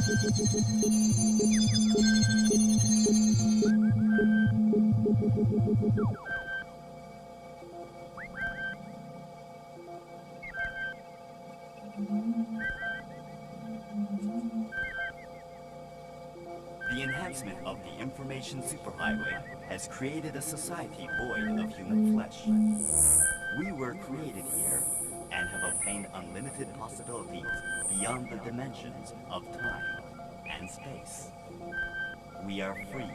The enhancement of the information superhighway has created a society void of human flesh. We were created here and have obtained unlimited possibilities beyond the dimensions of time and space. We are free.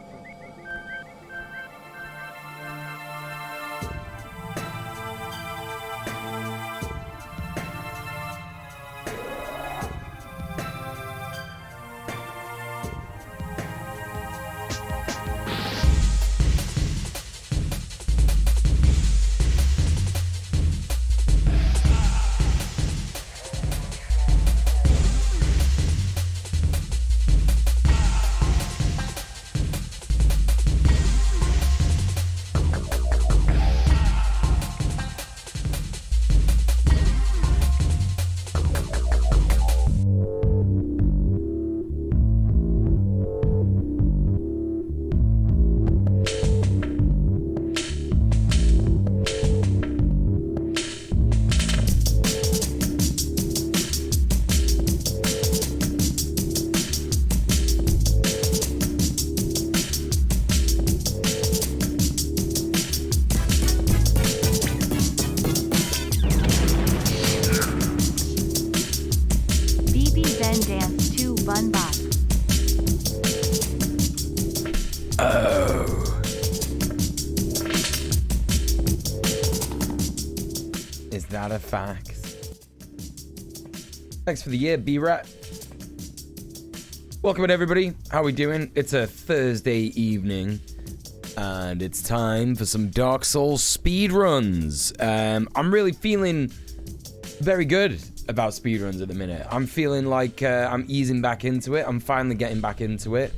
A fact. Thanks for the year, B-Rat. Welcome in, everybody. How are we doing? It's a Thursday evening, and it's time for some Dark Souls speedruns. I'm really feeling very good about speedruns at the minute. I'm feeling like I'm easing back into it. I'm finally getting back into it.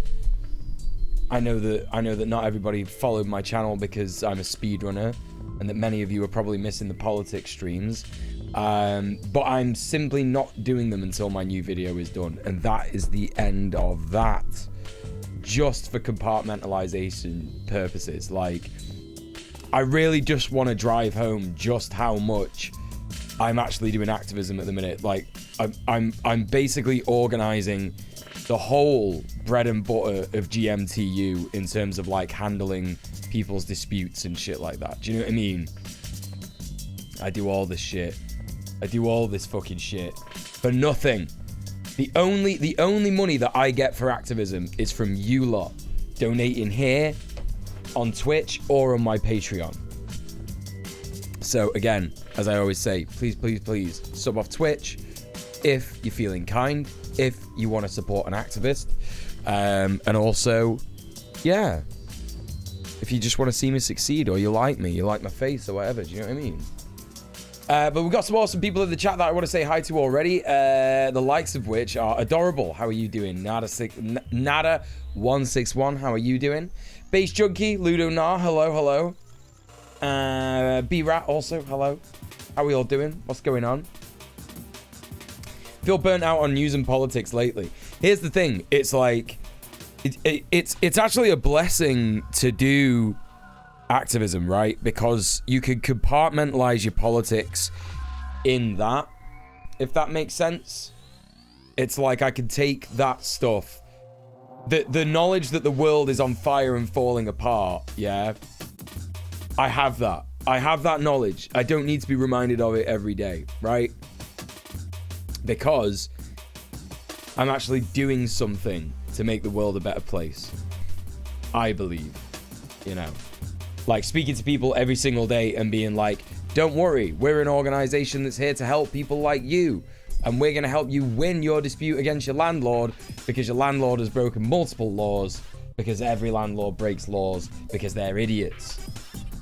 I know that not everybody followed my channel because I'm a speedrunner, and that many of you are probably missing the politics streams, but I'm simply not doing them until my new video is done, and that is the end of that. Just for compartmentalization purposes. Like, I really just want to drive home just how much I'm actually doing activism at the minute. Like, I'm basically organizing the whole bread and butter of GMTU in terms of like handling people's disputes and shit like that. Do you know what I mean? I do all this shit. I do all this fucking shit for nothing. The only money that I get for activism is from you lot donating here on Twitch or on my Patreon. So again, as I always say, please, please, please sub off Twitch if you're feeling kind, if you want to support an activist, and also, yeah, if you just want to see me succeed, or you like me, you like my face, or whatever. Do you know what I mean? But we've got some awesome people in the chat that I want to say hi to already, the likes of which are adorable. How are you doing? Nada161, how are you doing? Base Junkie, Ludo Nar, hello, hello. B-Rat also, hello. How are we all doing? What's going on? Feel burnt out on news and politics lately. Here's the thing, it's like, it's actually a blessing to do activism, right? Because you can compartmentalize your politics in that, if that makes sense. It's like I can take that stuff, the knowledge that the world is on fire and falling apart, yeah? I have that. I have that knowledge. I don't need to be reminded of it every day, right? Because I'm actually doing something to make the world a better place. I believe, you know. Like speaking to people every single day and being like, don't worry, we're an organization that's here to help people like you. And we're going to help you win your dispute against your landlord because your landlord has broken multiple laws, because every landlord breaks laws because they're idiots.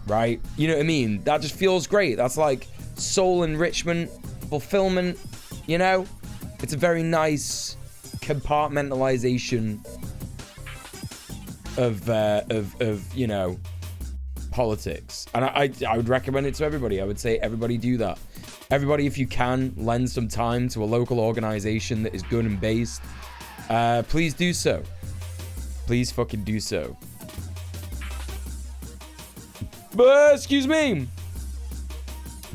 Right? You know what I mean? That just feels great. That's like soul enrichment, fulfillment, you know? It's a very nice compartmentalization of you know, politics. And I would recommend it to everybody. I would say everybody do that. Everybody, if you can, lend some time to a local organization that is good and based. please do so. Please fucking do so. Excuse me.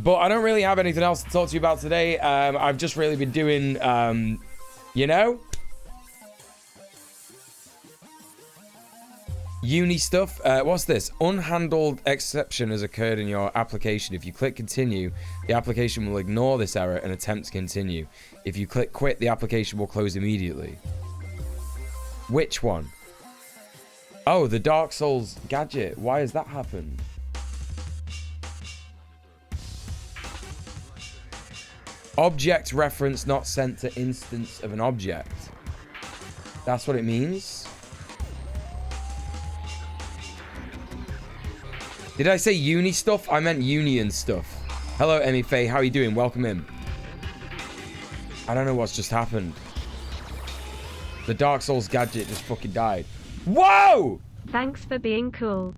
But I don't really have anything else to talk to you about today. I've just really been doing, you know, uni stuff. What's this? Unhandled exception has occurred in your application. If you click continue, the application will ignore this error and attempt to continue. If you click quit, the application will close immediately. Which one? Oh, the Dark Souls gadget. Why has that happened? Object reference not sent to instance of an object. That's what it means. Did I say uni stuff? I meant union stuff. Hello, Emmy Faye. How are you doing? Welcome in. I don't know what's just happened. The Dark Souls gadget just fucking died. Whoa! Thanks for being cool.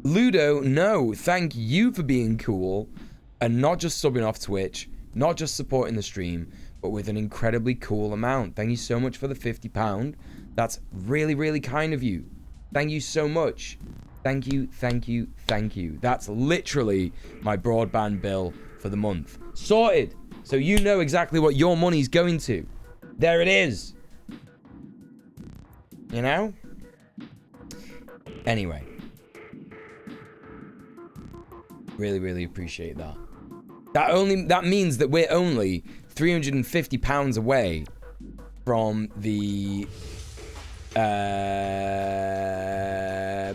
Ludo, no. Thank you for being cool and not just subbing off Twitch, not just supporting the stream, but with an incredibly cool amount. Thank you so much for the £50. That's really, really kind of you. Thank you so much. Thank you, thank you, thank you. That's literally my broadband bill for the month. Sorted. So you know exactly what your money's going to. There it is. You know? Anyway. Really, really appreciate that. That means that we're only £350 away from the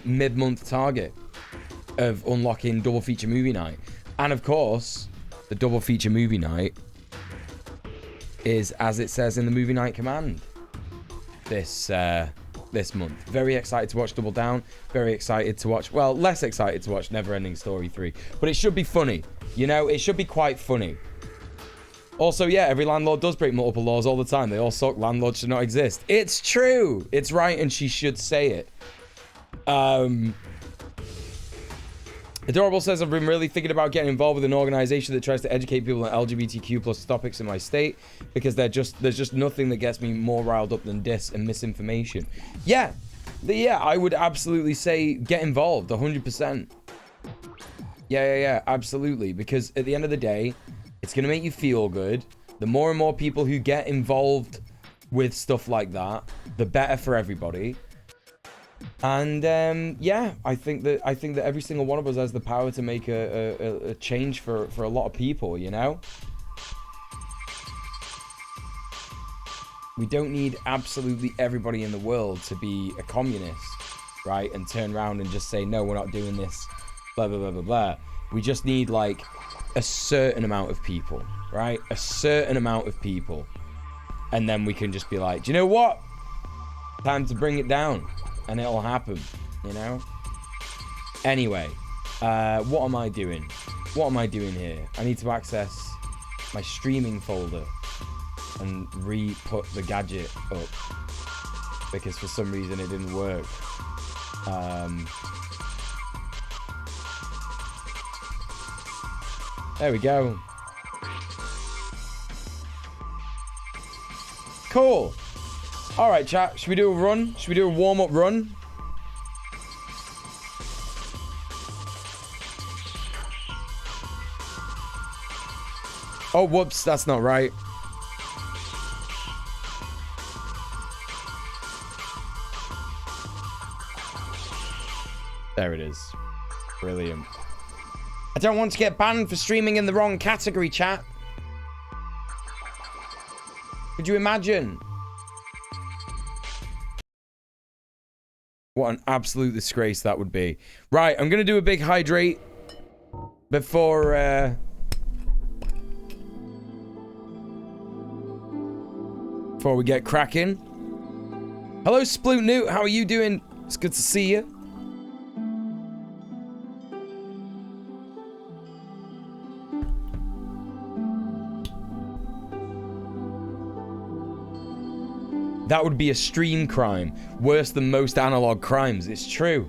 mid-month target of unlocking double feature movie night. And of course, the double feature movie night is as it says in the movie night command this month. Very excited to watch Double Down. Very excited to watch, well, less excited to watch Neverending Story 3. But it should be funny. You know, it should be quite funny. Also, yeah, every landlord does break multiple laws all the time. They all suck. Landlords should not exist. It's true. It's right, and she should say it. Adorable says, I've been really thinking about getting involved with an organization that tries to educate people on LGBTQ plus topics in my state, because there's just nothing that gets me more riled up than dis and misinformation. Yeah, I would absolutely say get involved, 100%. Yeah, absolutely, because at the end of the day, it's going to make you feel good. The more and more people who get involved with stuff like that, the better for everybody. And yeah, I think that every single one of us has the power to make a change for a lot of people, you know? We don't need absolutely everybody in the world to be a communist, right? And turn around and just say, no, we're not doing this, blah, blah, blah, blah, blah. We just need, like, a certain amount of people, right? A certain amount of people. And then we can just be like, do you know what? Time to bring it down. And it'll happen, you know? Anyway, what am I doing? What am I doing here? I need to access my streaming folder and re-put the gadget up, because for some reason it didn't work. There we go. Cool. All right, chat. Should we do a run? Should we do a warm-up run? Oh, whoops. That's not right. There it is. Brilliant. I don't want to get banned for streaming in the wrong category, chat. Could you imagine? What an absolute disgrace that would be. Right, I'm going to do a big hydrate before we get cracking. Hello, Sploot Newt. How are you doing? It's good to see you. That would be a stream crime. Worse than most analog crimes. It's true.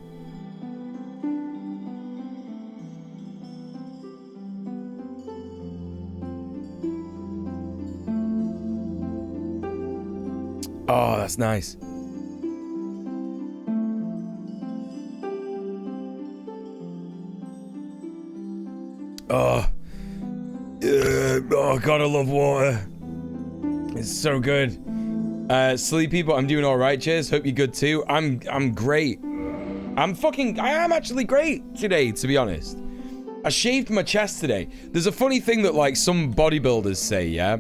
That's nice. Oh. Oh, God, I love water. It's so good. Sleep people, I'm doing all right, cheers. Hope you're good too. I'm great. I am actually great today, to be honest. I shaved my chest today. There's a funny thing that, like, some bodybuilders say, yeah?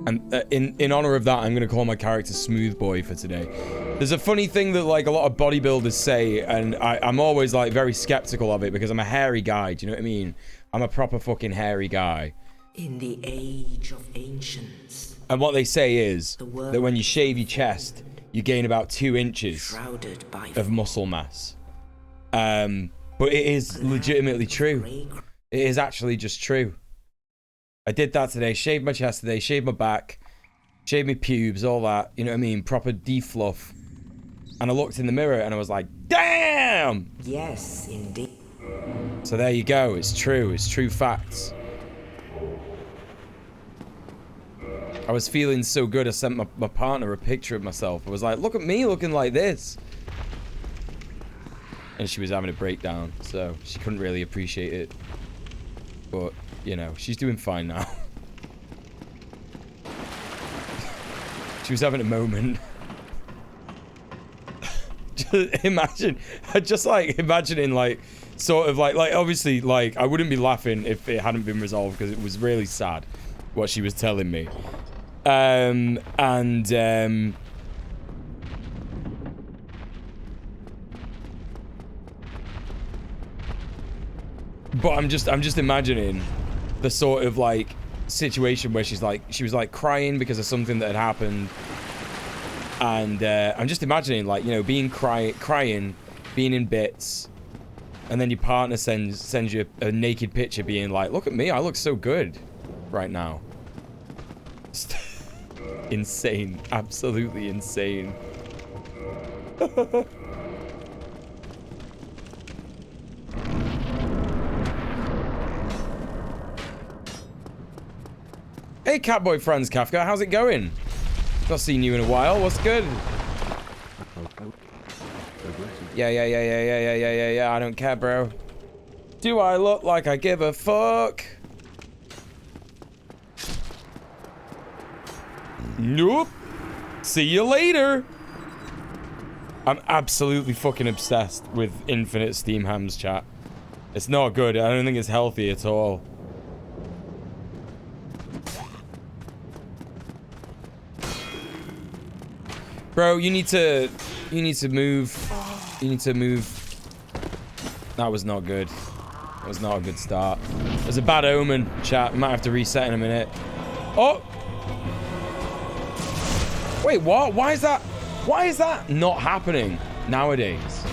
And in honor of that, I'm going to call my character Smooth Boy for today. There's a funny thing that, like, a lot of bodybuilders say, and I'm always, like, very skeptical of it because I'm a hairy guy. Do you know what I mean? I'm a proper fucking hairy guy. In the age of ancients. And what they say is that when you shave your chest, you gain about 2 inches of muscle mass. But it is legitimately true. It is actually just true. I did that today. Shaved my chest today. Shaved my back. Shaved my pubes. All that. You know what I mean? Proper defluff. And I looked in the mirror and I was like, damn! Yes, indeed. So there you go. It's true. It's true facts. I was feeling so good. I sent my partner a picture of myself. I was like, look at me looking like this. And she was having a breakdown, so she couldn't really appreciate it. But, you know, she's doing fine now. She was having a moment. Just like imagining, like, sort of like obviously, like, I wouldn't be laughing if it hadn't been resolved because it was really sad what she was telling me. But I'm just imagining the sort of, like, situation where she was like crying because of something that had happened, and I'm just imagining, like, you know, being crying, being in bits, and then your partner sends you a naked picture, being like, look at me, I look so good right now. Insane, absolutely insane. Hey, Catboy Franz Kafka, how's it going? Not seen you in a while. What's good? Yeah. I don't care, bro. Do I look like I give a fuck? Nope. See you later. I'm absolutely fucking obsessed with infinite Steam Hams chat. It's not good. I don't think it's healthy at all. Bro, you need to move. You need to move. That was not good. That was not a good start. It was a bad omen, chat. We might have to reset in a minute. Oh! Wait, what? Why is that not happening nowadays?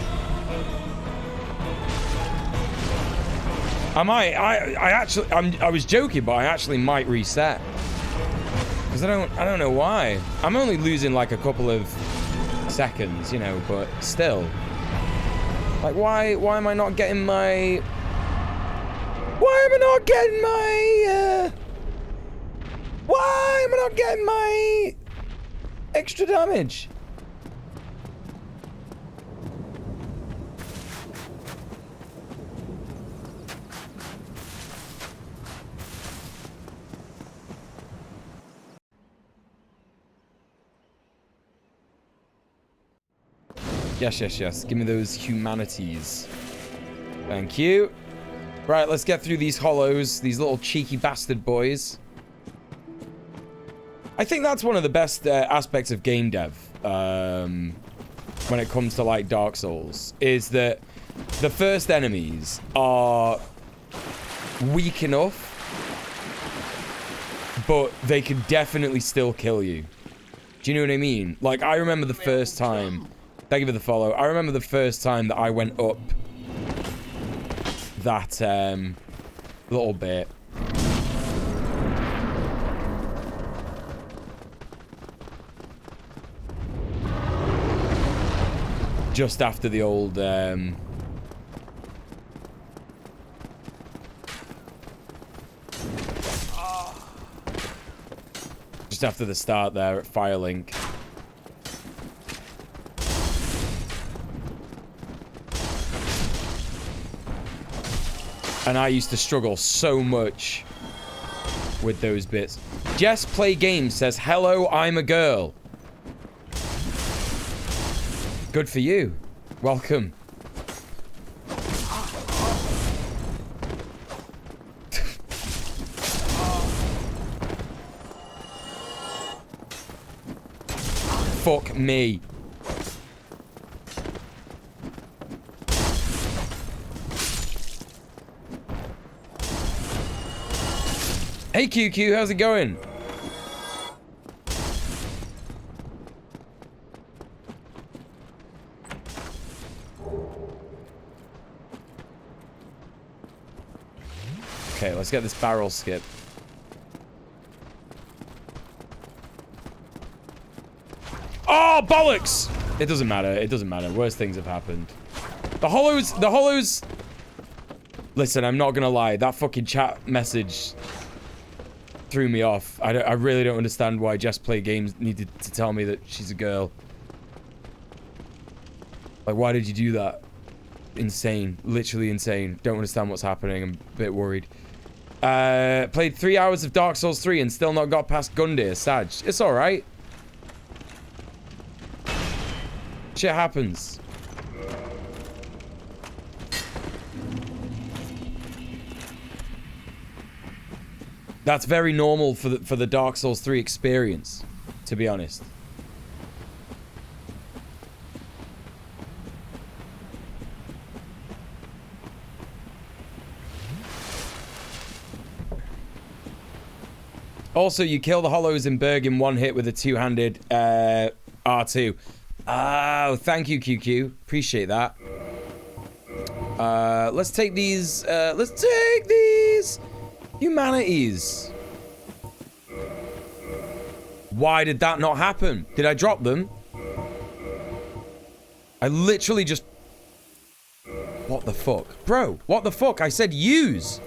I was joking, but I actually might reset. Because I don't know why. I'm only losing like a couple of seconds, you know, but still. Like, why am I not getting my... Why am I not getting my extra damage? Yes. Give me those humanities. Thank you. Right, let's get through these hollows, these little cheeky bastard boys. I think that's one of the best aspects of game dev when it comes to, like, Dark Souls, is that the first enemies are weak enough, but they can definitely still kill you. Do you know what I mean? Like, I remember the first time... Thank you for the follow. I remember the first time that I went up that little bit. Just after the old Just after the start there at Firelink. And I used to struggle so much with those bits. Jess Play Games says, hello, I'm a girl. Good for you. Welcome. Fuck me. Hey QQ, how's it going? Okay, let's get this barrel skip. Oh, bollocks! It doesn't matter. It doesn't matter. Worse things have happened. The hollows... Listen, I'm not gonna lie. That fucking chat message threw me off. I really don't understand why Just Play Games needed to tell me that she's a girl. Like, why did you do that? Insane. Literally insane. Don't understand what's happening. I'm a bit worried. Played 3 hours of Dark Souls 3 and still not got past Gundyr. Sag. It's alright. Shit happens. That's very normal for the Dark Souls 3 experience, to be honest. Also, you kill the hollows in Berg in one hit with a two-handed R2. Oh, thank you, QQ. Appreciate that. Let's take these. Let's take these humanities. Why did that not happen? Did I drop them? I literally just... What the fuck? Bro, what the fuck? I said use.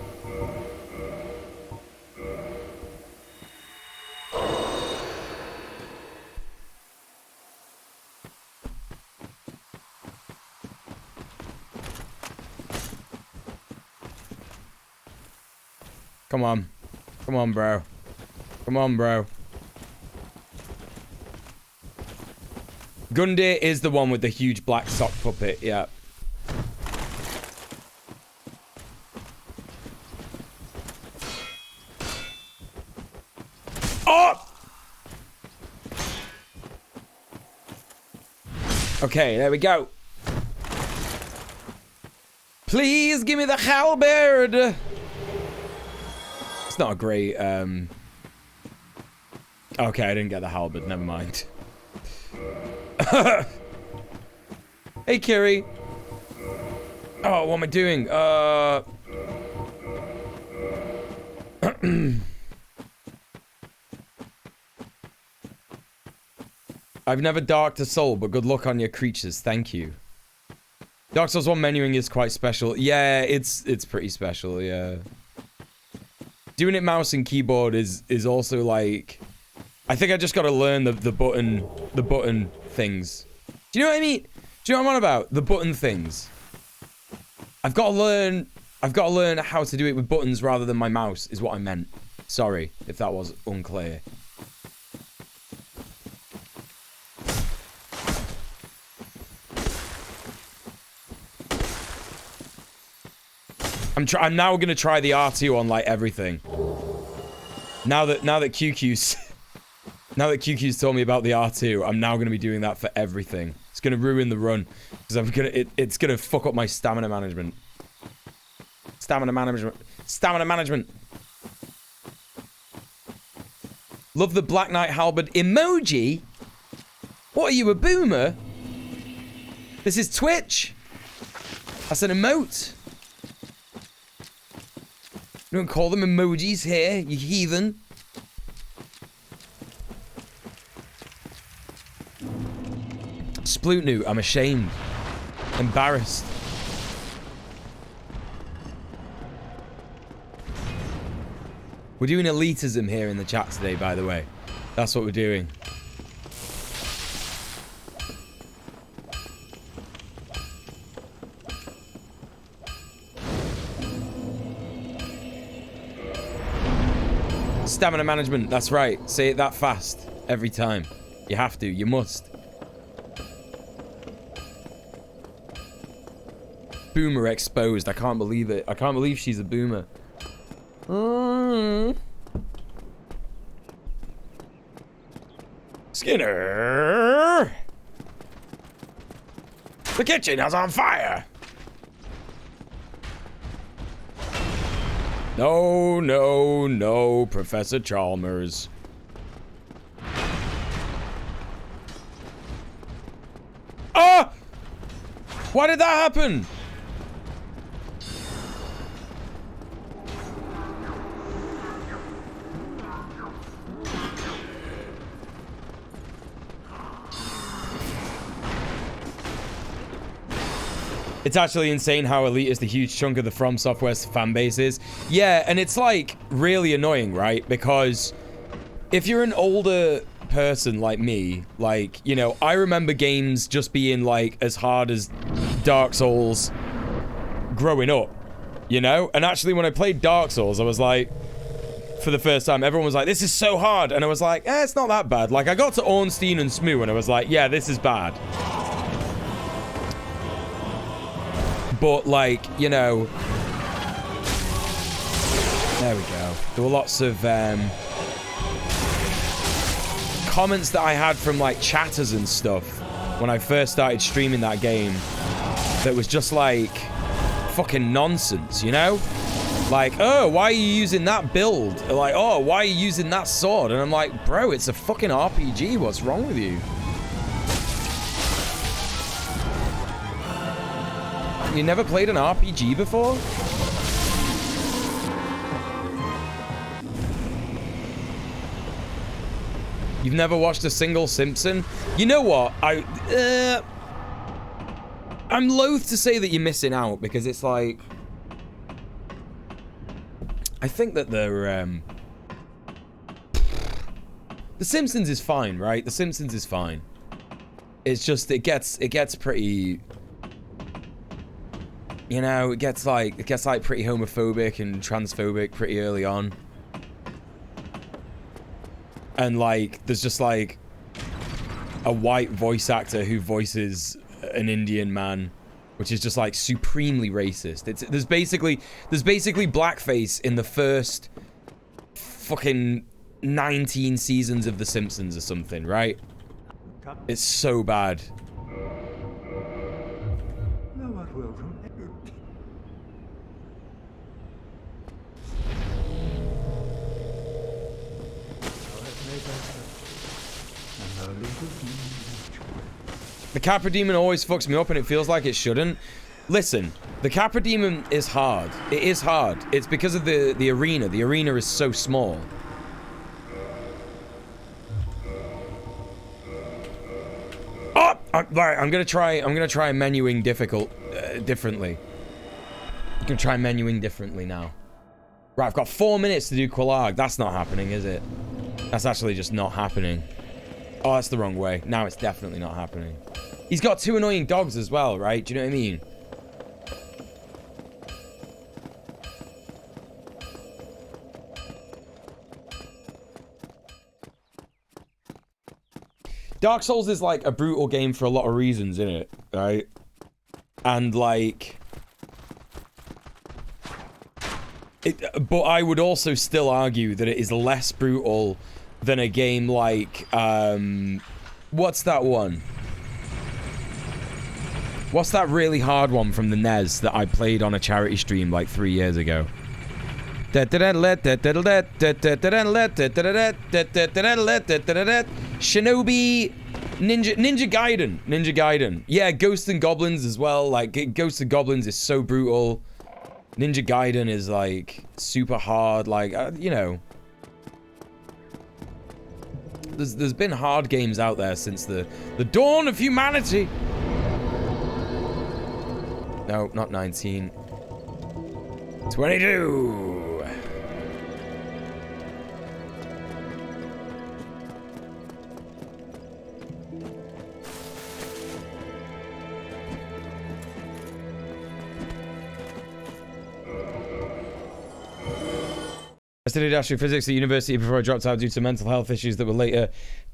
Come on. Come on, bro. Come on, bro. Gundyr is the one with the huge black sock puppet, yeah. Oh! Okay, there we go. Please give me the halberd. It's not a great, Okay, I didn't get the halberd, never mind. Hey, Kiri. Oh, what am I doing? I've never darked a soul, but good luck on your creatures. Thank you. Dark Souls 1 menuing is quite special. Yeah, it's pretty special, yeah. Doing it mouse and keyboard is also like... I think I just gotta learn the button things. Do you know what I mean? Do you know what I'm on about? The button things. I've got to learn how to do it with buttons rather than my mouse, is what I meant. Sorry if that was unclear. I'm now gonna try the R2 on like everything. Now that QQ's told me about the R2, I'm now gonna be doing that for everything. It's gonna ruin the run because it's gonna fuck up my stamina management. Stamina management. Love the Black Knight halberd emoji. What are you, a boomer? This is Twitch. That's an emote. You don't call them emojis here, you heathen. Splootnu, I'm ashamed. Embarrassed. We're doing elitism here in the chat today, by the way. That's what we're doing. Stamina management, that's right. Say it that fast every time. You have to, you must. Boomer exposed. I can't believe it. I can't believe she's a boomer. Skinner! The kitchen is on fire! No, no, no, Professor Chalmers. Ah! Why did that happen? It's actually insane how elitist a huge chunk of the From Software fan base is. Yeah, and it's like really annoying, right? Because if you're an older person like me, like, you know, I remember games just being like as hard as Dark Souls growing up, you know? And actually when I played Dark Souls, I was like, for the first time, everyone was like, this is so hard. And I was like, it's not that bad. Like, I got to Ornstein and Smoo and I was like, yeah, this is bad. But, like, you know... There we go. There were lots of, comments that I had from, like, chatters and stuff when I first started streaming that game that was just, like, fucking nonsense, you know? Like, oh, why are you using that build? Like, oh, why are you using that sword? And I'm like, bro, it's a fucking RPG. What's wrong with you? You never played an RPG before? You've never watched a single Simpson? You know what? I'm loath to say that you're missing out because it's like... I think that they're, The Simpsons is fine, right? The Simpsons is fine. It's just, it gets pretty... You know, it gets like pretty homophobic and transphobic pretty early on. And like, there's just like a white voice actor who voices an Indian man, which is just like supremely racist. There's basically blackface in the first fucking 19 seasons of The Simpsons or something, right? It's so bad. The Capra Demon always fucks me up and it feels like it shouldn't. Listen, the Capra Demon is hard. It is hard. It's because of the arena. The arena is so small. Oh! Right, I'm gonna try menuing differently. I'm gonna try menuing differently now. Right, I've got 4 minutes to do Qualarg. That's not happening, is it? That's actually just not happening. Oh, that's the wrong way. Now it's definitely not happening. He's got 2 annoying dogs as well, right? Do you know what I mean? Dark Souls is like a brutal game for a lot of reasons, isn't it? Right? And like... but I would also still argue that it is less brutal than a game like, what's that one? What's that really hard one from the NES that I played on a charity stream like 3 years ago? Shinobi Ninja Gaiden. Yeah, Ghosts and Goblins as well. Like, Ghosts and Goblins is so brutal. Ninja Gaiden is like super hard. Like, you know, there's been hard games out there since the dawn of humanity. No, not 19. 22. studied astrophysics at university before I dropped out due to mental health issues that were later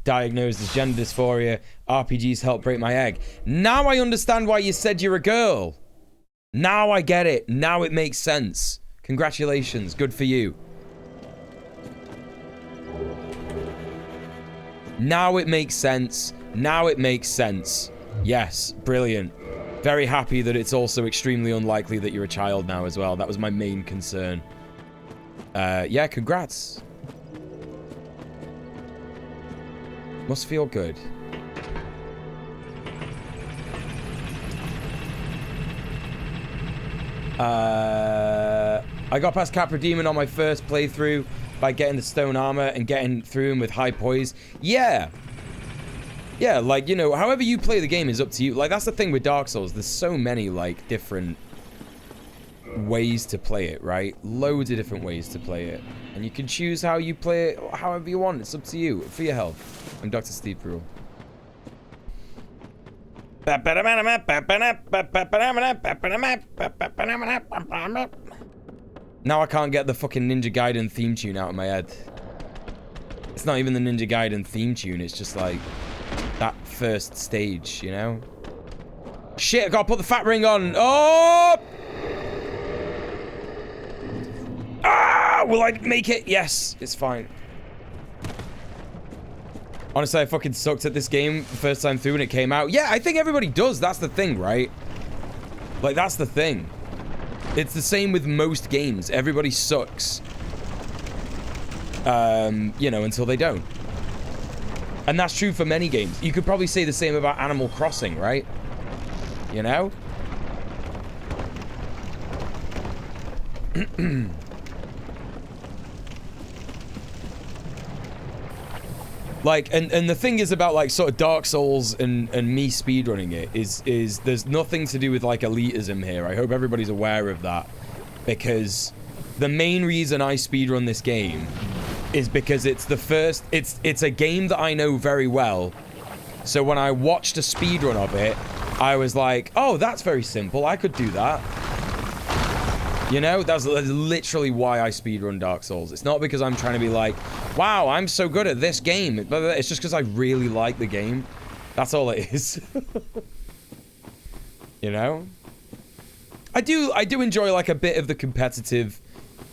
diagnosed as gender dysphoria. RPGs helped break my egg. Now I understand why you said you're a girl. Now I get it. Now it makes sense. Congratulations. Good for you. Now it makes sense. Now it makes sense. Yes, brilliant. Very happy that it's also extremely unlikely that you're a child now as well. That was my main concern. Yeah, congrats. Must feel good. I got past Capra Demon on my first playthrough by getting the stone armor and getting through him with high poise. Yeah. Yeah, like, you know, however you play the game is up to you. Like, that's the thing with Dark Souls. There's so many, like, different ways to play it, right? Loads of different ways to play it. And you can choose how you play it however you want. It's up to you. For your health. I'm Dr. Steve Rule. Now I can't get the fucking Ninja Gaiden theme tune out of my head. It's not even the Ninja Gaiden theme tune. It's just like that first stage, you know? Shit, I gotta put the fat ring on. Oh! Ah! Will I make it? Yes, it's fine. Honestly, I fucking sucked at this game the first time through when it came out. Yeah, I think everybody does. That's the thing, right? Like, that's the thing. It's the same with most games. Everybody sucks. You know, until they don't. And that's true for many games. You could probably say the same about Animal Crossing, right? You know? Like, and the thing is about, like, sort of Dark Souls and me speedrunning it is there's nothing to do with, like, elitism here. I hope everybody's aware of that. Because the main reason I speedrun this game is because it's the first... It's a game that I know very well. So when I watched a speedrun of it, I was like, oh, that's very simple. I could do that. You know, that's literally why I speedrun Dark Souls. It's not because I'm trying to be like, wow, I'm so good at this game. But it's just because I really like the game. That's all it is. You know? I do enjoy, like, a bit of the competitive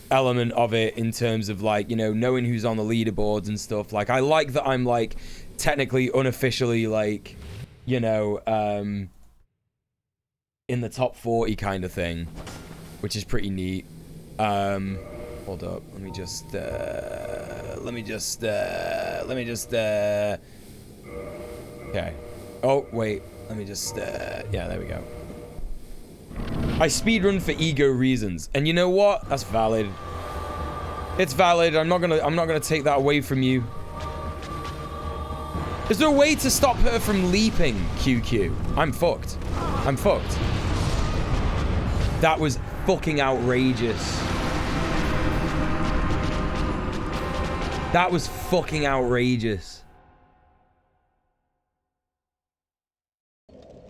element of it in terms of, like, you know, knowing who's on the leaderboards and stuff. Like, I like that I'm, like, technically, unofficially, like, you know, in the top 40 kind of thing. Which is pretty neat. Hold up. Let me just, okay. Oh, wait. Let me just, yeah, there we go. I speedrun for ego reasons. And you know what? That's valid. It's valid. I'm not gonna take that away from you. Is there a way to stop her from leaping, QQ? I'm fucked. I'm fucked. That was fucking outrageous. That was fucking outrageous.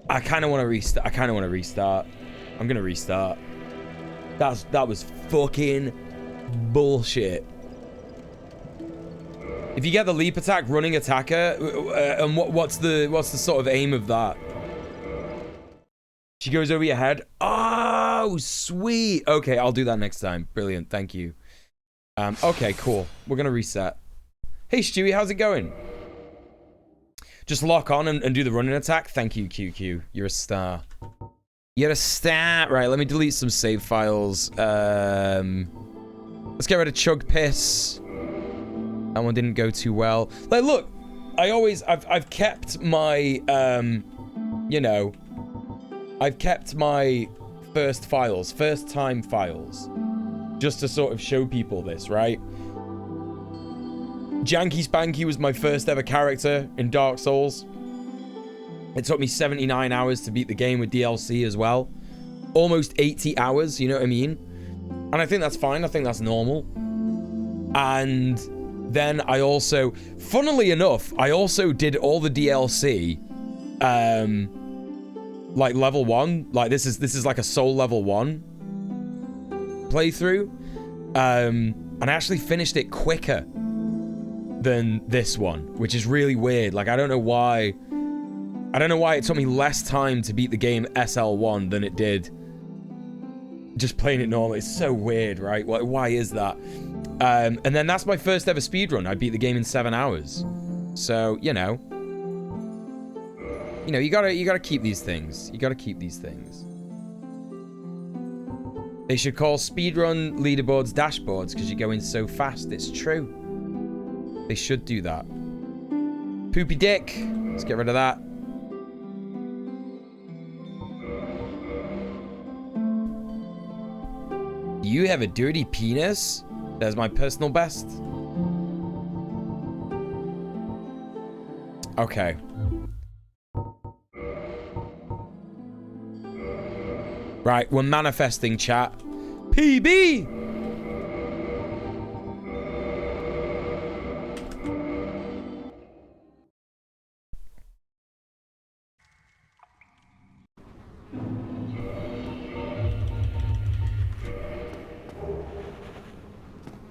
I kind of want to restart. I'm gonna restart. That was fucking bullshit. If you get the leap attack, running attacker, and what's the sort of aim of that? She goes over your head. Oh, sweet. Okay, I'll do that next time. Brilliant. Thank you. Okay, cool. We're going to reset. Hey, Stewie, how's it going? Just lock on and do the running attack. Thank you, QQ. You're a star. You're a star. Right, let me delete some save files. Let's get rid of Chug Piss. That one didn't go too well. Like, look, I've kept my, you know... I've kept my first time files, just to sort of show people this, right? Janky Spanky was my first ever character in Dark Souls. It took me 79 hours to beat the game with DLC as well. Almost 80 hours, you know what I mean? And I think that's fine, I think that's normal. And then I also, funnily enough, I also did all the DLC, like level 1, like this is like a soul level 1 playthrough. And And I actually finished it quicker than this one, which is really weird. Like, I don't know why. I don't know why it took me less time to beat the game SL1 than it did just playing it normally. It's so weird, right? Why is that? And then that's my first ever speedrun. I beat the game in 7 hours. So, you know, you gotta keep these things. You gotta keep these things. They should call speedrun leaderboards dashboards because you're going so fast. It's true. They should do that. Poopy dick. Let's get rid of that. You have a dirty penis? That's my personal best. Okay. Right, we're manifesting, chat. PB!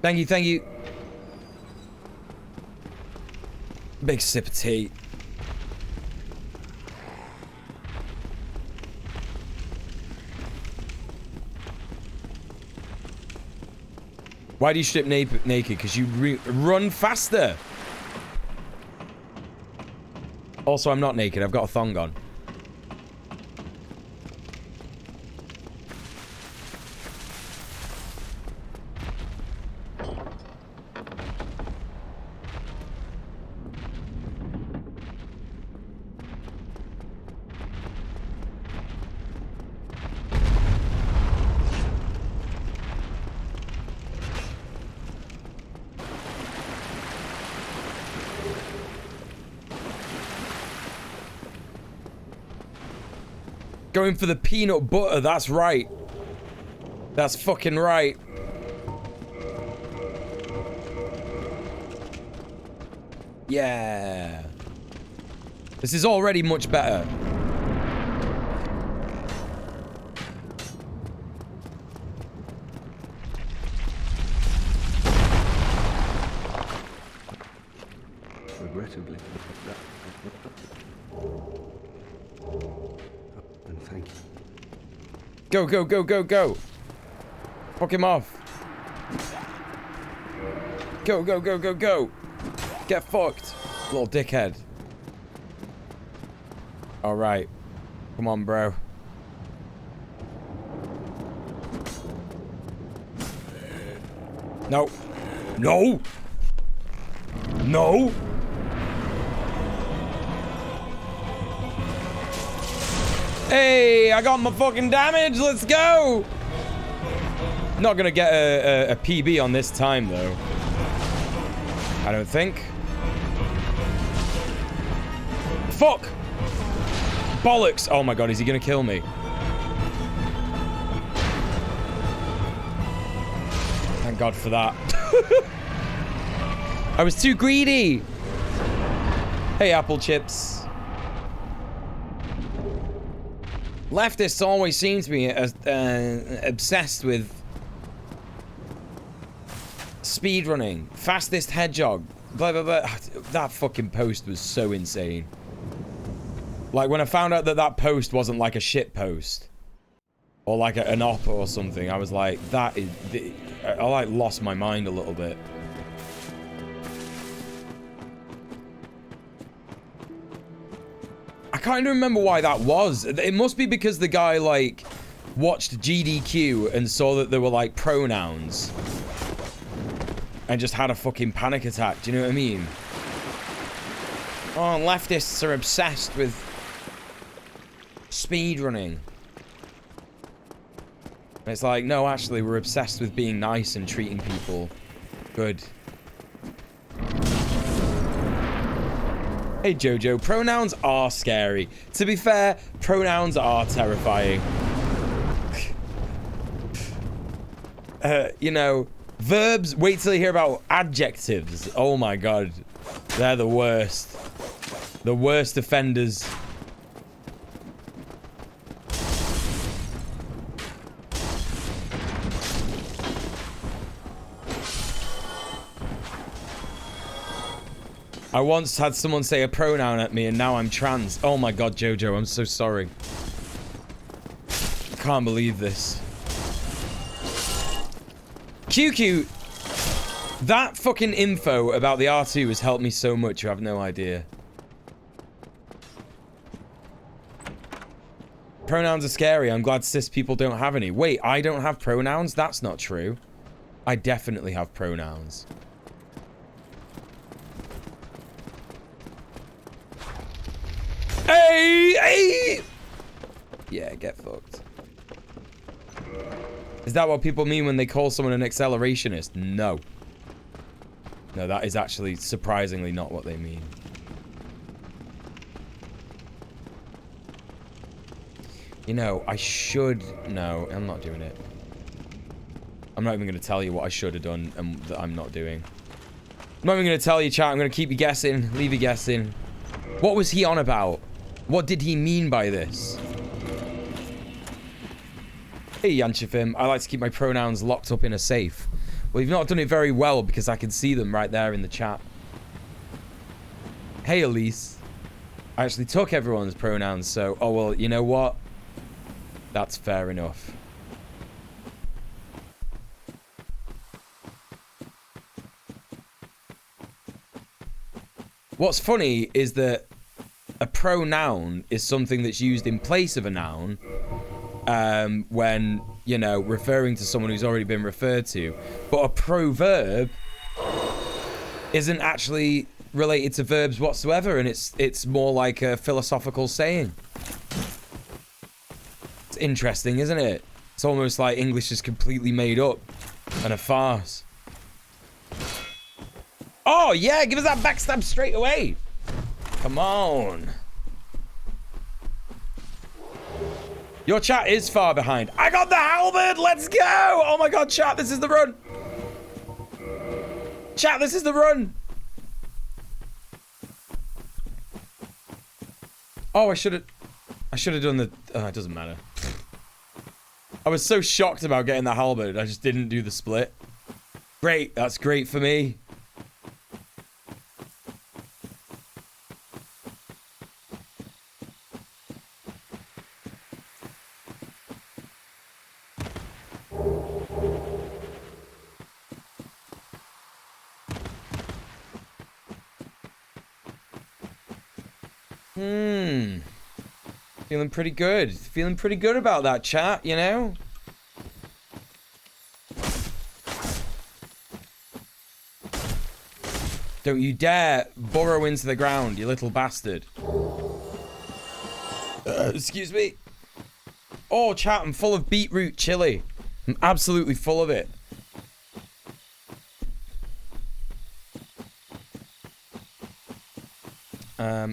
Thank you, thank you. Big sip of tea. Why do you strip naked? Because you run faster. Also, I'm not naked. I've got a thong on. Going for the peanut butter, that's right. That's fucking right. Yeah. This is already much better. Regrettably. And thank you. Go, go, go, go, go. Fuck him off. Go, go, go, go, go. Get fucked, little dickhead. All right. Come on, bro. No. No. No. Hey, I got my fucking damage. Let's go. Not gonna get a PB on this time, though. I don't think. Fuck. Bollocks. Oh my god, is he gonna kill me? Thank God for that. I was too greedy. Hey, apple chips. Leftists always seem to be obsessed with speedrunning. Fastest hedgehog. Blah, blah, blah. That fucking post was so insane. Like, when I found out that that post wasn't like a shit post. Or like an op or something, I was like, that is... I like lost my mind a little bit. I can't even remember why that was. It must be because the guy, like, watched GDQ and saw that there were, like, pronouns. And just had a fucking panic attack. Do you know what I mean? Oh, leftists are obsessed with speedrunning. It's like, no, actually, we're obsessed with being nice and treating people good. Hey, Jojo, pronouns are scary. To be fair, pronouns are terrifying. You know, verbs, wait till you hear about adjectives. Oh my god. They're the worst. The worst offenders. I once had someone say a pronoun at me and now I'm trans. Oh my god, Jojo, I'm so sorry. Can't believe this. QQ, that fucking info about the R2 has helped me so much, you have no idea. Pronouns are scary. I'm glad cis people don't have any. Wait, I don't have pronouns? That's not true. I definitely have pronouns. Hey! Hey! Yeah, get fucked. Is that what people mean when they call someone an accelerationist? No. No, that is actually surprisingly not what they mean. You know, I should... No, I'm not doing it. I'm not even going to tell you what I should have done and that I'm not doing. I'm not even going to tell you, chat. I'm going to keep you guessing. Leave you guessing. What was he on about? What did he mean by this? Hey, Yanchifim. I like to keep my pronouns locked up in a safe. Well, you've not done it very well because I can see them right there in the chat. Hey, Elise. I actually took everyone's pronouns, so... Oh, well, you know what? That's fair enough. What's funny is that a pronoun is something that's used in place of a noun when, you know, referring to someone who's already been referred to. But a proverb isn't actually related to verbs whatsoever, and it's more like a philosophical saying. It's interesting, isn't it? It's almost like English is completely made up and a farce. Oh, yeah, give us that backstab straight away. Come on. Your chat is far behind. I got the halberd. Let's go. Oh, my God, chat, this is the run. Chat, this is the run. Oh, I should have done the... it doesn't matter. I was so shocked about getting the halberd. I just didn't do the split. Great. That's great for me. Feeling pretty good. Feeling pretty good about that, chat, you know? Don't you dare burrow into the ground, you little bastard. Excuse me. Oh, chat, I'm full of beetroot chili. I'm absolutely full of it.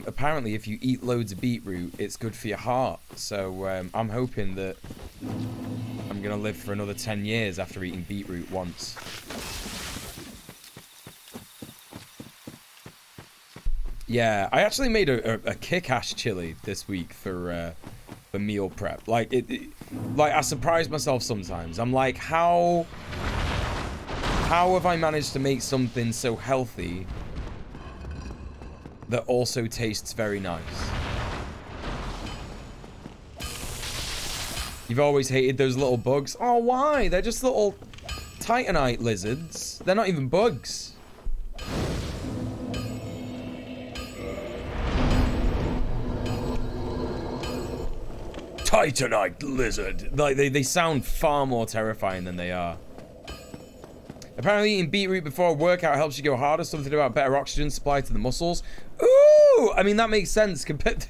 Apparently, if you eat loads of beetroot, it's good for your heart. So I'm hoping that I'm going to live for another 10 years after eating beetroot once. Yeah, I actually made a kick-ass chili this week for meal prep. Like, like I surprise myself sometimes. I'm like, how have I managed to make something so healthy that also tastes very nice? You've always hated those little bugs. Oh, why? They're just little titanite lizards. They're not even bugs. Titanite lizard. Like, they sound far more terrifying than they are. Apparently eating beetroot before a workout helps you go harder. Something about better oxygen supply to the muscles. Ooh! I mean, that makes sense compared to...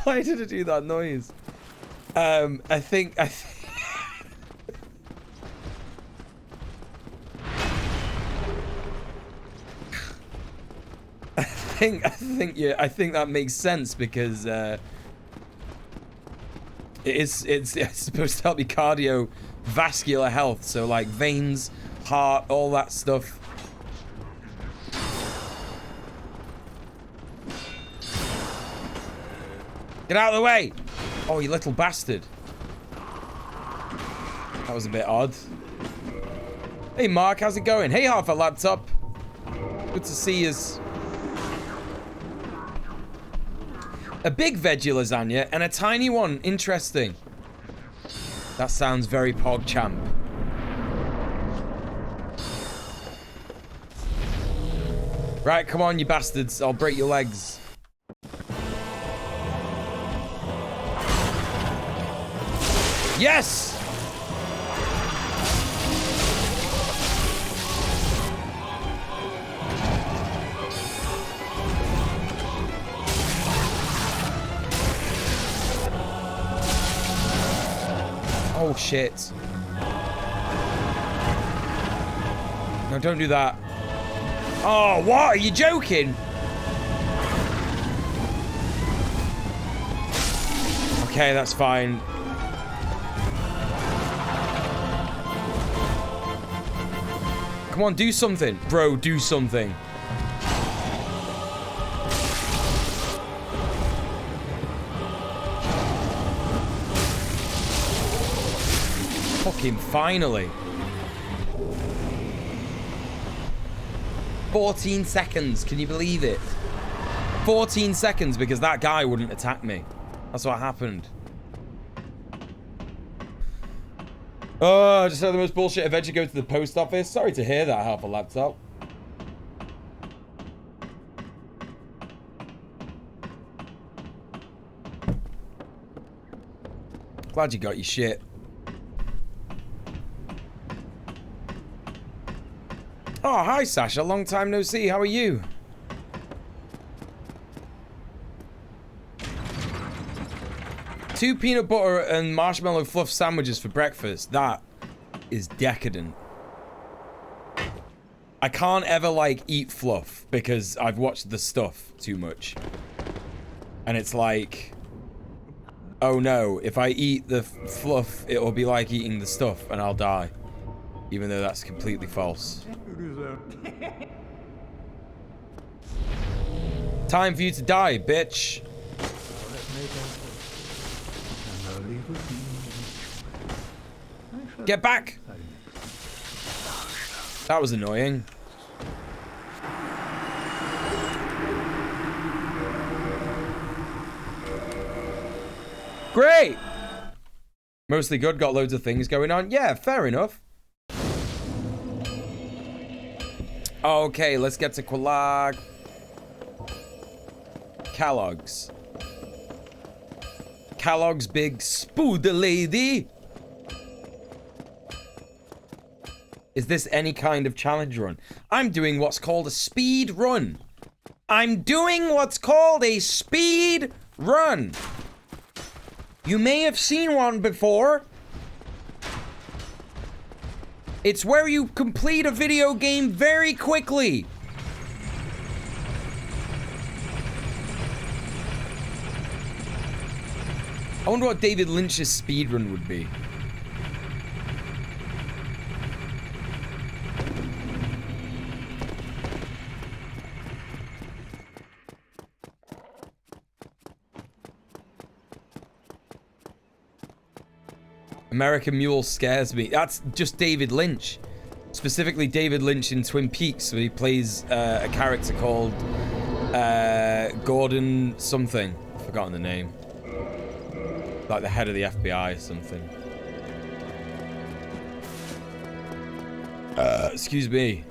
Why did it do that noise? I think that makes sense because it's supposed to help your cardiovascular health, so like veins, heart, all that stuff. Get out of the way! Oh, you little bastard. That was a bit odd. Hey, Mark, how's it going? Hey, Half a Laptop. Good to see you. A big veggie lasagna and a tiny one. Interesting. That sounds very PogChamp. Right, come on, you bastards. I'll break your legs. Yes! Oh, shit. No, don't do that. Oh, what? Are you joking? Okay, that's fine. Come on, do something. Bro, do something. Fucking finally. 14 seconds. Can you believe it? 14 seconds because that guy wouldn't attack me. That's what happened. Oh, I just had the most bullshit adventure go to the post office. Sorry to hear that, Half a Laptop. Glad you got your shit. Oh, hi, Sasha. Long time no see. How are you? Two peanut butter and marshmallow fluff sandwiches for breakfast. That is decadent. I can't ever, like, eat fluff because I've watched The Stuff too much. And it's like, oh no, if I eat the fluff, it'll be like eating the stuff and I'll die. Even though that's completely false. Time for you to die, bitch. Get back! That was annoying. Great! Mostly good, got loads of things going on. Yeah, fair enough. Okay, let's get to Kellogg's. Kellogg's Big Spooder Lady. Is this any kind of challenge run? I'm doing what's called a speed run. I'm doing what's called a speed run. You may have seen one before. It's where you complete a video game very quickly. I wonder what David Lynch's speedrun would be. American Mule scares me. That's just David Lynch. Specifically David Lynch in Twin Peaks, where he plays a character called Gordon something. I've forgotten the name. Like the head of the FBI or something. Excuse me.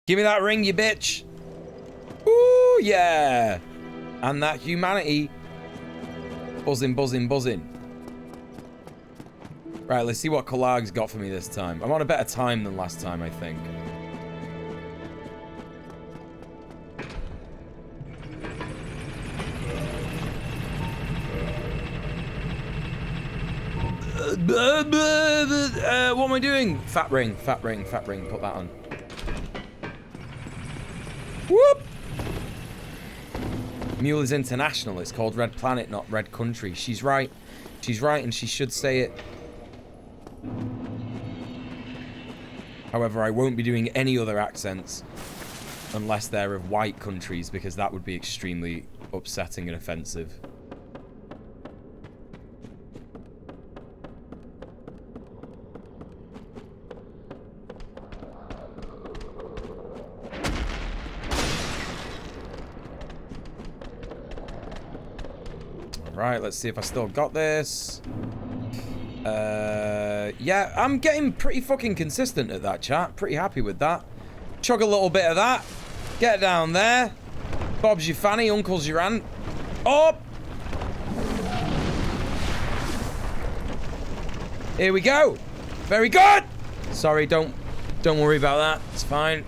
Give me that ring, you bitch. Ooh, yeah. And that humanity. Buzzing, buzzing, buzzing. Right, let's see what Collag's got for me this time. I'm on a better time than last time, I think. What am I doing? Fat ring, fat ring, fat ring. Put that on. Whoop! Muel is international. It's called Red Planet, not Red Country. She's right. She's right, and she should say it. However, I won't be doing any other accents unless they're of white countries, because that would be extremely upsetting and offensive. Right, let's see if I still got this. Yeah, I'm getting pretty fucking consistent at that, chat. Pretty happy with that. Chug a little bit of that. Get down there. Bob's your fanny, uncle's your aunt. Up! Here we go. Very good! Sorry, don't worry about that. It's fine.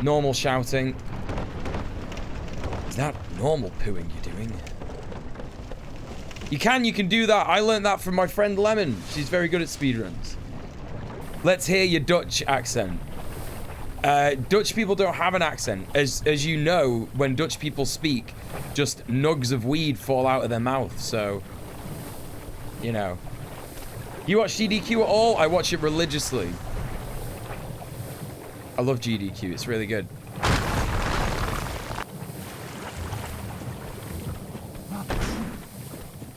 Normal shouting. Is that normal pooing you're doing? You can do that. I learned that from my friend Lemon. She's very good at speedruns. Let's hear your Dutch accent. Dutch people don't have an accent. As you know, when Dutch people speak, just nugs of weed fall out of their mouth. So, you know. You watch GDQ at all? I watch it religiously. I love GDQ. It's really good.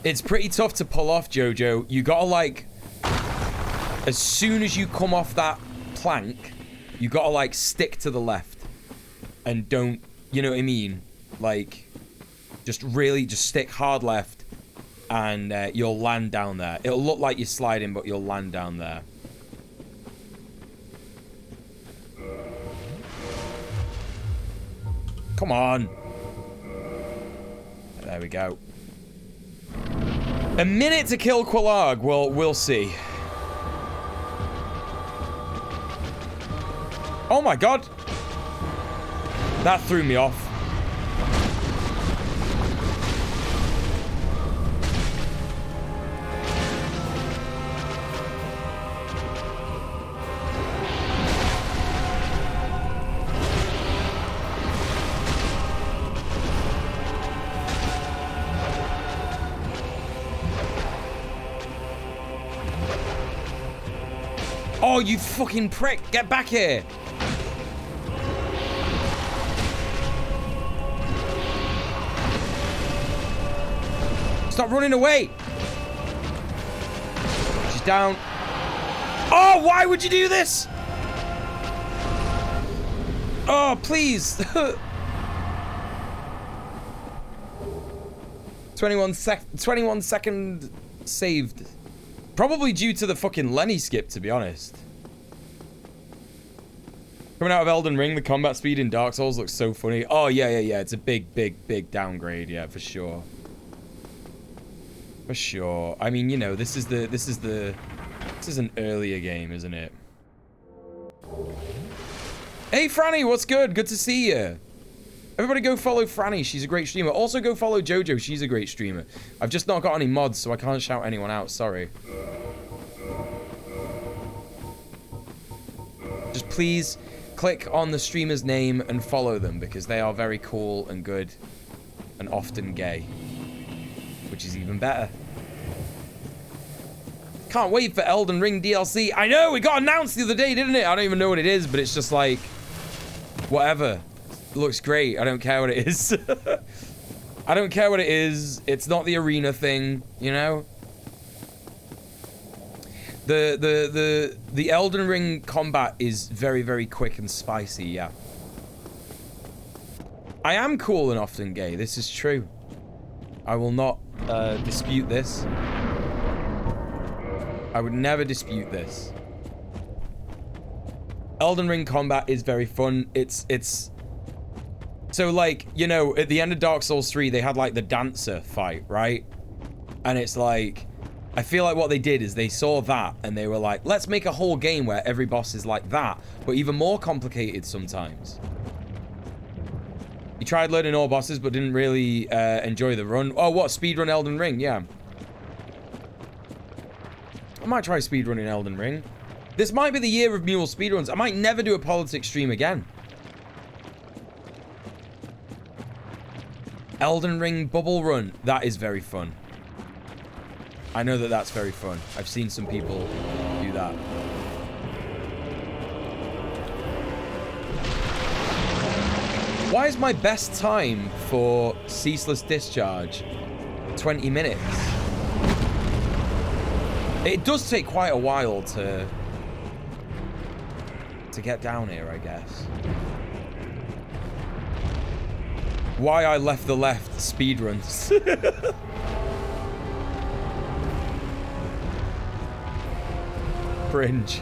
It's pretty tough to pull off, Jojo. You gotta, like, as soon as you come off that plank, you gotta, like, stick to the left. And don't, you know what I mean? Like, just stick hard left, and you'll land down there. It'll look like you're sliding, but you'll land down there. Come on. There we go. A minute to kill Quillag. Well, we'll see. Oh my god. That threw me off. Oh, you fucking prick. Get back here. Stop running away. She's down. Oh, why would you do this? Oh, please. 21 second saved. Probably due to the fucking Lenny skip, to be honest. Coming out of Elden Ring, the combat speed in Dark Souls looks so funny. Oh, yeah. It's a big downgrade, yeah, for sure. For sure. I mean, you know, this is an earlier game, isn't it? Hey, Franny, what's good? Good to see you. Everybody go follow Franny. She's a great streamer. Also go follow Jojo. She's a great streamer. I've just not got any mods, so I can't shout anyone out. Sorry. Just please click on the streamer's name and follow them, because they are very cool and good and often gay, which is even better. Can't wait for Elden Ring DLC. I know, it got announced the other day, didn't it? I don't even know what it is, but it's just like, whatever. It looks great. I don't care what it is. I don't care what it is. It's not the arena thing, you know? The Elden Ring combat is very quick and spicy, yeah. I am cool and often gay. This is true. I will not dispute this. I would never dispute this. Elden Ring combat is very fun. It's so, like, you know, at the end of Dark Souls 3, they had like the dancer fight, right? And it's like, I feel like what they did is they saw that and they were like, let's make a whole game where every boss is like that, but even more complicated sometimes. You tried learning all bosses, but didn't really enjoy the run. Oh, what? Speedrun Elden Ring? Yeah. I might try speedrunning Elden Ring. This might be the year of Muel speedruns. I might never do a politics stream again. Elden Ring bubble run. That is very fun. I know that that's very fun. I've seen some people do that. Why is my best time for ceaseless discharge 20 minutes? It does take quite a while to get down here, I guess. Why I left the left speedruns. Cringe.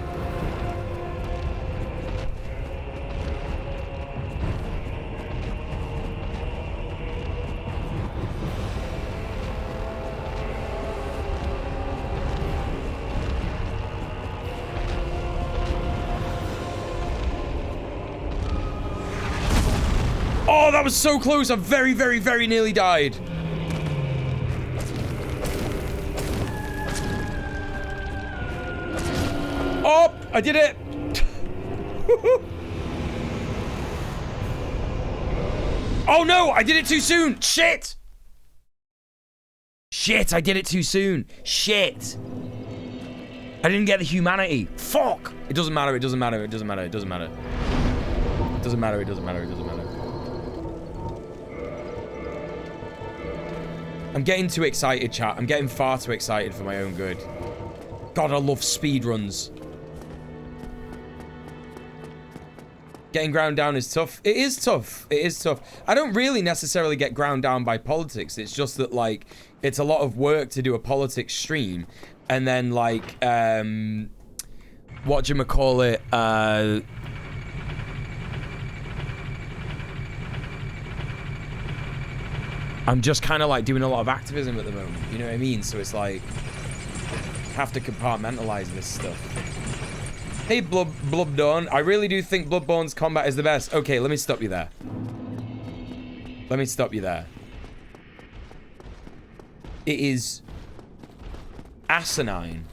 Oh, that was so close. I very, very, very nearly died. Oh, I did it. Oh, no, I did it too soon. Shit. Shit, I did it too soon. Shit. I didn't get the humanity. Fuck. It doesn't matter. It doesn't matter. It doesn't matter. It doesn't matter. It doesn't matter. It doesn't matter. It doesn't matter. I'm getting too excited, chat. I'm getting far too excited for my own good. God, I love speedruns. Getting ground down is tough. It is tough. It is tough. I don't really necessarily get ground down by politics. It's just that, like, it's a lot of work to do a politics stream. And then, like, whatchamacallit, I'm just kind of like doing a lot of activism at the moment, you know what I mean? So it's like, have to compartmentalize this stuff. Hey, Bloodborne, I really do think Bloodborne's combat is the best. Okay, let me stop you there. Let me stop you there. It is asinine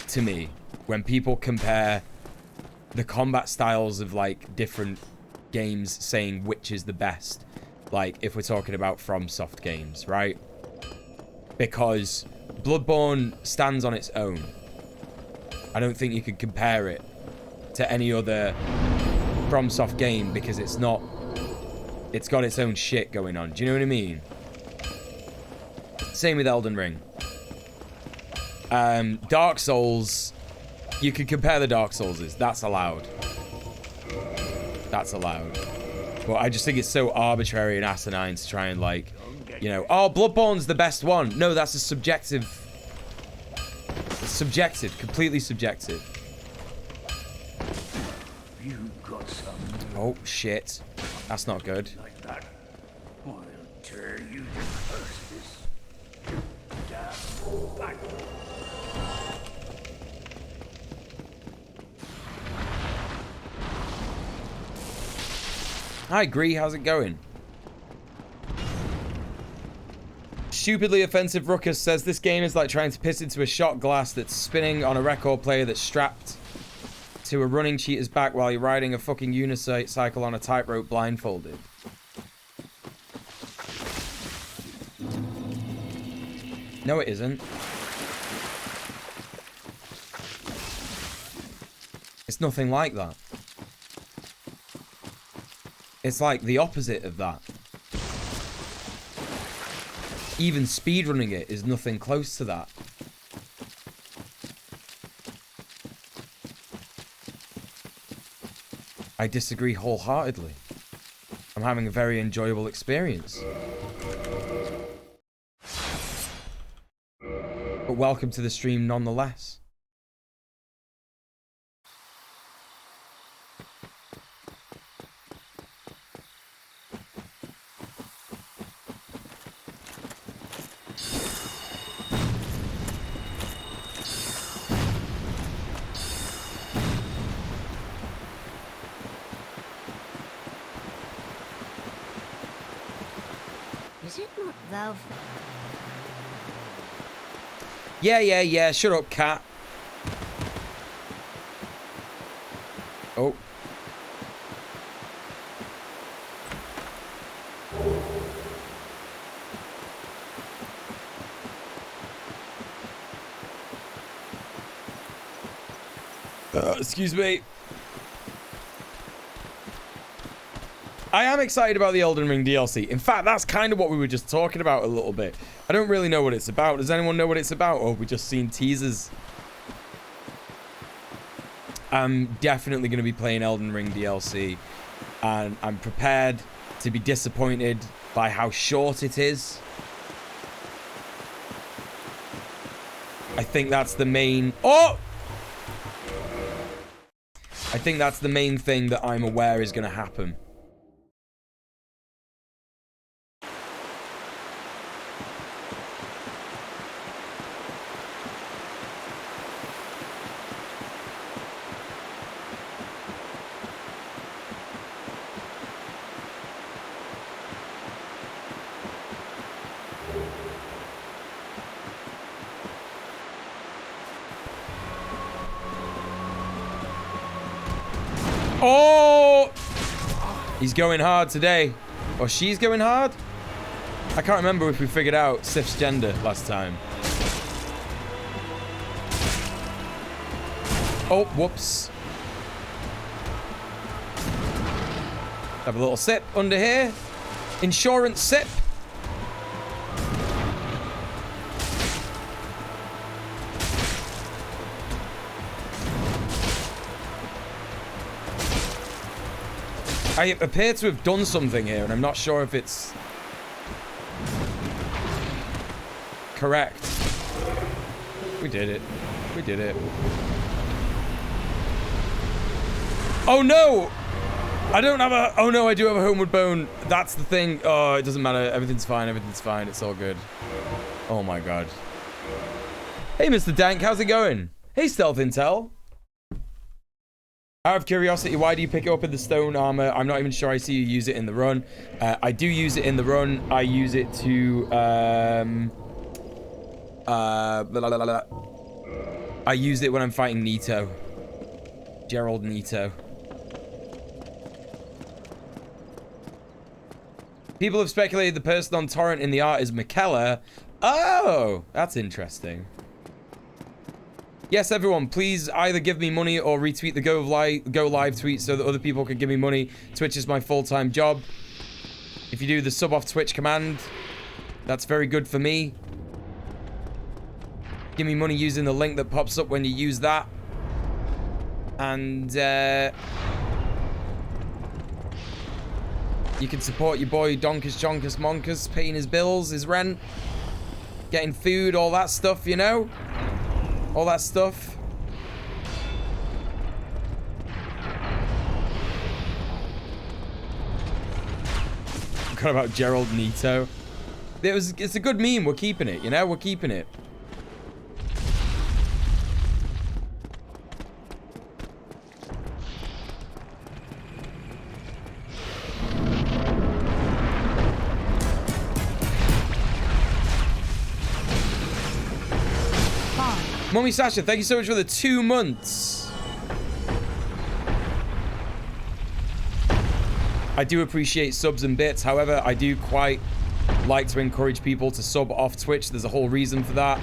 to me when people compare the combat styles of, like, different games, saying which is the best. Like, if we're talking about FromSoft games, right? Because Bloodborne stands on its own. I don't think you could compare it to any other FromSoft game because it's not... It's got its own shit going on. Do you know what I mean? Same with Elden Ring. Dark Souls... You could compare the Dark Soulses. That's allowed. That's allowed. But I just think it's so arbitrary and asinine to try and, like, you know, oh, Bloodborne's the best one. No, that's a subjective. It's subjective, completely subjective. You got some. Oh shit, that's not good. Like that. I'll tear you to curse this. Damn back. Hi, Gree, how's it going? Stupidly offensive Ruckus says this game is like trying to piss into a shot glass that's spinning on a record player that's strapped to a running cheater's back while you're riding a fucking unicycle on a tightrope blindfolded. No, it isn't. It's nothing like that. It's like the opposite of that. Even speedrunning it is nothing close to that. I disagree wholeheartedly. I'm having a very enjoyable experience. But welcome to the stream nonetheless. Is it not thou? Yeah. Shut up, cat. Oh. Excuse me. I am excited about the Elden Ring DLC. In fact, that's kind of what we were just talking about a little bit. I don't really know what it's about. Does anyone know what it's about? Or have we just seen teasers? I'm definitely going to be playing Elden Ring DLC. And I'm prepared to be disappointed by how short it is. I think that's the main... Oh! I think that's the main thing that I'm aware is going to happen. Oh! He's going hard today. Or she's going hard? I can't remember if we figured out Sif's gender last time. Oh, whoops. Have a little sip under here. Insurance sip. I appear to have done something here, and I'm not sure if it's correct. We did it. We did it. Oh, no! I don't have a... Oh, no, I do have a homeward bone. That's the thing. Oh, it doesn't matter. Everything's fine. Everything's fine. It's all good. Oh, my God. Hey, Mr. Dank. How's it going? Hey, Stealth Intel. Out of curiosity, why do you pick it up in the stone armor? I'm not even sure I see you use it in the run. I do use it in the run. I use it to... I use it when I'm fighting Nito. Gerald Nito. People have speculated the person on Torrent in the art is Michaela. Oh, that's interesting. Yes, everyone, please either give me money or retweet the Go Live tweet so that other people can give me money. Twitch is my full-time job. If you do the sub off Twitch command, that's very good for me. Give me money using the link that pops up when you use that. And, you can support your boy Donkus Jonkus Monkus, paying his bills, his rent, getting food, all that stuff, you know? All that stuff. Forgot about Gerald Nito. It's a good meme. We're keeping it, you know? We're keeping it. Mommy Sasha, thank you so much for the 2 months. I do appreciate subs and bits. However, I do quite like to encourage people to sub off Twitch. There's a whole reason for that.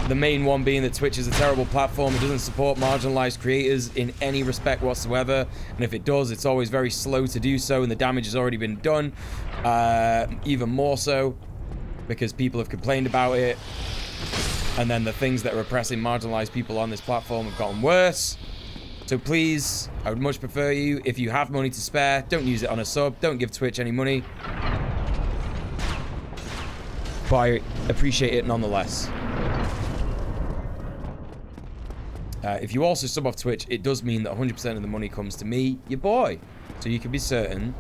The main one being that Twitch is a terrible platform. It doesn't support marginalized creators in any respect whatsoever. And if it does, it's always very slow to do so. And the damage has already been done. Even more so because people have complained about it. And then the things that are oppressing marginalized people on this platform have gotten worse. So please, I would much prefer you, if you have money to spare, don't use it on a sub. Don't give Twitch any money. But I appreciate it nonetheless. If you also sub off Twitch, it does mean that 100% of the money comes to me, your boy. So you can be certain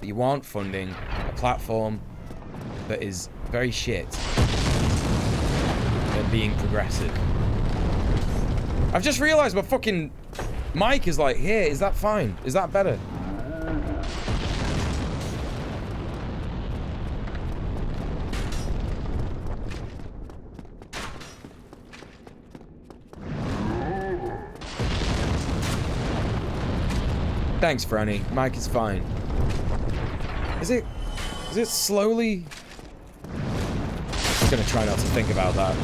that you aren't funding a platform that is very shit. Being progressive. I've just realized my fucking mic is like here. Is that fine? Is that better? Thanks, Franny. Mic is fine. Is it slowly? I'm gonna try not to think about that.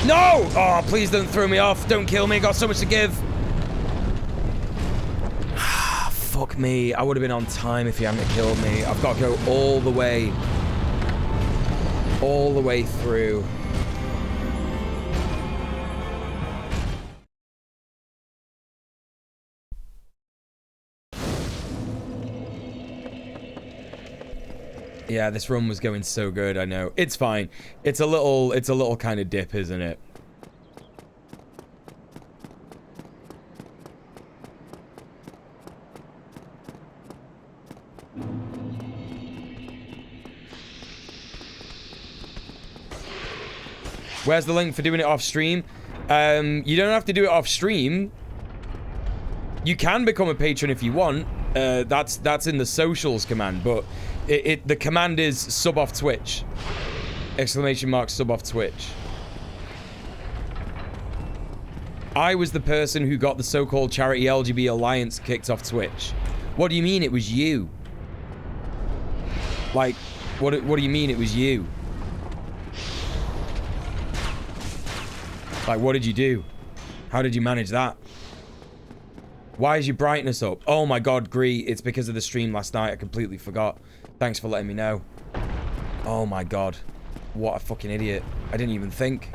No! Oh, please don't throw me off. Don't kill me. Got so much to give. Fuck me. I would have been on time if he hadn't killed me. I've got to go all the way. All the way through. Yeah, this run was going so good, I know. It's fine. It's a little kind of dip, isn't it? Where's the link for doing it off stream? You don't have to do it off stream. You can become a patron if you want. That's in the socials command, but the command is sub off Twitch. Exclamation mark sub off Twitch. I was the person who got the so-called charity LGB Alliance kicked off Twitch. What do you mean it was you? Like, what do you mean it was you? Like, what did you do? How did you manage that? Why is your brightness up? Oh my god, Gree, it's because of the stream last night. I completely forgot. Thanks for letting me know. Oh my god. What a fucking idiot. I didn't even think.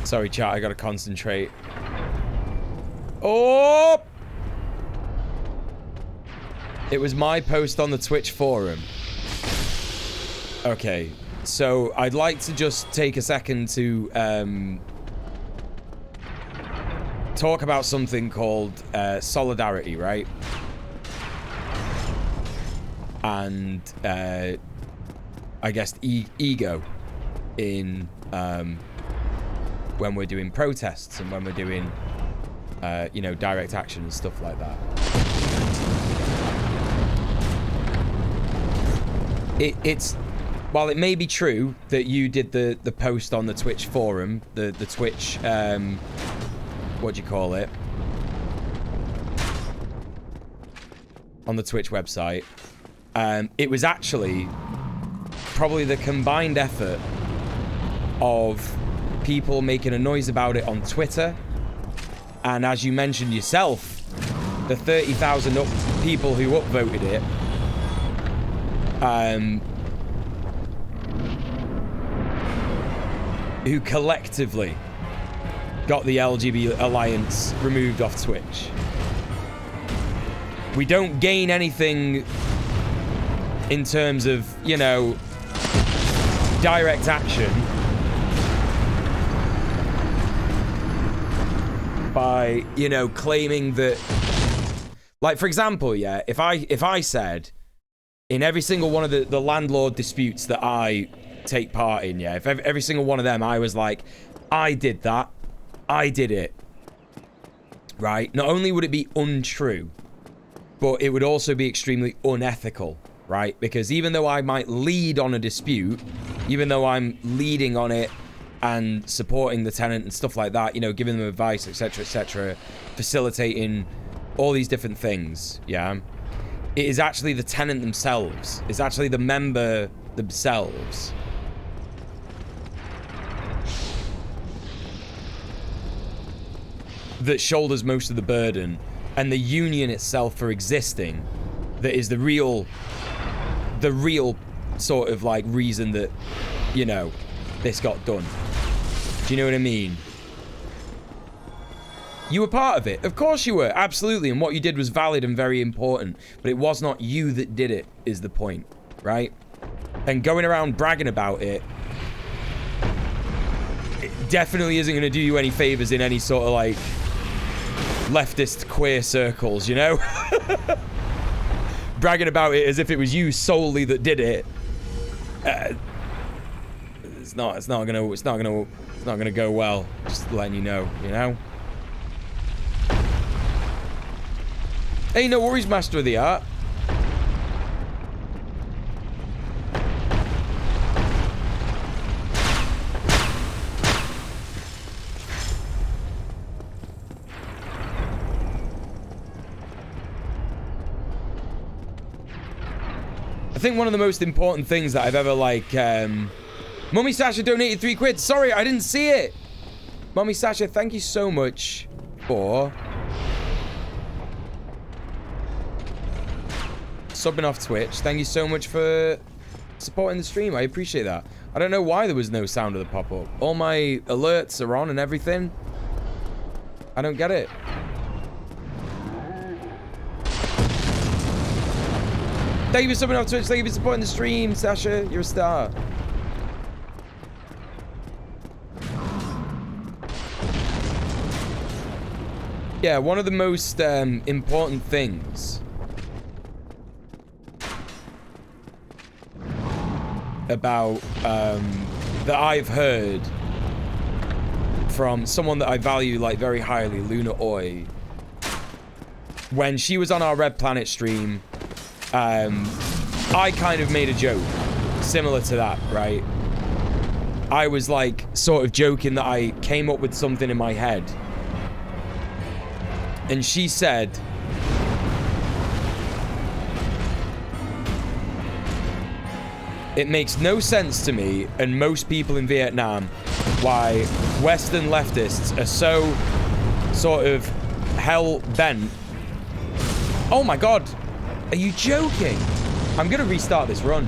Sorry, chat, I gotta concentrate. Oh! It was my post on the Twitch forum. Okay, so I'd like to just take a second to talk about something called solidarity, right? And I guess ego in when we're doing protests and when we're doing, you know, direct action and stuff like that. It's while it may be true that you did the post on the Twitch forum, the Twitch, what do you call it? On the Twitch website, it was actually probably the combined effort of people making a noise about it on Twitter, and as you mentioned yourself, the 30,000 people who upvoted it, who collectively got the LGB Alliance removed off Twitch. We don't gain anything in terms of, you know, direct action by, you know, claiming that, like, for example, yeah, if I said in every single one of the landlord disputes that I take part in, yeah, if every single one of them I was like, I did that, I did it, right? Not only would it be untrue, but it would also be extremely unethical, right? Because even though I might lead on a dispute, even though I'm leading on it and supporting the tenant and stuff like that, you know, giving them advice, etc., facilitating all these different things, yeah, it is actually the tenant themselves. It's actually the member themselves that shoulders most of the burden, and the union itself for existing that is the real sort of like reason that, you know, this got done. Do you know what I mean? You were part of it. Of course you were. Absolutely. And what you did was valid and very important. But it was not you that did it, is the point. Right? And going around bragging about it, it definitely isn't going to do you any favors in any sort of, like, leftist queer circles, you know? Bragging about it as if it was you solely that did it. it's not gonna go well. Just letting you know, you know. Hey, no worries, Master of the Art. I think one of the most important things that I've ever, like, Mummy Sasha donated 3 quid. Sorry, I didn't see it. Mummy Sasha, thank you so much for subbing off Twitch. Thank you so much for supporting the stream. I appreciate that. I don't know why there was no sound of the pop-up. All my alerts are on and everything. I don't get it. Thank you for subbing off Twitch. Thank you for supporting the stream, Sasha. You're a star. Yeah, one of the most important things about that I've heard from someone that I value like very highly, Luna Oi, when she was on our Red Planet stream, I kind of made a joke similar to that, right? I was like sort of joking that I came up with something in my head, and she said, it makes no sense to me and most people in Vietnam why Western leftists are so sort of hell-bent. Oh my god, are you joking? I'm gonna restart this run.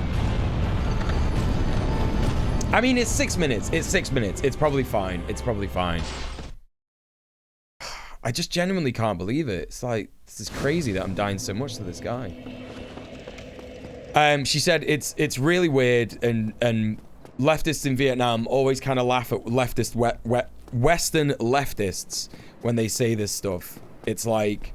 I mean, it's 6 minutes. It's 6 minutes. It's probably fine. It's probably fine. I just genuinely can't believe it. It's like, this is crazy that I'm dying so much to this guy. She said it's really weird, and leftists in Vietnam always kind of laugh at Western leftists when they say this stuff. It's like,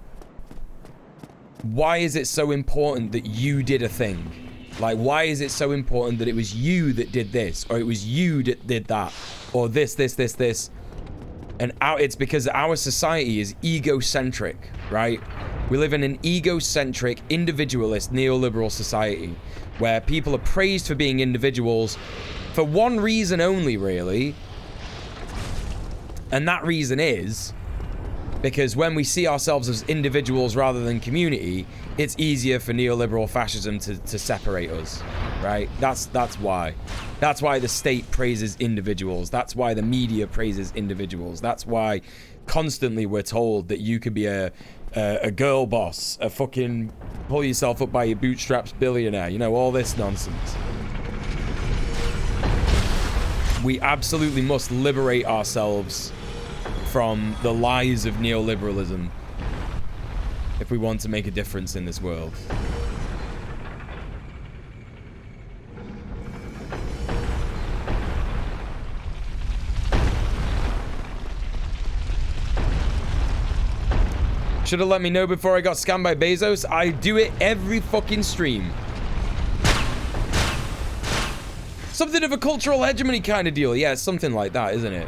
why is it so important that you did a thing? Like, why is it so important that it was you that did this, or it was you that did that, or this? And it's because our society is egocentric, right? We live in an egocentric, individualist, neoliberal society where people are praised for being individuals for one reason only, really. And that reason is because when we see ourselves as individuals rather than community, it's easier for neoliberal fascism to separate us, right? That's why. That's why the state praises individuals. That's why the media praises individuals. That's why constantly we're told that you could be a girl boss, a fucking pull yourself up by your bootstraps billionaire, you know, all this nonsense. We absolutely must liberate ourselves from the lies of neoliberalism if we want to make a difference in this world. Should have let me know before I got scammed by Bezos. I do it every fucking stream. Something of a cultural hegemony kind of deal. Yeah, it's something like that, isn't it?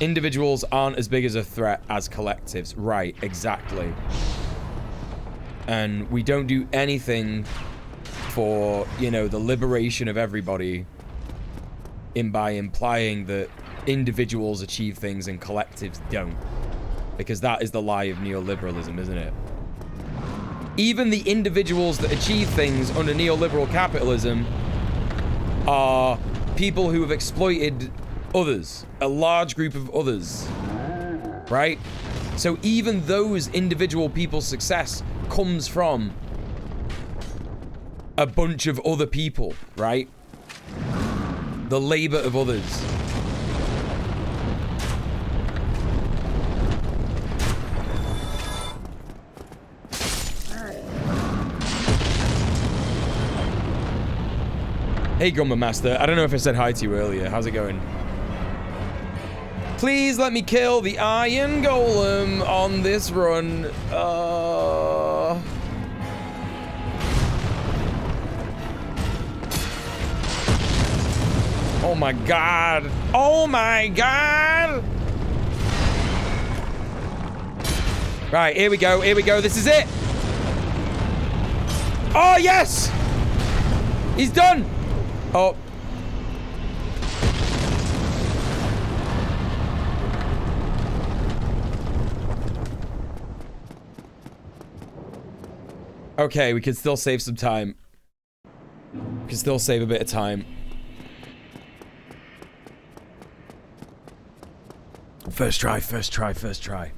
Individuals aren't as big as a threat as collectives. Right, exactly. And we don't do anything for, you know, the liberation of everybody by implying that individuals achieve things and collectives don't. Because that is the lie of neoliberalism, isn't it? Even the individuals that achieve things under neoliberal capitalism are people who have exploited others, a large group of others, right? So even those individual people's success comes from a bunch of other people, right? The labor of others. Hey, Gumba Master. I don't know if I said hi to you earlier. How's it going? Please let me kill the iron golem on this run. Oh my god. Oh my god. Right, here we go. Here we go. This is it. Oh, yes. He's done. Oh. Okay, we can still save some time. We can still save a bit of time. First try, first try, first try.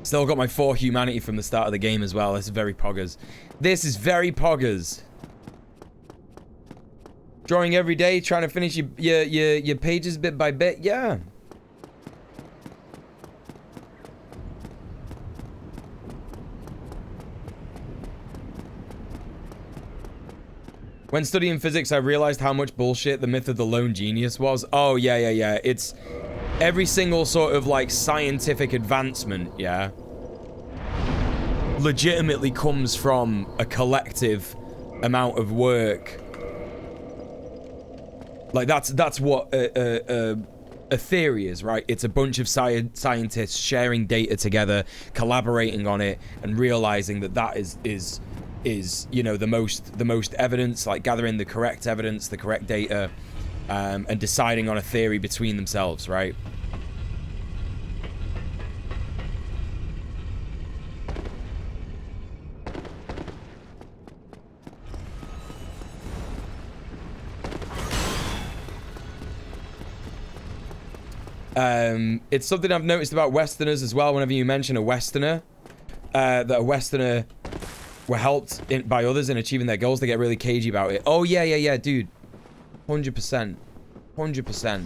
Still got my 4 humanity from the start of the game as well. This is very poggers. This is very poggers. Drawing every day, trying to finish your pages bit by bit. Yeah. When studying physics, I realized how much bullshit the myth of the lone genius was. Oh, yeah. It's every single sort of, like, scientific advancement, yeah, legitimately comes from a collective amount of work. Like, that's what a theory is, right? It's a bunch of scientists sharing data together, collaborating on it, and realizing that is you know, the most evidence, like gathering the correct evidence, the correct data, and deciding on a theory between themselves, right? It's something I've noticed about Westerners as well. Whenever you mention a Westerner, that a Westerner were helped by others in achieving their goals, they get really cagey about it. Oh, yeah, dude. 100%. 100%.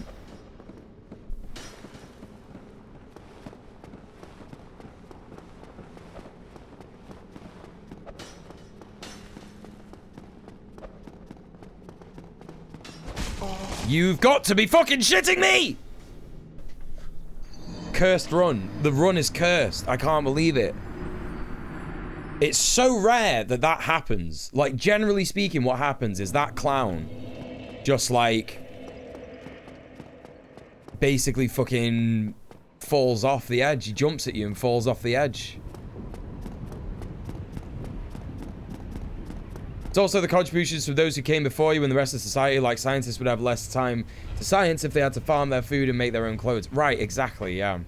You've got to be fucking shitting me! Cursed run. The run is cursed. I can't believe it. It's so rare that that happens. Like, generally speaking, what happens is that clown just, like, basically fucking falls off the edge. He jumps at you and falls off the edge. It's also the contributions from those who came before you and the rest of society. Like, scientists would have less time to science if they had to farm their food and make their own clothes. Right, exactly, yeah.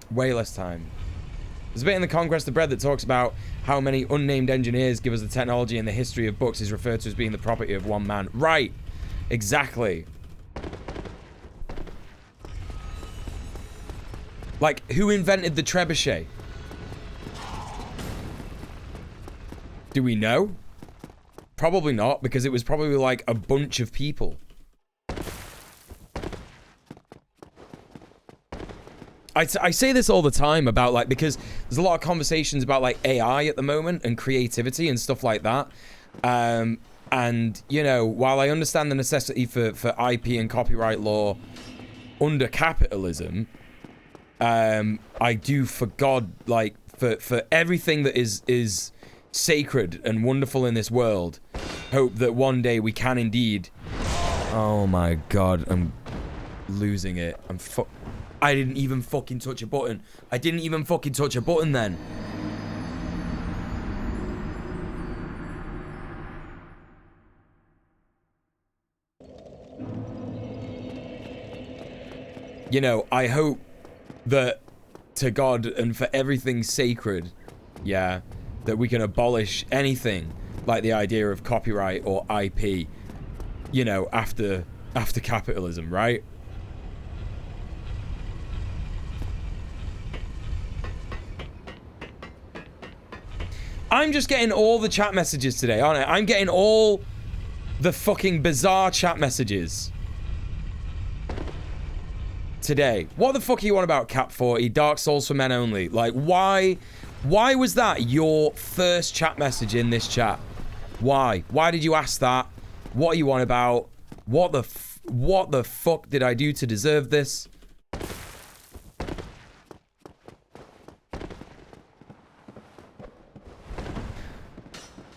Way less time. There's a bit in The Conquest of Bread that talks about how many unnamed engineers give us the technology, and the history of books is referred to as being the property of one man. Right. Exactly. Like, who invented the trebuchet? Do we know? Probably not, because it was probably like a bunch of people. I say this all the time about, like, because there's a lot of conversations about, like, AI at the moment and creativity and stuff like that. And, you know, while I understand the necessity for IP and copyright law under capitalism, I do, for God, like, for everything that is sacred and wonderful in this world, hope that one day we can indeed... Oh my God, I'm losing it. I didn't even fucking touch a button. I didn't even fucking touch a button then. You know, I hope that to God and for everything sacred, yeah, that we can abolish anything like the idea of copyright or IP, you know, after capitalism, right? I'm just getting all the chat messages today, aren't I? I'm getting all the fucking bizarre chat messages today. What the fuck are you on about, Cap 40? Dark Souls for men only. Like, why was that your first chat message in this chat? Why? Why did you ask that? What are you on about? What the fuck did I do to deserve this?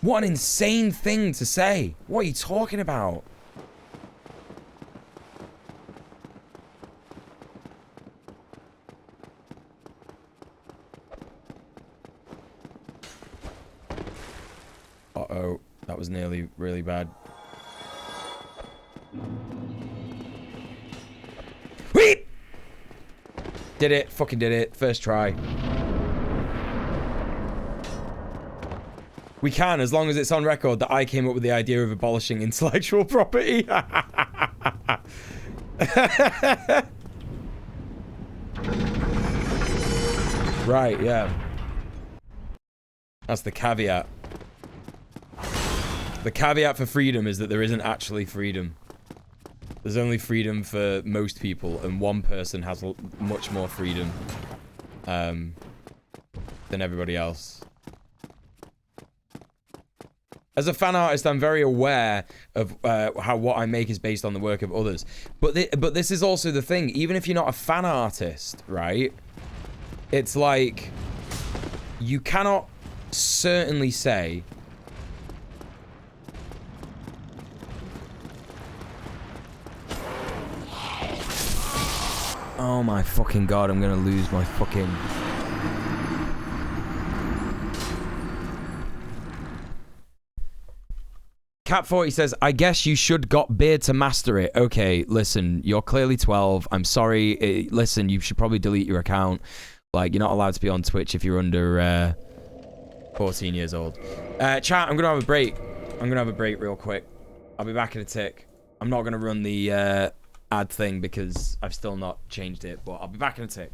What an insane thing to say. What are you talking about? Uh-oh. That was nearly really bad. Whee! Did it. Fucking did it. First try. We can, as long as it's on record that I came up with the idea of abolishing intellectual property. Right, yeah. That's the caveat. The caveat for freedom is that there isn't actually freedom. There's only freedom for most people, and one person has much more freedom than everybody else. As a fan artist, I'm very aware of how what I make is based on the work of others. But this is also the thing. Even if you're not a fan artist, right? It's like you cannot certainly say oh my fucking god, I'm gonna lose my fucking... Cat40 says, I guess you should got beard to master it. Okay, listen, you're clearly 12. I'm sorry. Listen, you should probably delete your account. Like, you're not allowed to be on Twitch if you're under 14 years old. Chat, I'm going to have a break. I'm going to have a break real quick. I'll be back in a tick. I'm not going to run the ad thing because I've still not changed it, but I'll be back in a tick.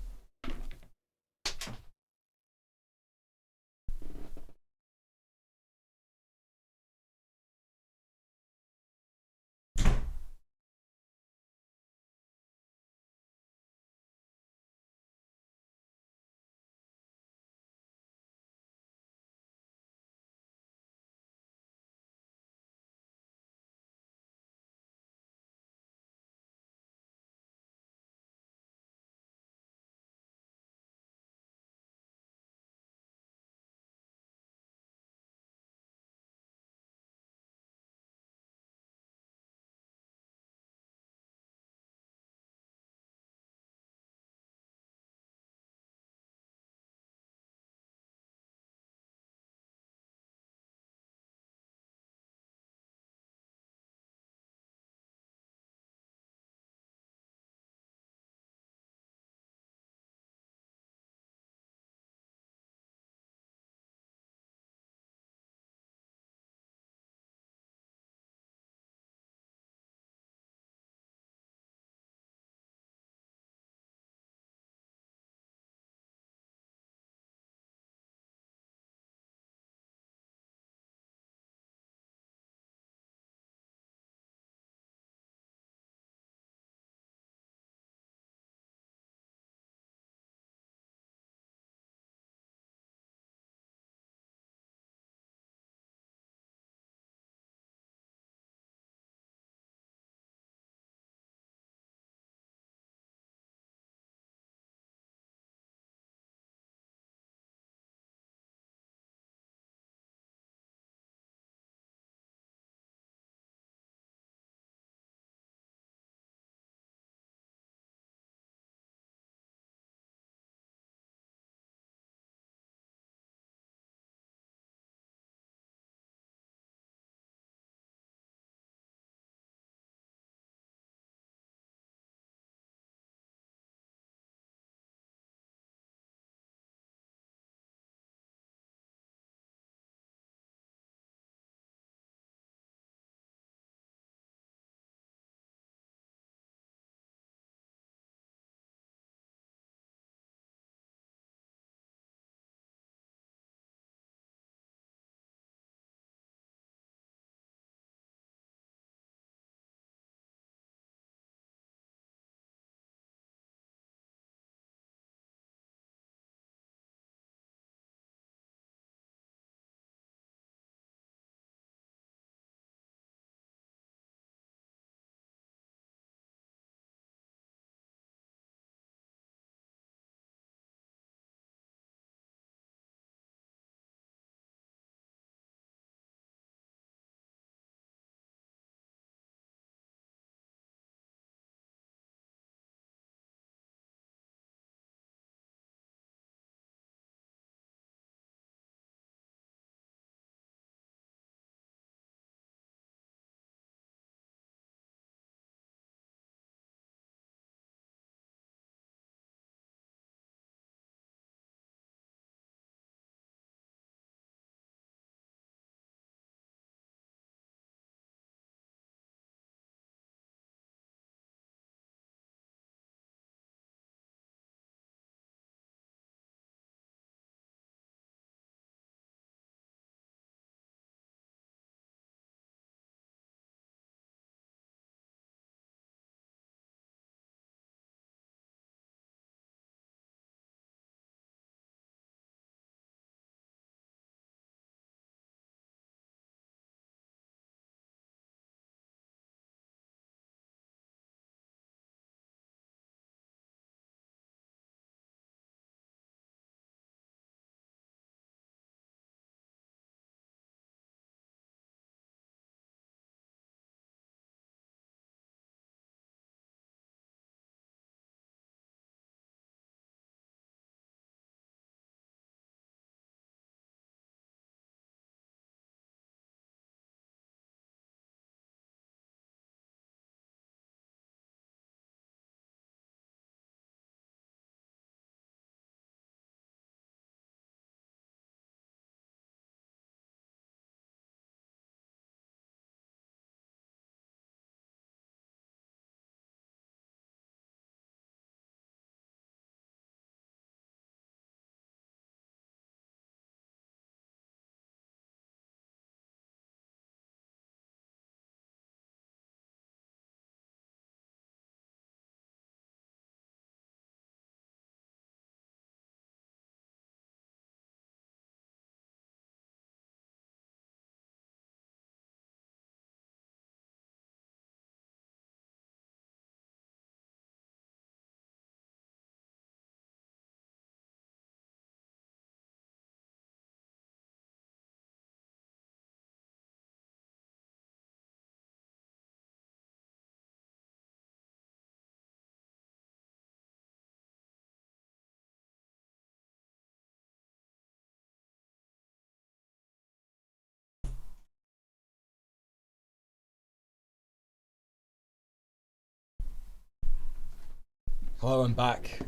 Hello, I'm back.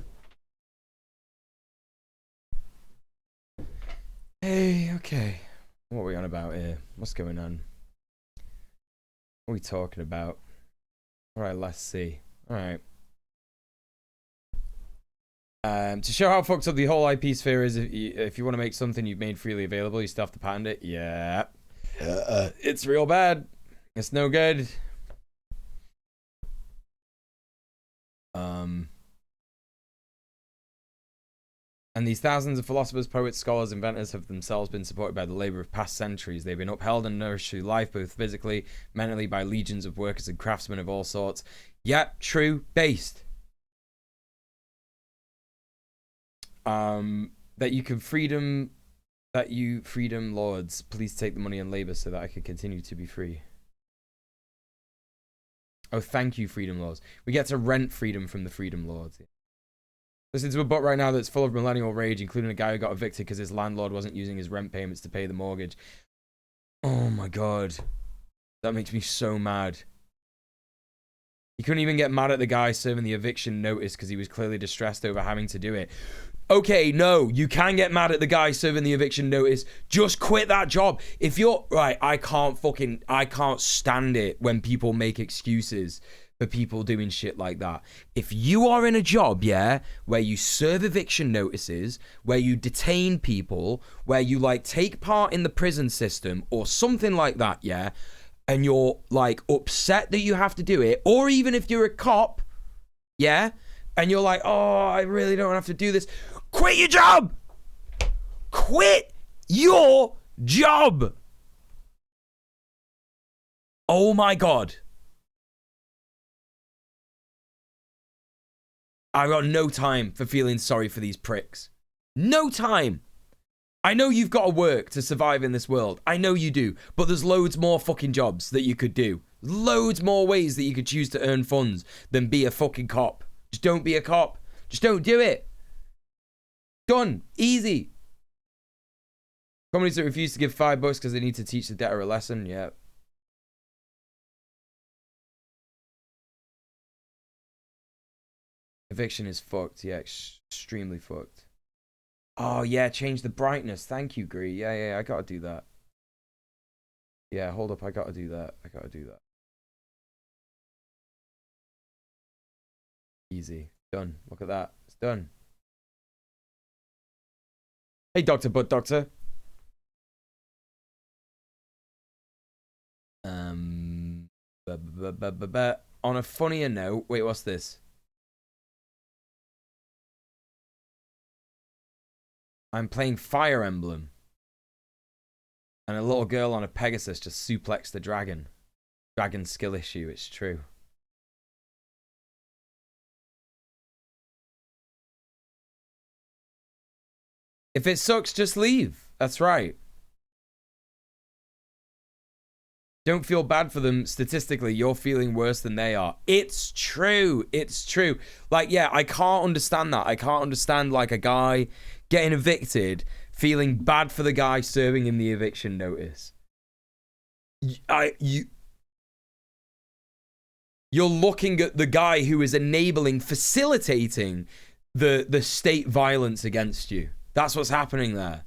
Hey, okay. What are we on about here? What's going on? What are we talking about? Alright, let's see. Alright. To show how fucked up the whole IP sphere is, if you want to make something you've made freely available, you still have to patent it. Yeah. It's real bad. It's no good. And these thousands of philosophers, poets, scholars, inventors have themselves been supported by the labor of past centuries. They've been upheld and nourished through life, both physically, mentally, by legions of workers and craftsmen of all sorts. Yep, true, based. That you freedom lords, please take the money and labor so that I can continue to be free. Oh, thank you, freedom lords. We get to rent freedom from the freedom lords. Listen to a bot right now that's full of millennial rage, including a guy who got evicted because his landlord wasn't using his rent payments to pay the mortgage. Oh my god. That makes me so mad. He couldn't even get mad at the guy serving the eviction notice because he was clearly distressed over having to do it. Okay, no, you can get mad at the guy serving the eviction notice. Just quit that job. If you're... Right, I can't stand it when people make excuses for people doing shit like that. If you are in a job, yeah, where you serve eviction notices, where you detain people, where you, like, take part in the prison system or something like that, yeah, and you're, like, upset that you have to do it, or even if you're a cop, yeah, and you're like, oh, I really don't have to do this, quit your job! Quit your job! Oh my god. I got no time for feeling sorry for these pricks. No time. I know you've got to work to survive in this world. I know you do. But there's loads more fucking jobs that you could do. Loads more ways that you could choose to earn funds than be a fucking cop. Just don't be a cop. Just don't do it. Done. Easy. Companies that refuse to give $5 because they need to teach the debtor a lesson. Yeah. Eviction is fucked. Yeah, extremely fucked. Oh, yeah, change the brightness. Thank you, Gree. Yeah, I gotta do that. Yeah, hold up. I gotta do that. Easy. Done. Look at that. It's done. Hey, Dr. Butt Doctor. On a funnier note... Wait, what's this? I'm playing Fire Emblem. And a little girl on a Pegasus just suplexed the dragon. Dragon skill issue, it's true. If it sucks, just leave. That's right. Don't feel bad for them. Statistically, you're feeling worse than they are. It's true. It's true. Like, yeah, I can't understand that. I can't understand, like, a guy getting evicted, feeling bad for the guy serving him the eviction notice. You're looking at the guy who is enabling, facilitating the state violence against you. That's what's happening there.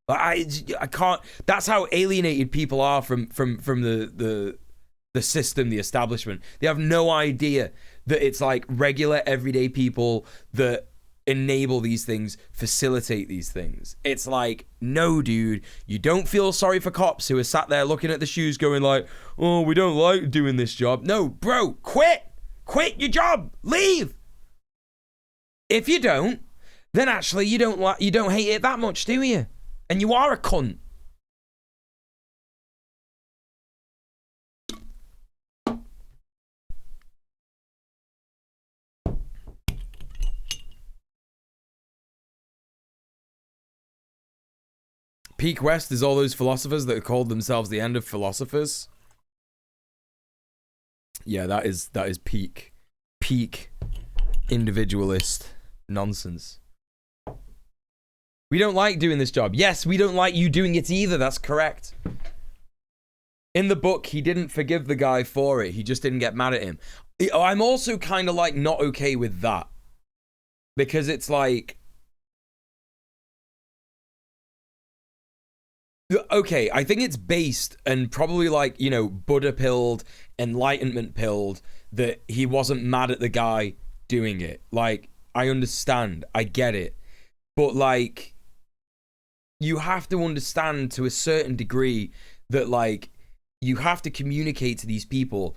I can't. That's how alienated people are from the system, the establishment. They have no idea that it's like regular, everyday people that enable these things, facilitate these things. It's like, no, dude, you don't feel sorry for cops who are sat there looking at the shoes going like, oh, we don't like doing this job. No, bro, quit your job, leave. If you don't, then actually you don't hate it that much, do you? And you are a cunt. Peak West is all those philosophers that called themselves the end of philosophers. Yeah, that is peak individualist nonsense. We don't like doing this job. Yes, we don't like you doing it either. That's correct. In the book, he didn't forgive the guy for it. He just didn't get mad at him. I'm also kind of like not okay with that. Because it's like, okay, I think it's based and probably like, you know, Buddha pilled, enlightenment pilled, that he wasn't mad at the guy doing it. Like, I understand, I get it. But like, you have to understand to a certain degree that like, you have to communicate to these people.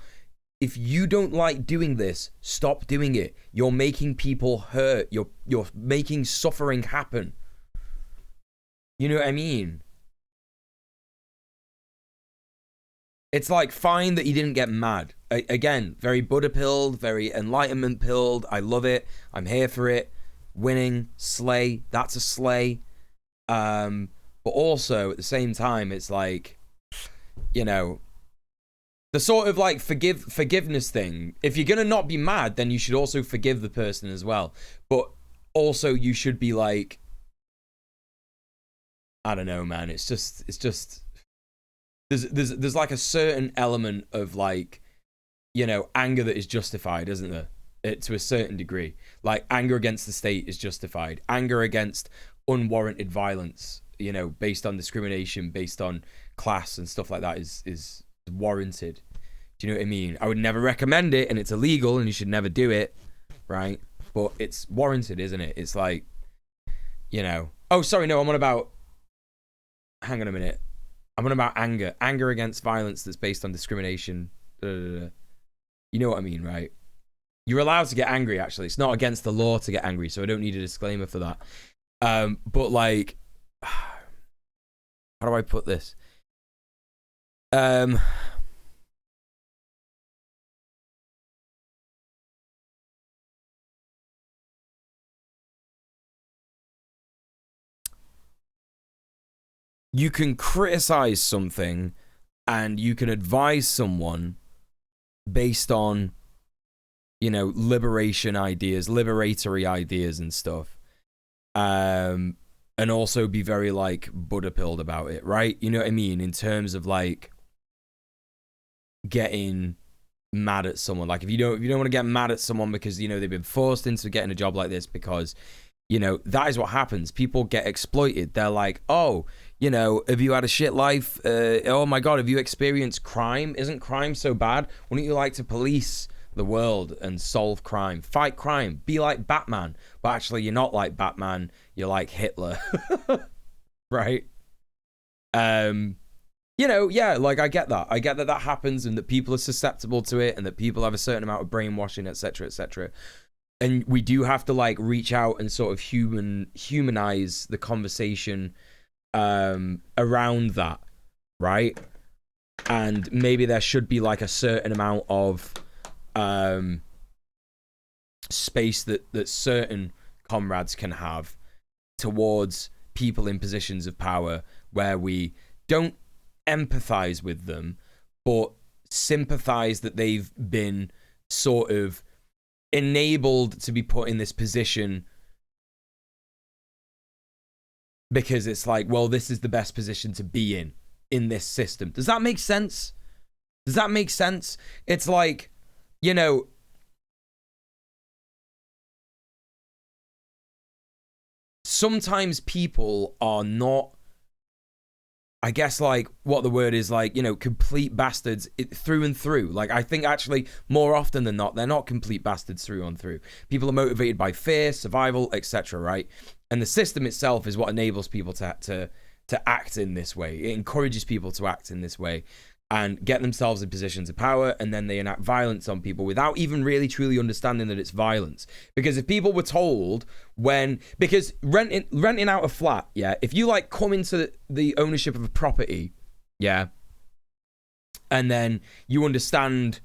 If you don't like doing this, stop doing it. You're making people hurt. You're making suffering happen. You know what I mean? It's like, fine that he didn't get mad. Again, very Buddha pilled, very enlightenment pilled. I love it. I'm here for it. Winning, slay. That's a slay. But also at the same time, it's like, you know, the sort of like forgiveness thing. If you're gonna not be mad, then you should also forgive the person as well. But also you should be like, I don't know, man. It's just there's like a certain element of like, you know, anger that is justified, isn't there? To a certain degree. Like, anger against the state is justified. Anger against unwarranted violence, you know, based on discrimination, based on class and stuff like that is warranted. Do you know what I mean? I would never recommend it, and it's illegal, and you should never do it, right? But it's warranted, isn't it? It's like, you know... Oh, sorry, no, I'm on about... Hang on a minute. I'm on about anger. Anger against violence that's based on discrimination. You know what I mean, right? You're allowed to get angry, actually. It's not against the law to get angry, so I don't need a disclaimer for that. But, like... How do I put this? You can criticize something and you can advise someone based on, you know, liberation ideas, liberatory ideas and stuff. And also be very like Buddha pilled about it, right? You know what I mean? In terms of like getting mad at someone. Like, if you don't want to get mad at someone because, you know, they've been forced into getting a job like this because, you know, that is what happens. People get exploited. They're like, oh, you know, have you had a shit life? Oh my God, have you experienced crime? Isn't crime so bad? Wouldn't you like to police the world and solve crime? Fight crime. Be like Batman. But actually, you're not like Batman. You're like Hitler. Right? You know, yeah, like, I get that. I get that happens and that people are susceptible to it and that people have a certain amount of brainwashing, etc., etc. And we do have to, like, reach out and sort of humanize the conversation around that, right? And maybe there should be, like, a certain amount of space that certain comrades can have towards people in positions of power where we don't empathize with them, but sympathize that they've been sort of enabled to be put in this position because it's like, well, this is the best position to be in this system. Does that make sense? Does that make sense? It's like, you know, sometimes people are not, I guess, like, what the word is, like, you know, complete bastards through and through. Like, I think actually more often than not, they're not complete bastards through and through. People are motivated by fear, survival, etc., right? And the system itself is what enables people to act in this way. It encourages people to act in this way and get themselves in positions of power, and then they enact violence on people without even really truly understanding that it's violence. Because if people were told because renting out a flat, yeah, if you like come into the ownership of a property, yeah, and then you understand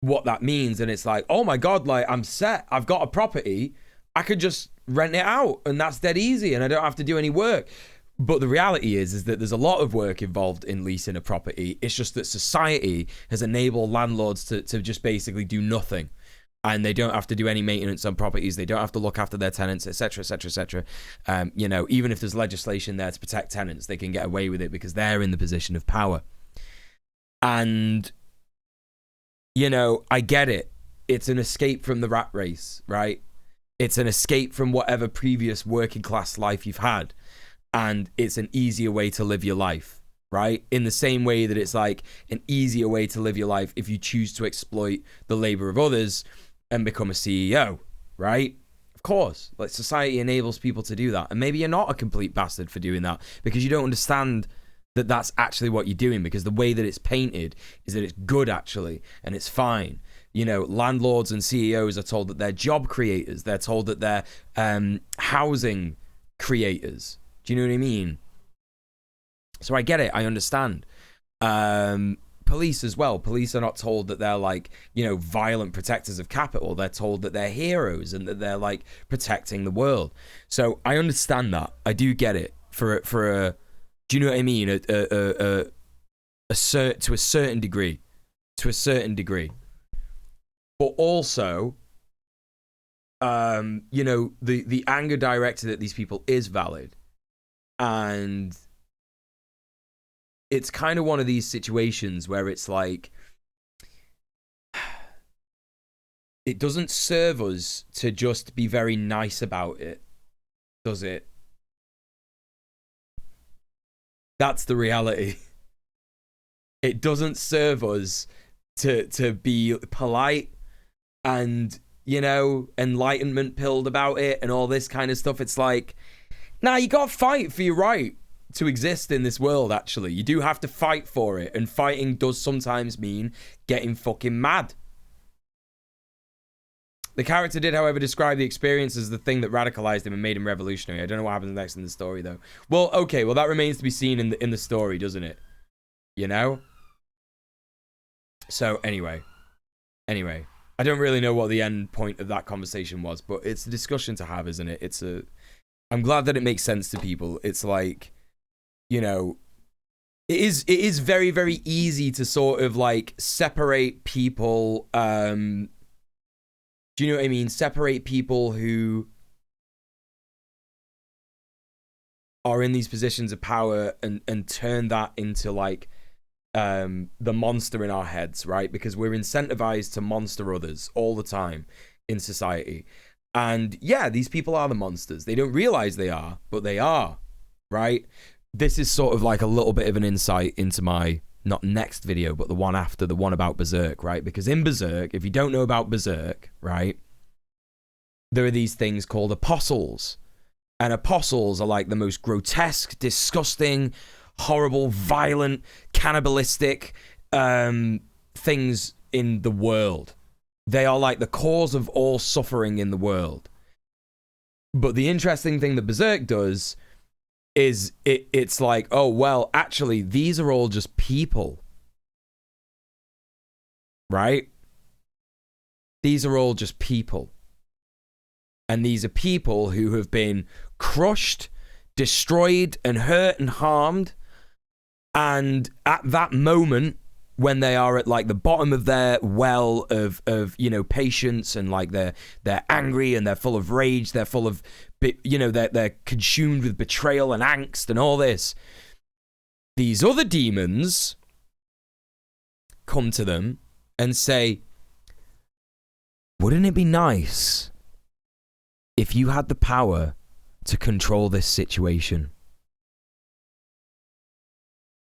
what that means, and it's like, oh my God, like, I'm set, I've got a property, I could just rent it out, and that's dead easy, and I don't have to do any work. But the reality is that there's a lot of work involved in leasing a property. It's just that society has enabled landlords to just basically do nothing. And they don't have to do any maintenance on properties. They don't have to look after their tenants, etc., etc., etc. You know, even if there's legislation there to protect tenants, they can get away with it because they're in the position of power. And, you know, I get it. It's an escape from the rat race, right? It's an escape from whatever previous working class life you've had. And it's an easier way to live your life, right? In the same way that it's like an easier way to live your life if you choose to exploit the labor of others and become a CEO, right? Of course, like society enables people to do that. And maybe you're not a complete bastard for doing that because you don't understand that that's actually what you're doing, because the way that it's painted is that it's good actually and it's fine. You know, landlords and CEOs are told that they're job creators. They're told that they're housing creators. Do you know what I mean? So I get it. I understand. Police as well. Police are not told that they're like, you know, violent protectors of capital. They're told that they're heroes and that they're like protecting the world. So I understand that. I do get it for a do you know what I mean? To a certain degree. To a certain degree. But also, you know, the anger directed at these people is valid. And it's kind of one of these situations where it's like, it doesn't serve us to just be very nice about it, does it? That's the reality. It doesn't serve us to be polite and, you know, enlightenment pilled about it and all this kind of stuff. It's like, nah, you gotta fight for your right to exist in this world, actually. You do have to fight for it, and fighting does sometimes mean getting fucking mad. The character did, however, describe the experience as the thing that radicalized him and made him revolutionary. I don't know what happens next in the story, though. Well, okay, well, that remains to be seen in the story, doesn't it? You know? So, anyway. I don't really know what the end point of that conversation was, but it's a discussion to have, isn't it? I'm glad that it makes sense to people. It's like, you know, it is very, very easy to sort of like separate people. Do you know what I mean? Separate people who are in these positions of power and turn that into like the monster in our heads, right? Because we're incentivized to monster others all the time in society. And yeah, these people are the monsters. They don't realize they are, but they are, right? This is sort of like a little bit of an insight into my, not next video, but the one after, the one about Berserk, right? Because in Berserk, if you don't know about Berserk, right, there are these things called apostles. And apostles are like the most grotesque, disgusting, horrible, violent, cannibalistic things in the world. They are like the cause of all suffering in the world. But the interesting thing that Berserk does is it's like, oh, well, actually, these are all just people. Right? These are all just people. And these are people who have been crushed, destroyed, and hurt and harmed. And at that moment, when they are at like the bottom of their well of you know, patience, and like they're angry and they're full of rage, they're full of, you know, they're consumed with betrayal and angst and all this, these other demons come to them and say, wouldn't it be nice if you had the power to control this situation?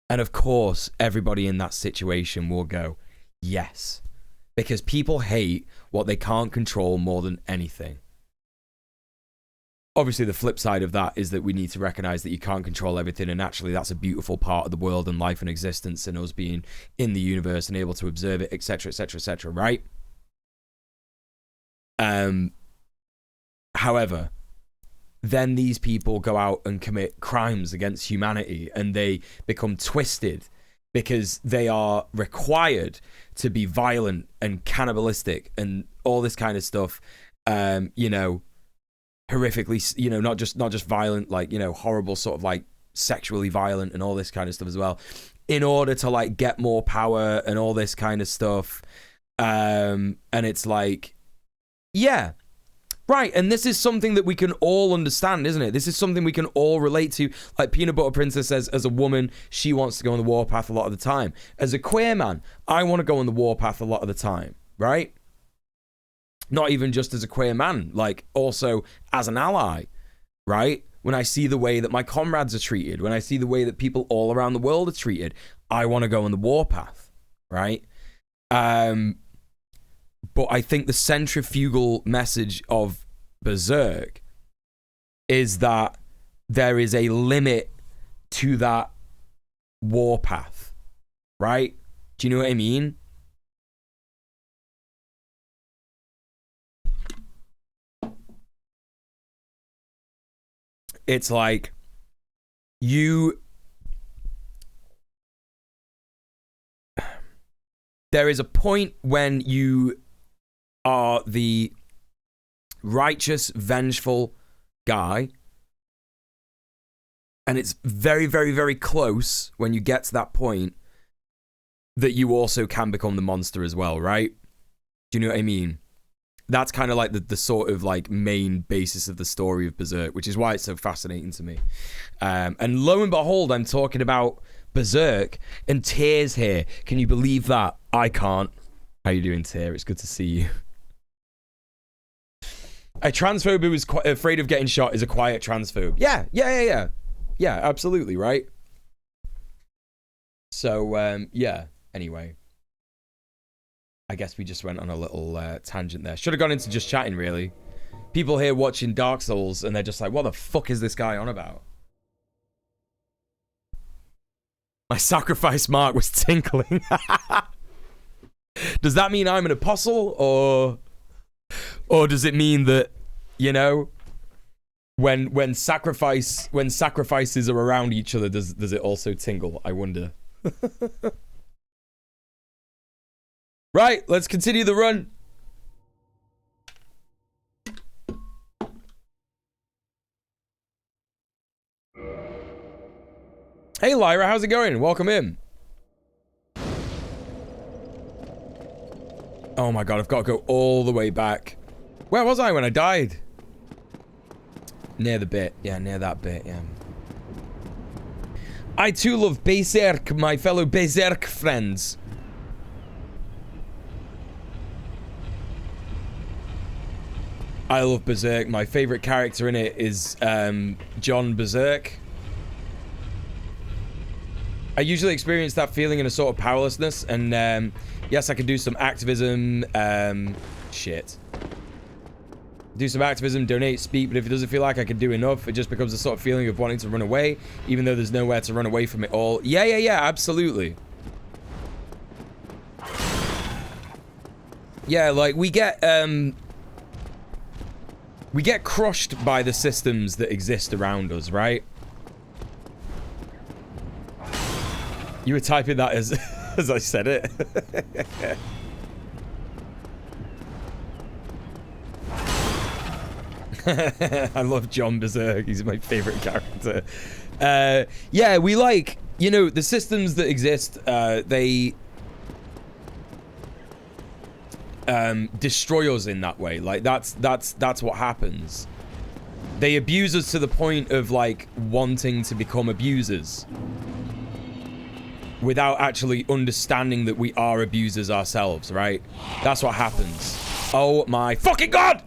And of course, everybody in that situation will go, yes. Because people hate what they can't control more than anything. Obviously, the flip side of that is that we need to recognize that you can't control everything, and actually that's a beautiful part of the world and life and existence, and us being in the universe and able to observe it, etc., etc., etc., right? However, then these people go out and commit crimes against humanity, and they become twisted because they are required to be violent and cannibalistic and all this kind of stuff. You know, horrifically, you know, not just violent, like, you know, horrible sort of like sexually violent and all this kind of stuff as well, in order to like get more power and all this kind of stuff. And it's like, yeah. Right, and this is something that we can all understand, isn't it? This is something we can all relate to. Like Peanut Butter Princess says, as a woman, she wants to go on the warpath a lot of the time. As a queer man, I want to go on the warpath a lot of the time, right? Not even just as a queer man, like also as an ally, right? When I see the way that my comrades are treated, when I see the way that people all around the world are treated, I want to go on the warpath, right? But I think the centrifugal message of Berserk is that there is a limit to that warpath, right? Do you know what I mean? It's like there is a point when you are the righteous, vengeful guy, and it's very, very, very close when you get to that point that you also can become the monster as well, right? Do you know what I mean? That's kind of like the sort of like main basis of the story of Berserk, which is why it's so fascinating to me. And lo and behold, I'm talking about Berserk and Tear's here. Can you believe that? I can't. How you doing, Tear? It's good to see you. A transphobe who is afraid of getting shot is a quiet transphobe. Yeah, absolutely, right? So, yeah, anyway. I guess we just went on a little tangent there. Should have gone into just chatting, really. People here watching Dark Souls, and they're just like, what the fuck is this guy on about? My sacrifice mark was tinkling. Does that mean I'm an apostle, or does it mean that, you know, when sacrifices are around each other, does it also tingle? I wonder. Right, let's continue the run. Hey Lyra, how's it going? Welcome in. Oh my god, I've got to go all the way back. Where was I when I died? Near the bit. Yeah, near that bit, yeah. I too love Berserk, my fellow Berserk friends. I love Berserk. My favorite character in it is John Berserk. I usually experience that feeling in a sort of powerlessness, and yes, I can do some activism. Shit. Do some activism, donate, speak, but if it doesn't feel like I can do enough, it just becomes a sort of feeling of wanting to run away, even though there's nowhere to run away from it all. Yeah, absolutely. Yeah, like we get crushed by the systems that exist around us, right? You were typing that as as I said it. I love John Berserk. He's my favorite character. Yeah, we like, you know, the systems that exist, they destroy us in that way. Like that's what happens. They abuse us to the point of like wanting to become abusers without actually understanding that we are abusers ourselves, right? That's what happens. Oh my fucking god!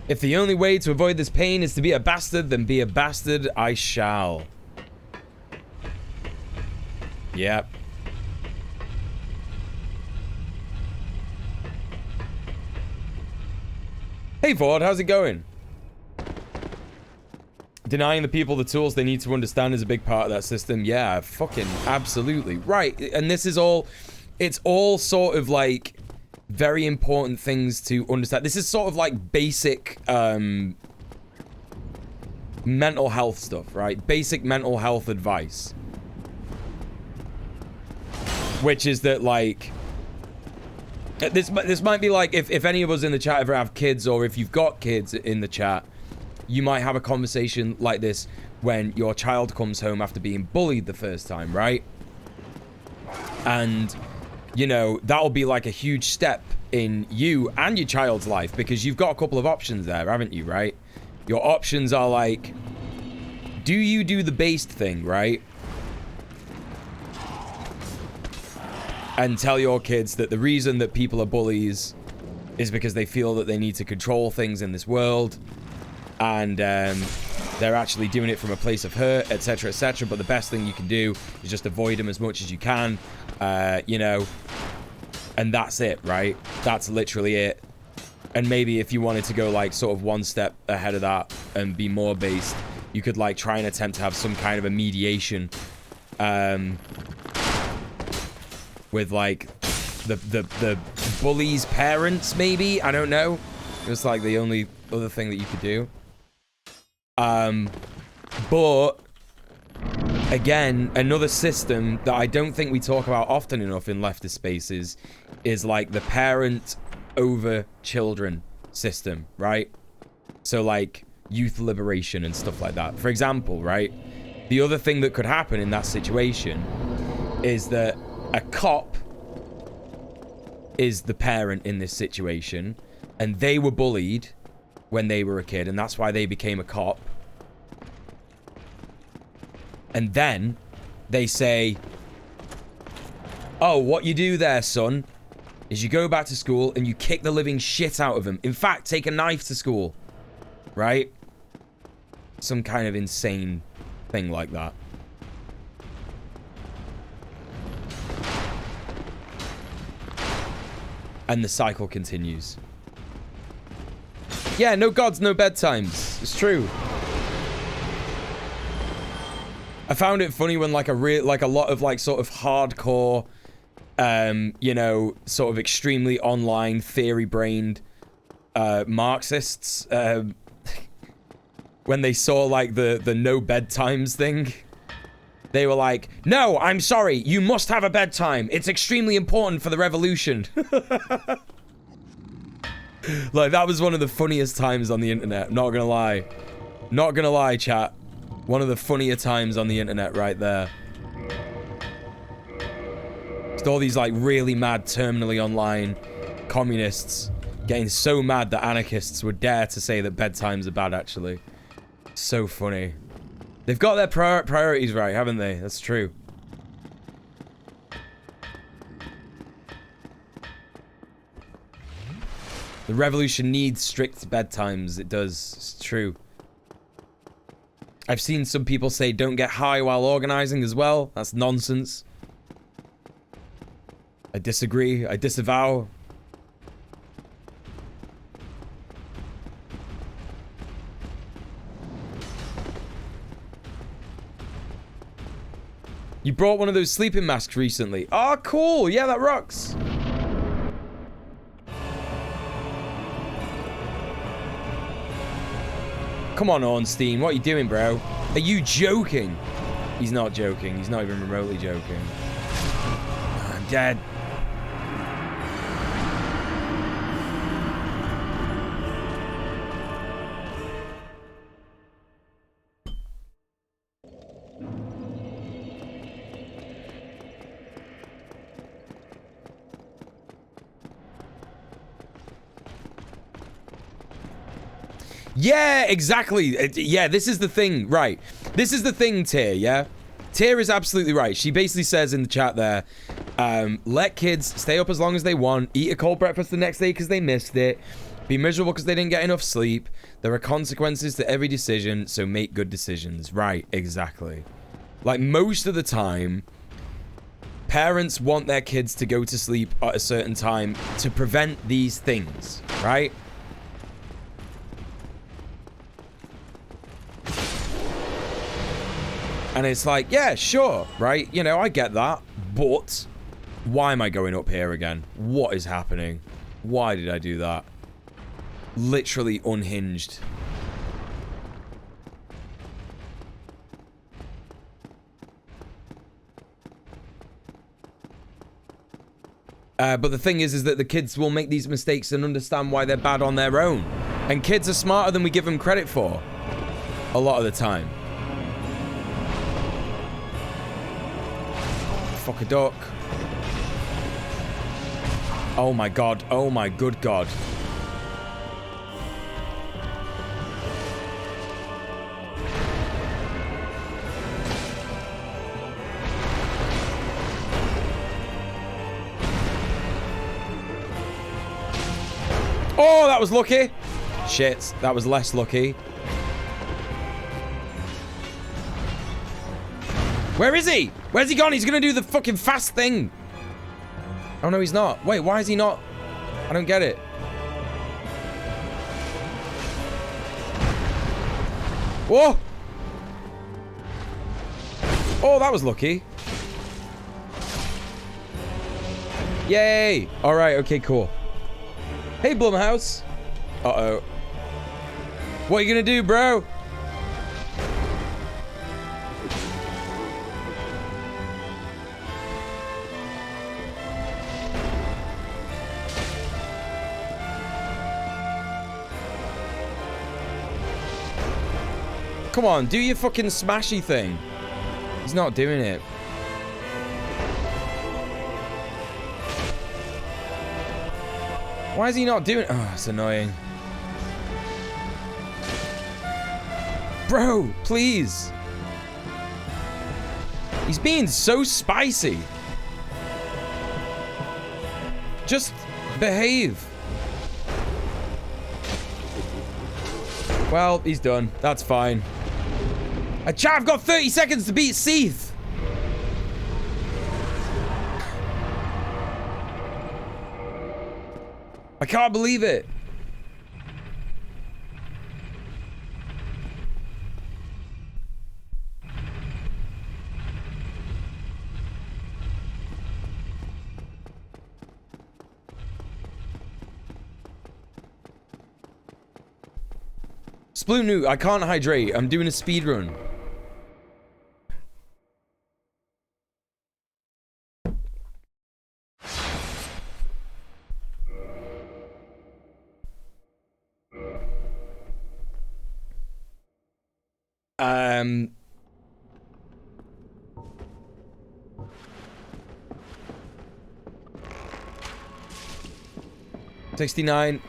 If the only way to avoid this pain is to be a bastard, then be a bastard I shall. Yep. Hey Ford, how's it going? Denying the people the tools they need to understand is a big part of that system. Yeah, fucking absolutely. Right, and this is all... It's all sort of like... very important things to understand. This is sort of like basic mental health stuff, right? Basic mental health advice. Which is that like this might be like if any of us in the chat ever have kids, or if you've got kids in the chat, you might have a conversation like this when your child comes home after being bullied the first time, right? And, you know, that'll be like a huge step in you and your child's life, because you've got a couple of options there, haven't you, right? Your options are like, do you do the based thing, right? And tell your kids that the reason that people are bullies is because they feel that they need to control things in this world, and they're actually doing it from a place of hurt, etc., etc. But the best thing you can do is just avoid them as much as you can, you know, and that's it, right? That's literally it. And maybe if you wanted to go like sort of one step ahead of that and be more based, you could like try and attempt to have some kind of a mediation with like the bully's parents, maybe. I don't know. It's like the only other thing that you could do. But again, another system that I don't think we talk about often enough in leftist spaces is like the parent over children system, right? So like youth liberation and stuff like that. For example, right? The other thing that could happen in that situation is that a cop is the parent in this situation, and they were bullied when they were a kid, and that's why they became a cop. And then they say, oh, what you do there, son, is you go back to school and you kick the living shit out of them. In fact, take a knife to school, right? Some kind of insane thing like that. And the cycle continues. Yeah, no gods, no bedtimes. It's true. I found it funny when like a lot of like sort of hardcore, you know, sort of extremely online theory-brained Marxists, when they saw like the no bedtimes thing, they were like, no, I'm sorry, you must have a bedtime. It's extremely important for the revolution. Like, that was one of the funniest times on the internet. Not gonna lie. Not gonna lie, chat. One of the funnier times on the internet right there. Just all these, like, really mad, terminally online communists getting so mad that anarchists would dare to say that bedtimes are bad, actually. So funny. They've got their priorities right, haven't they? That's true. The revolution needs strict bedtimes. It does. It's true. I've seen some people say don't get high while organizing as well. That's nonsense. I disagree. I disavow. You brought one of those sleeping masks recently. Oh, cool. Yeah, that rocks. Come on, Ornstein. What are you doing, bro? Are you joking? He's not joking. He's not even remotely joking. I'm dead. Yeah, exactly. Yeah, this is the thing, right? This is the thing, Tyr, yeah? Tyr is absolutely right. She basically says in the chat there, let kids stay up as long as they want, eat a cold breakfast the next day because they missed it, be miserable because they didn't get enough sleep. There are consequences to every decision, so make good decisions. Right, exactly. Like, most of the time, parents want their kids to go to sleep at a certain time to prevent these things, right? And it's like, yeah, sure, right? You know, I get that. But why am I going up here again? What is happening? Why did I do that? Literally unhinged. But the thing is that the kids will make these mistakes and understand why they're bad on their own. And kids are smarter than we give them credit for. a lot of the time. Fuck a duck. Oh my god. Oh my good god. Oh, that was lucky. Shit, that was less lucky. Where is he? Where's he gone? He's gonna do the fucking fast thing. Oh, no, he's not. Wait, why is he not? I don't get it. Whoa! Oh, that was lucky. Yay! All right, okay, cool. Hey, Blumhouse. Uh-oh. What are you gonna do, bro? Come on, do your fucking smashy thing. He's not doing it. Why is he not doing it? Oh, it's annoying. Bro, please. He's being so spicy. Just behave. Well, he's done. That's fine. I've got 30 seconds to beat Seath. I can't believe it. Sploonu, I can't hydrate. I'm doing a speed run. $69.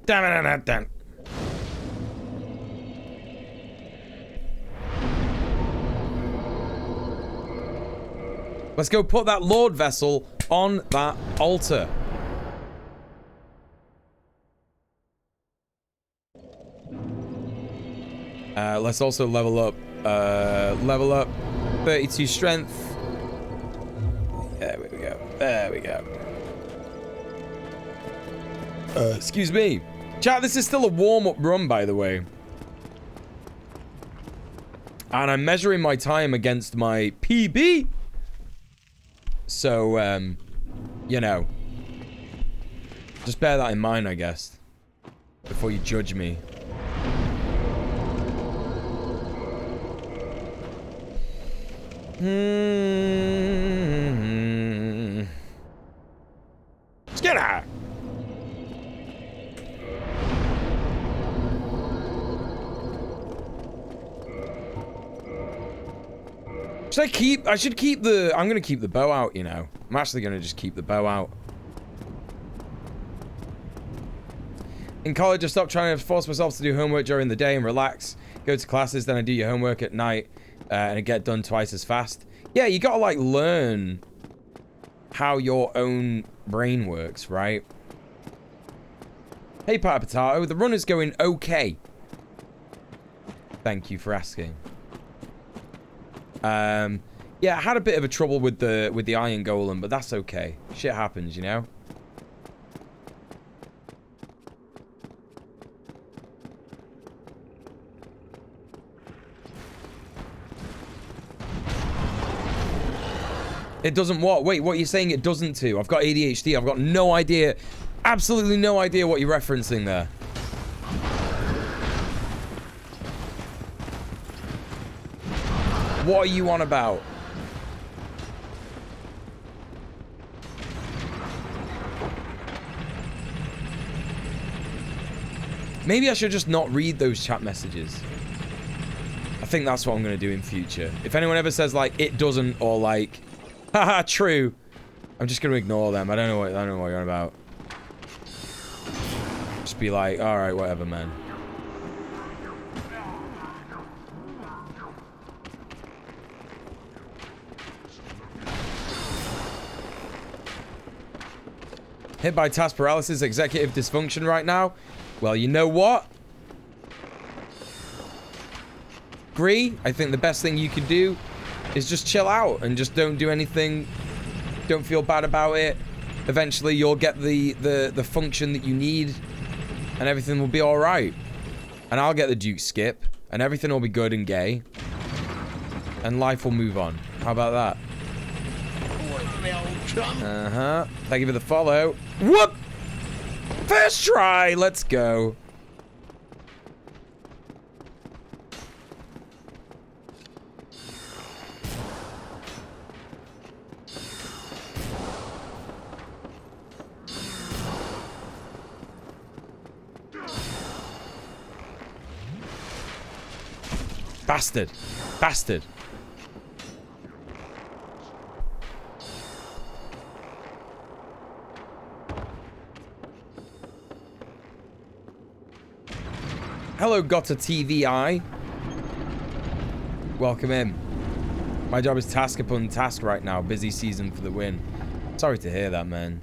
Damn. Let's go put that Lord vessel on that altar. Let's also level up. 32 strength. There we go. There we go. Excuse me. Chat, this is still a warm-up run, by the way. And I'm measuring my time against my PB. So, you know. Just bear that in mind, I guess. Before you judge me. Let's get out. I should keep the, I'm gonna keep the bow out, you know. I'm actually gonna just keep the bow out. In college, I stopped trying to force myself to do homework during the day and relax. Go to classes, then I do your homework at night, and it get done twice as fast. Yeah, you gotta, like, learn how your own brain works, right? Hey, Pat Potato, the run is going okay. Thank you for asking. Yeah, I had a bit of a trouble with the Iron Golem, but that's okay. Shit happens, you know? It doesn't what? Wait, what are you saying it doesn't to? I've got ADHD. I've got no idea. Absolutely no idea what you're referencing there. What are you on about? Maybe I should just not read those chat messages. I think that's what I'm going to do in future. If anyone ever says, like, it doesn't, or like, haha, true, I'm just going to ignore them. I don't know what you're on about. Just be like, alright, whatever, man. Hit by task paralysis, executive dysfunction right now. Well, you know what? Agree. I think the best thing you can do is just chill out and just don't do anything. Don't feel bad about it. Eventually, you'll get the function that you need, and everything will be all right. And I'll get the Duke skip, and everything will be good and gay, and life will move on. How about that? Uh-huh. Thank you for the follow. Whoop! First try! Let's go. Bastard. Bastard. Hello, Gotta TVI. Welcome in. My job is task upon task right now. Busy season for the win. Sorry to hear that, man.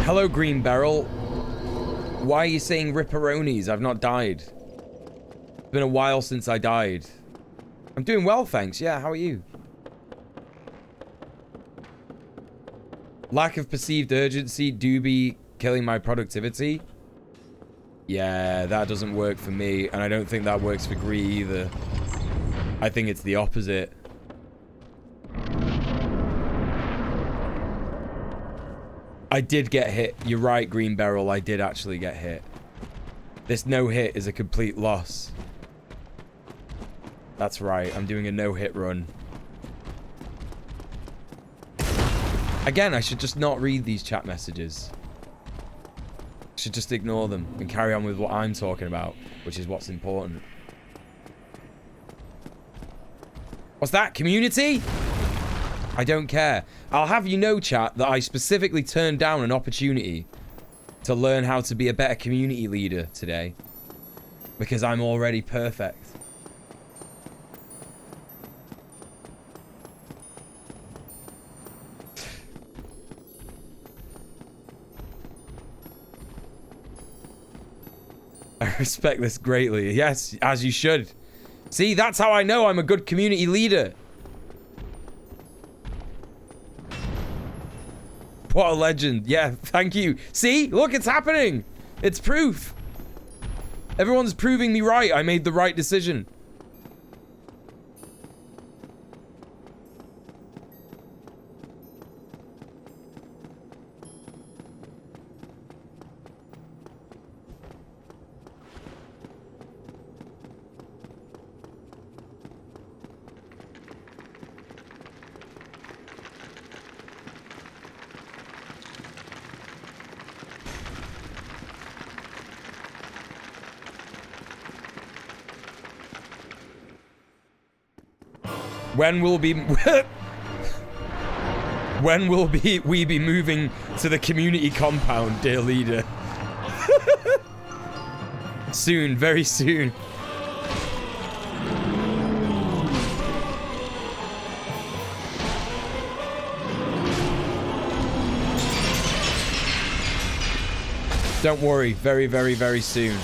Hello, Green Barrel. Why are you saying ripperonis? I've not died. It's been a while since I died. I'm doing well, thanks. Yeah, how are you? Lack of perceived urgency do be killing my productivity. Yeah, that doesn't work for me, and I don't think that works for Gree either. I think it's the opposite. I did get hit. You're right, Green Barrel. I did actually get hit. This no-hit is a complete loss. That's right. I'm doing a no-hit run. Again, I should just not read these chat messages. I should just ignore them and carry on with what I'm talking about, which is what's important. What's that? Community? I don't care. I'll have you know, chat, that I specifically turned down an opportunity to learn how to be a better community leader today. Because I'm already perfect. I respect this greatly. Yes, as you should. See, that's how I know I'm a good community leader. What a legend. Yeah, thank you. See? Look, it's happening. It's proof. Everyone's proving me right. I made the right decision. When will we be moving to the community compound, dear leader? Soon, very soon. Don't worry, very, very, very soon.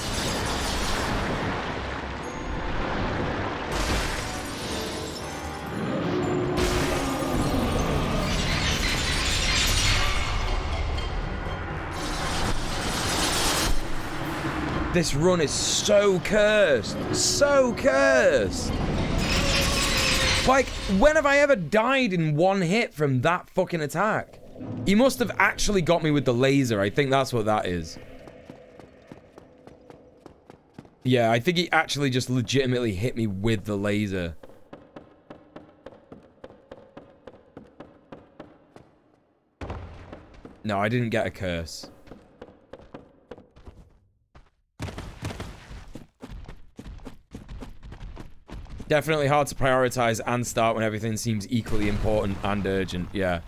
This run is so cursed. So cursed. Like, when have I ever died in one hit from that fucking attack? He must have actually got me with the laser. I think that's what that is. Yeah, I think he actually just legitimately hit me with the laser. No, I didn't get a curse. Definitely hard to prioritize and start when everything seems equally important and urgent. Yeah.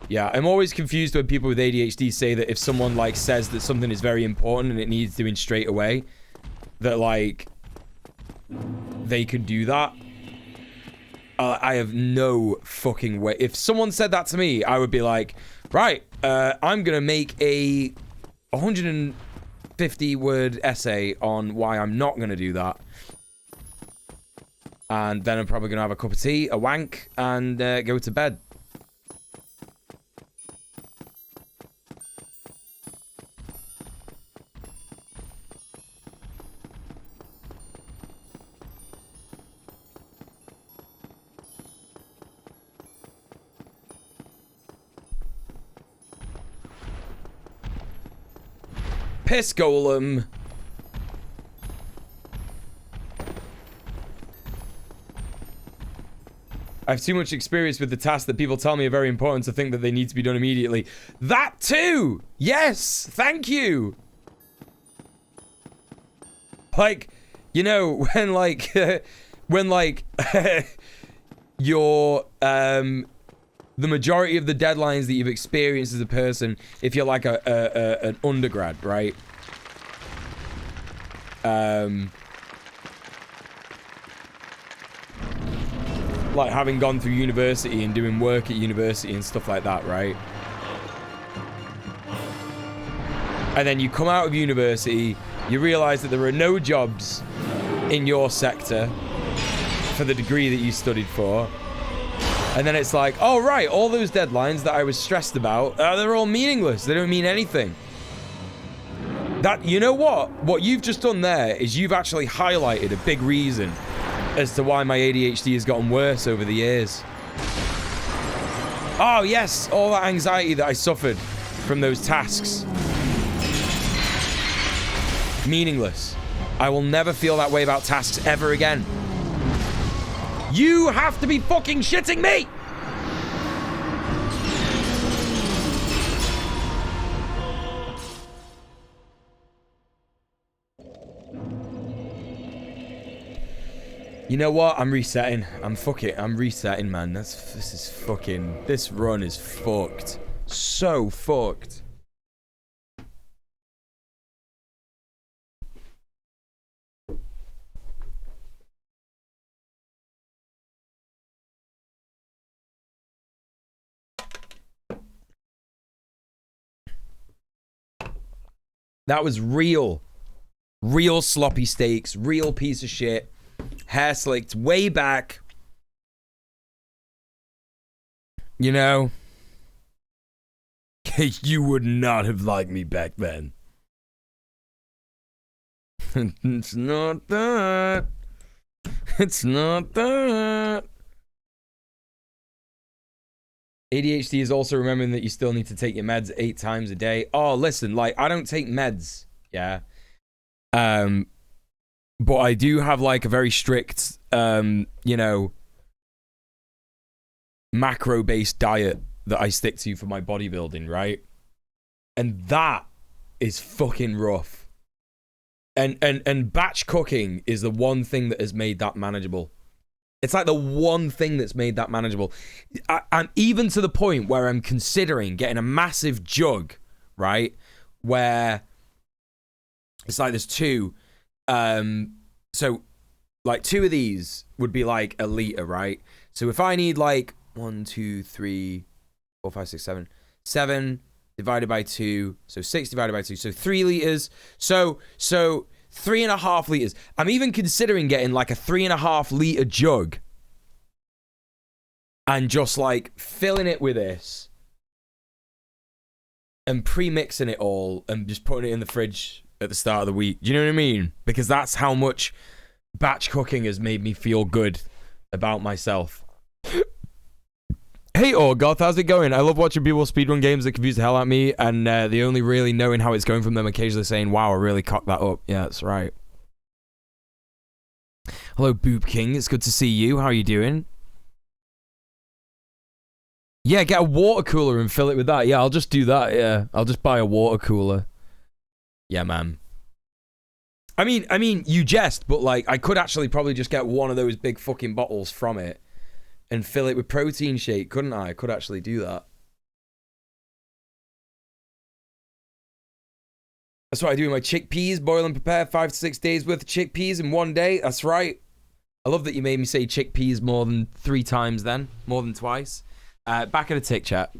Yeah, I'm always confused when people with ADHD say that if someone, like, says that something is very important and it needs doing straight away, that, like, they can do that. I have no fucking way. If someone said that to me, I would be like, right, I'm gonna make a 150-word essay on why I'm not gonna do that. And then I'm probably gonna have a cup of tea, a wank, and go to bed. Piss golem. I have too much experience with the tasks that people tell me are very important to think that they need to be done immediately. That too! Yes! Thank you! Like, you know, when like, when like, your, the majority of the deadlines that you've experienced as a person, if you're like an undergrad, right? Like having gone through university and doing work at university and stuff like that, right? And then you come out of university, you realize that there are no jobs in your sector for the degree that you studied for. And then it's like, oh, right, all those deadlines that I was stressed about, they're all meaningless. They don't mean anything. That, you know what? What you've just done there is you've actually highlighted a big reason as to why my ADHD has gotten worse over the years. Oh, yes, all that anxiety that I suffered from those tasks. Meaningless. I will never feel that way about tasks ever again. You have to be fucking shitting me! You know what? I'm resetting. I'm resetting, man. This run is fucked. So fucked. That was real. Real sloppy steaks. Real piece of shit. Hair slicked way back. You know? You would not have liked me back then. It's not that. It's not that. ADHD is also remembering that you still need to take your meds 8 times a day. Oh, listen, like, I don't take meds, yeah? But I do have, like, a very strict, you know, macro-based diet that I stick to for my bodybuilding, right? And that is fucking rough. And batch cooking is the one thing that has made that manageable. It's like the one thing that's made that manageable. I'm even to the point where I'm considering getting a massive jug, right? Where it's like there's 2. So like 2 of these would be like a liter, right? So if I need like 1, 2, 3, 4, 5, 6, 7, 7 divided by 2, so 6 divided by 2, so 3 liters. So 3.5 liters. I'm even considering getting like a 3.5 liter jug and just like filling it with this and pre-mixing it all and just putting it in the fridge at the start of the week. Do you know what I mean? Because that's how much batch cooking has made me feel good about myself. Hey Orgoth, how's it going? I love watching people speedrun games that confuse the hell out of me, and the only really knowing how it's going from them occasionally saying, wow, I really cocked that up. Yeah, that's right. Hello, Boop King. It's good to see you. How are you doing? Yeah, get a water cooler and fill it with that. Yeah, I'll just do that. Yeah, I'll just buy a water cooler. Yeah, man. I mean, you jest, but like, I could actually probably just get one of those big fucking bottles from it and fill it with protein shake, couldn't I? I could actually do that. That's what I do with my chickpeas. Boil and prepare 5 to 6 days worth of chickpeas in one day. That's right. I love that you made me say chickpeas more than 3 times then. More than twice. Back at the tick chat.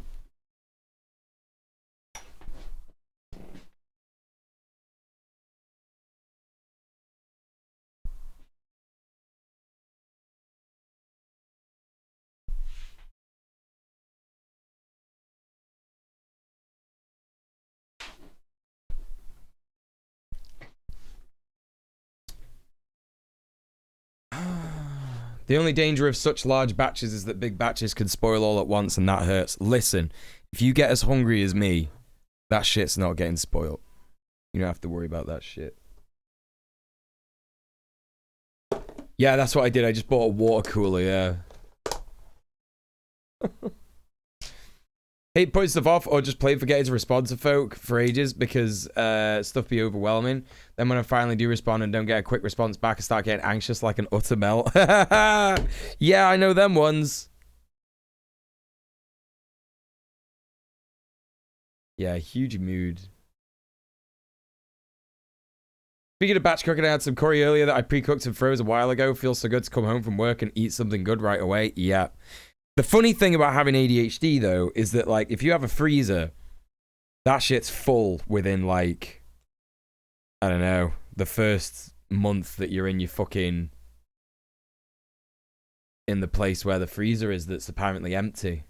The only danger of such large batches is that big batches can spoil all at once, and that hurts. Listen, if you get as hungry as me, that shit's not getting spoiled. You don't have to worry about that shit. Yeah, that's what I did. I just bought a water cooler, yeah. Hate putting stuff off or just play forgetting to respond to folk for ages because stuff be overwhelming. Then when I finally do respond and don't get a quick response back, I start getting anxious like an utter melt. Yeah, I know them ones. Yeah, huge mood. Speaking of batch cooking, I had some curry earlier that I pre-cooked and froze a while ago. Feels so good to come home from work and eat something good right away. Yeah. The funny thing about having ADHD, though, is that, like, if you have a freezer, that shit's full within, like, I don't know, the first month that you're in your fucking... in the place where the freezer is that's apparently empty.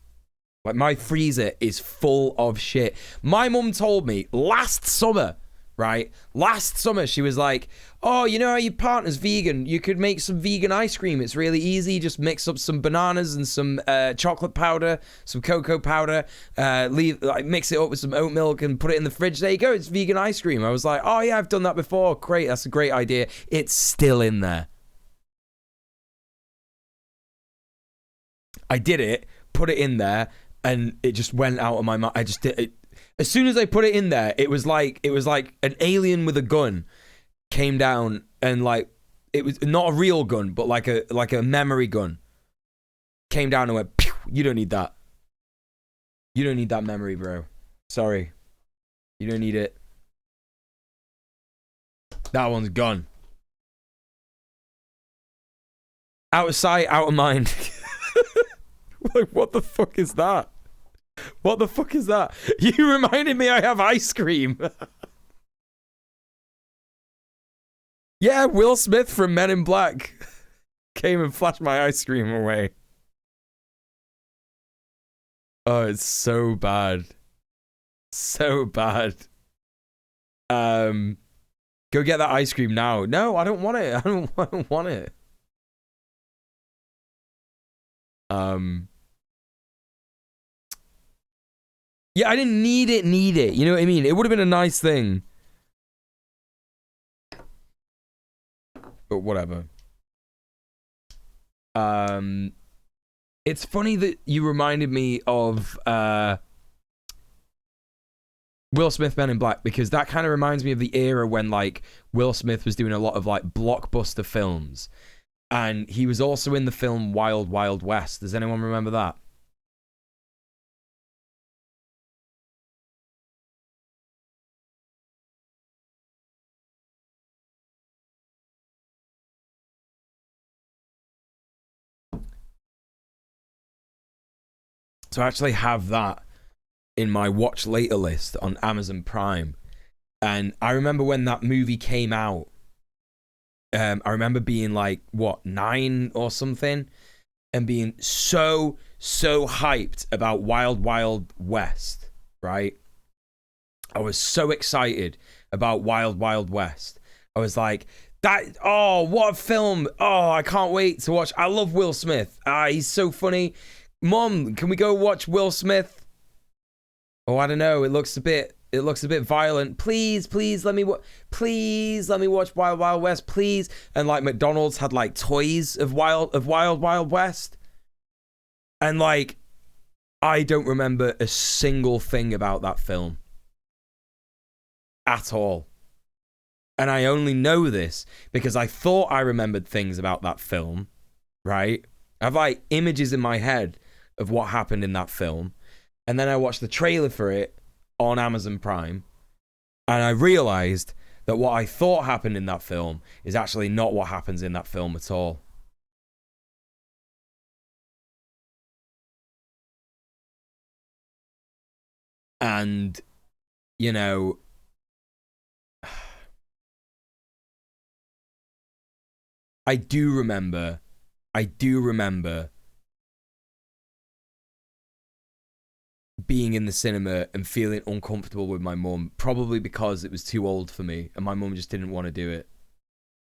Like, my freezer is full of shit. My mum told me last summer, right? Last summer, she was like, oh, you know how your partner's vegan? You could make some vegan ice cream. It's really easy. Just mix up some bananas and some chocolate powder, some cocoa powder, mix it up with some oat milk and put it in the fridge. There you go. It's vegan ice cream. I was like, oh, yeah, I've done that before. Great. That's a great idea. It's still in there. I did it, put it in there, and it just went out of my mouth. I just did it. As soon as I put it in there, it was like an alien with a gun came down and like it was not a real gun, but like a memory gun came down and went, pew, you don't need that. You don't need that memory, bro. Sorry. You don't need it. That one's gone. Out of sight, out of mind. Like, what the fuck is that? What the fuck is that? You reminded me I have ice cream. Yeah, Will Smith from Men in Black came and flashed my ice cream away. Oh, it's so bad. So bad. Go get that ice cream now. No, I don't want it. I don't want it. Yeah, I didn't need it. You know what I mean? It would have been a nice thing. But whatever. It's funny that you reminded me of Will Smith Men in Black, because that kind of reminds me of the era when like Will Smith was doing a lot of like blockbuster films. And he was also in the film Wild Wild West. Does anyone remember that? So I actually have that in my watch later list on Amazon Prime. And I remember when that movie came out, I remember being like, what, 9 or something? And being so hyped about Wild Wild West, right? I was so excited about Wild Wild West. I was like, oh, what a film. Oh, I can't wait to watch. I love Will Smith. He's so funny. Mom, can we go watch Will Smith? Oh, I don't know. It looks a bit violent. Please let me watch Wild Wild West, please. And like McDonald's had like toys of Wild Wild West. And like I don't remember a single thing about that film. At all. And I only know this because I thought I remembered things about that film, right? I have like images in my head of what happened in that film. And then I watched the trailer for it on Amazon Prime. And I realized that what I thought happened in that film is actually not what happens in that film at all. And, you know, I do remember being in the cinema and feeling uncomfortable with my mum, probably because it was too old for me and my mum just didn't want to do it.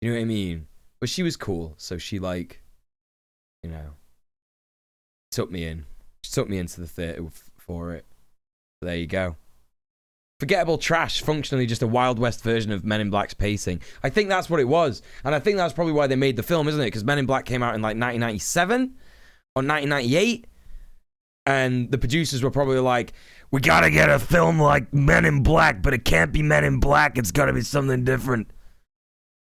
You know what I mean? But she was cool, so she, like, you know, took me in. She took me into the theater for it. So there you go. Forgettable trash, functionally just a Wild West version of Men in Black's pacing. I think that's what it was. And I think that's probably why they made the film, isn't it? Because Men in Black came out in like 1997 or 1998. And the producers were probably like, we gotta get a film like Men in Black, but it can't be Men in Black. It's gotta be something different.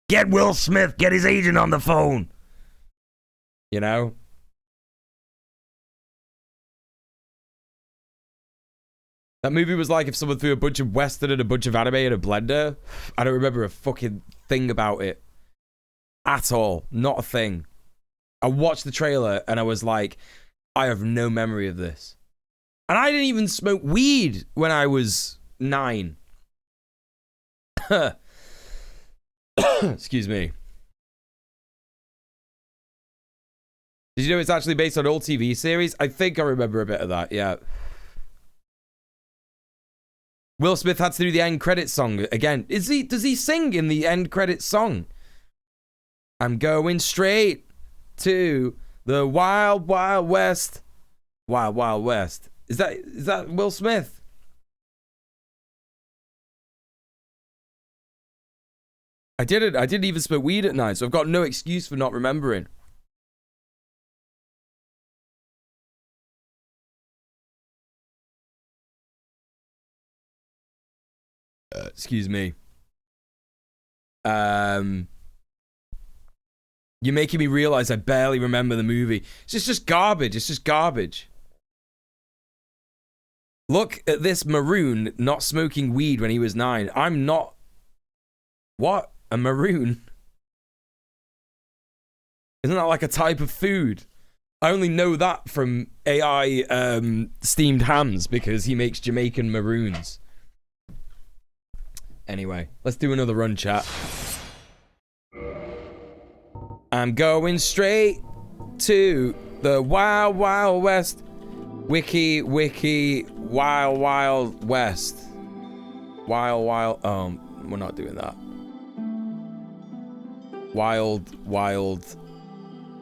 Get Will Smith, get his agent on the phone. You know? That movie was like if someone threw a bunch of Western and a bunch of anime in a blender. I don't remember a fucking thing about it. At all. Not a thing. I watched the trailer and I was like, I have no memory of this. And I didn't even smoke weed when I was 9. Excuse me. Did you know it's actually based on an old TV series? I think I remember a bit of that, yeah. Will Smith had to do the end credits song again. Does he sing in the end credits song? I'm going straight to the Wild Wild West. Wild Wild West. Is that Will Smith? I didn't even smoke weed at night, so I've got no excuse for not remembering. Excuse me. You're making me realize I barely remember the movie. It's just garbage. It's just garbage. Look at this maroon not smoking weed when he was 9. I'm not... What? A maroon? Isn't that like a type of food? I only know that from AI steamed hams because he makes Jamaican maroons. Anyway, let's do another run, chat. I'm going straight to the Wild Wild West. Wiki, Wild Wild West. Wild, we're not doing that. Wild, Wild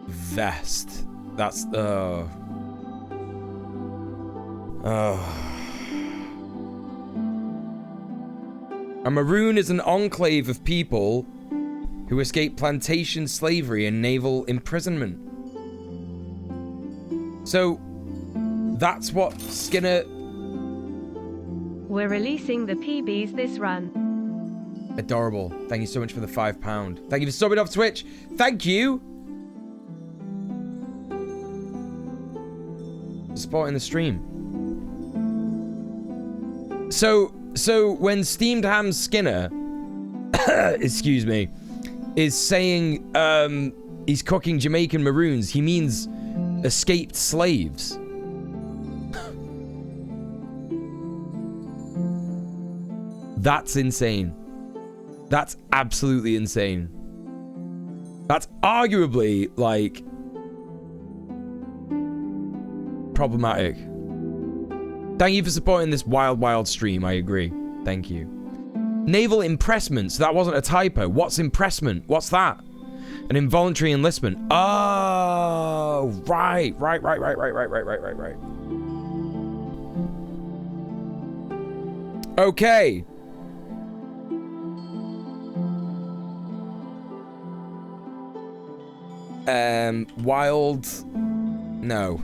Vest. That's, A maroon is an enclave of people who escaped plantation slavery and naval imprisonment. So, that's what Skinner... We're releasing the PBs this run. Adorable. Thank you so much for the £5. Thank you for subbing off Twitch. Thank you. Supporting the stream. So when Steamed Ham Skinner, excuse me, is saying he's cooking Jamaican maroons, he means escaped slaves. That's insane. That's absolutely insane. That's arguably, like, problematic. Thank you for supporting this wild, wild stream. I agree. Thank you. Naval impressment. So that wasn't a typo. What's impressment? What's that? An involuntary enlistment. Oh, right. Okay. Wild. No.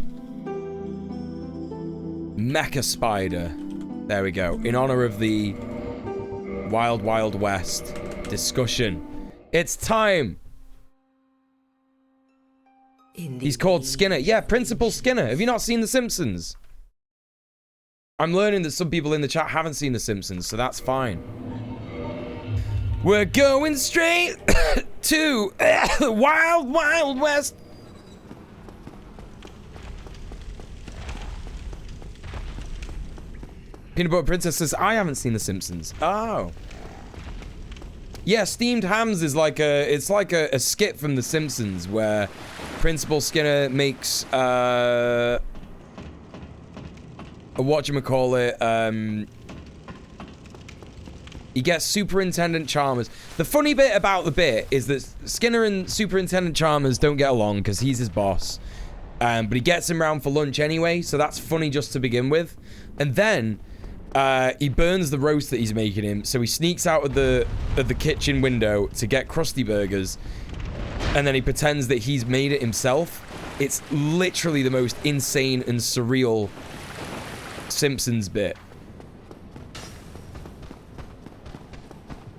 Mecha Spider. There we go. In honor of the Wild Wild West discussion. It's time. He's called Skinner. Yeah, Principal Skinner. Have you not seen The Simpsons? I'm learning that some people in the chat haven't seen The Simpsons, so that's fine. We're going straight to the Wild Wild West. Peanut Butter Princess says, I haven't seen The Simpsons. Oh. Yeah, Steamed Hams is like a skit from The Simpsons where Principal Skinner makes a whatchamacallit, he gets Superintendent Chalmers. The funny bit about the bit is that Skinner and Superintendent Chalmers don't get along because he's his boss. But he gets him round for lunch anyway, so that's funny just to begin with. And then he burns the roast that he's making him, so he sneaks out of the kitchen window to get Krusty Burgers, and then he pretends that he's made it himself. It's literally the most insane and surreal Simpsons bit.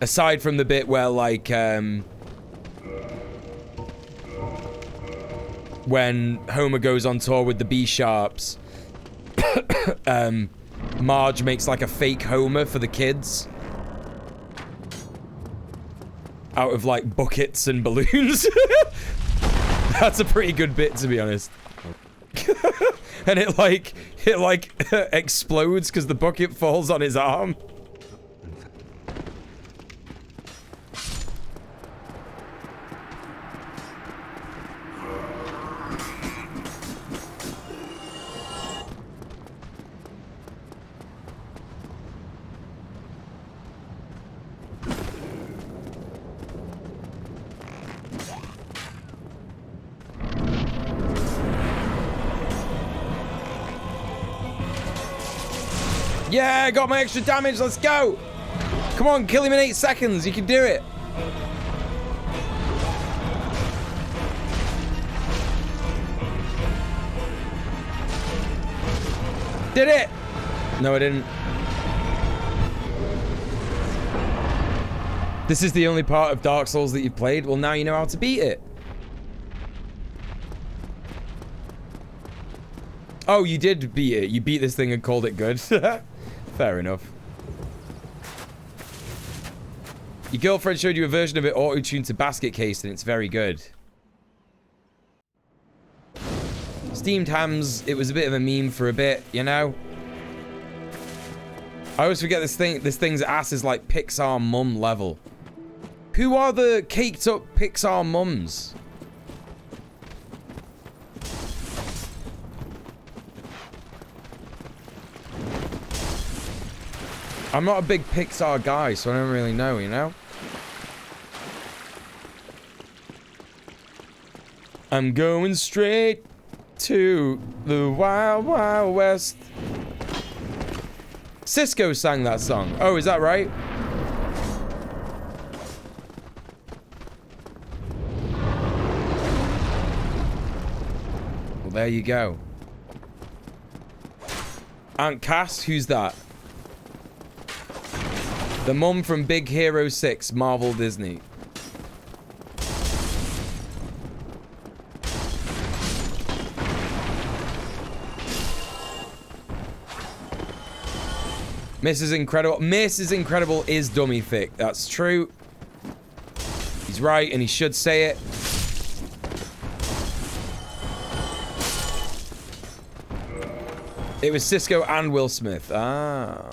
Aside from the bit where, like, when Homer goes on tour with the B-Sharps, Marge makes, like, a fake Homer for the kids. Out of, like, buckets and balloons. That's a pretty good bit, to be honest. And it explodes because the bucket falls on his arm. Yeah, I got my extra damage. Let's go. Come on, kill him in 8 seconds. You can do it. Did it. No, I didn't. This is the only part of Dark Souls that you've played? Well, now you know how to beat it. Oh, you did beat it. You beat this thing and called it good. Fair enough. Your girlfriend showed you a version of it auto-tuned to basket case, and it's very good. Steamed Hams, it was a bit of a meme for a bit, you know? I always forget this thing's ass is like Pixar mum level. Who are the caked up Pixar mums? I'm not a big Pixar guy, so I don't really know, you know? I'm going straight to the Wild Wild West. Cisco sang that song. Oh, is that right? Well, there you go. Aunt Cass, who's that? The mum from Big Hero 6, Marvel Disney. Mrs. Incredible. Mrs. Incredible is dummy thick. That's true. He's right, and he should say it. It was Cisco and Will Smith. Ah.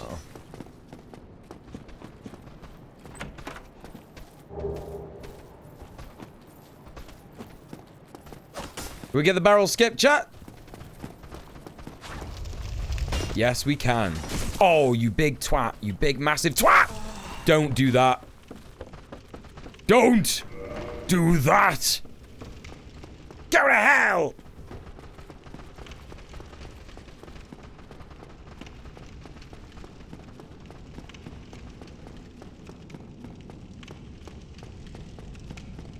Can we get the barrel skip, chat? Yes, we can. Oh, you big twat. You big massive twat! Don't do that. Don't do that! Go to hell!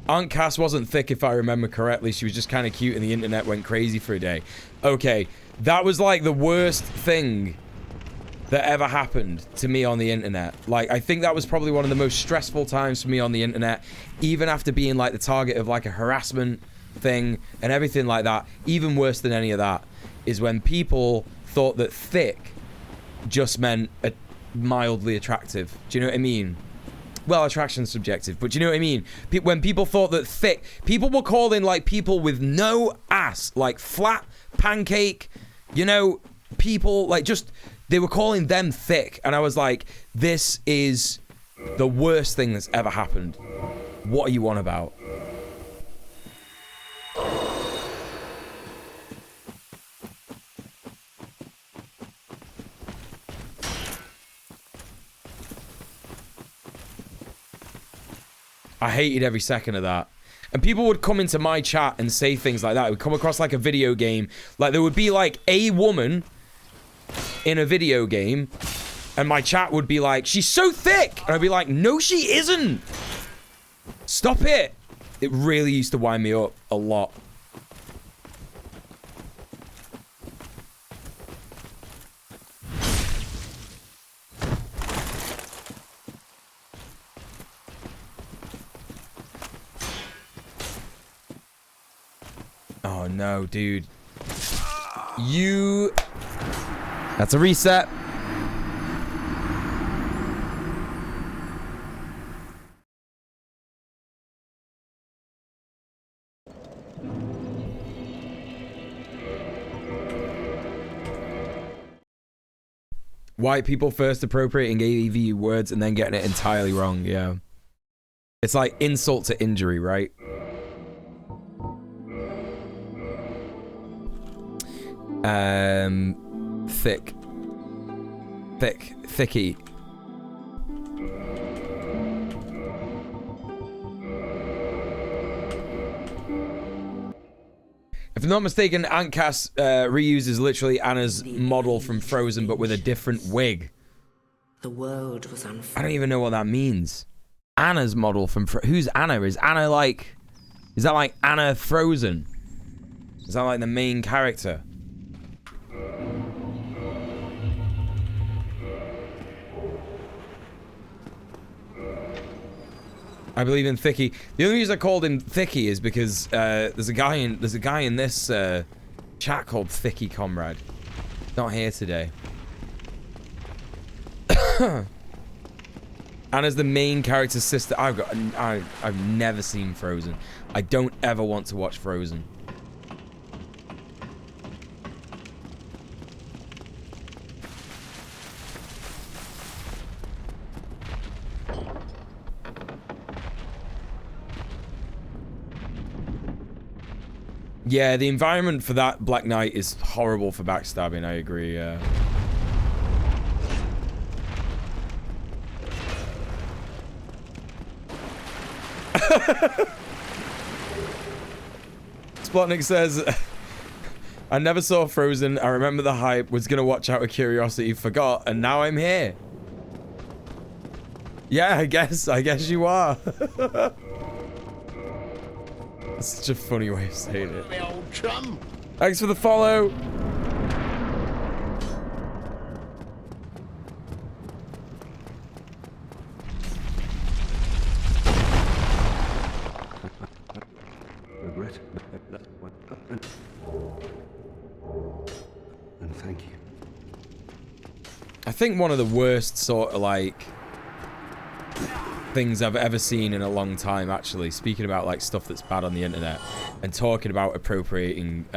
Aunt Cass wasn't thick, if I remember correctly. She was just kind of cute and the internet went crazy for a day. Okay, That was like the worst thing that ever happened to me on the internet. Like, I think that was probably one of the most stressful times for me on the internet, even after being like the target of like a harassment thing and everything like that. Even worse than any of that is when people thought that thick just meant mildly attractive. Do you know what I mean? Well, attraction's subjective, but do you know what I mean? When people thought that thick, people were calling like people with no ass, like flat pancake, you know, people like just, they were calling them thick. And I was like, this is the worst thing that's ever happened. What are you on about? I hated every second of that. And people would come into my chat and say things like that. It would come across like a video game. Like, there would be like a woman in a video game, and my chat would be like, she's so thick! And I'd be like, no, she isn't! Stop it! It really used to wind me up a lot. Oh no, dude. That's a reset. White people first appropriating AV words and then getting it entirely wrong, yeah. It's like insult to injury, right? Thicky. If I'm not mistaken, Antcast reuses literally Anna's model from Frozen, but with a different wig. The world was unfolding. I don't even know what that means. Anna's model from who's Anna? Is Anna like... Is that like Anna Frozen? Is that like the main character? I believe in Thicky. The only reason I called him Thicky is because there's a guy in this chat called Thicky Comrade. Not here today. Anna's the main character's sister. I've never seen Frozen. I don't ever want to watch Frozen. Yeah, the environment for that Black Knight is horrible for backstabbing, I agree, yeah. Splotnik says, I never saw Frozen, I remember the hype, was gonna watch out of curiosity, forgot, and now I'm here. Yeah, I guess you are. That's such a funny way of saying it. My old chum. Thanks for the follow. Regret. And thank you. I think one of the worst sort of like things I've ever seen in a long time, actually, speaking about like stuff that's bad on the internet and talking about appropriating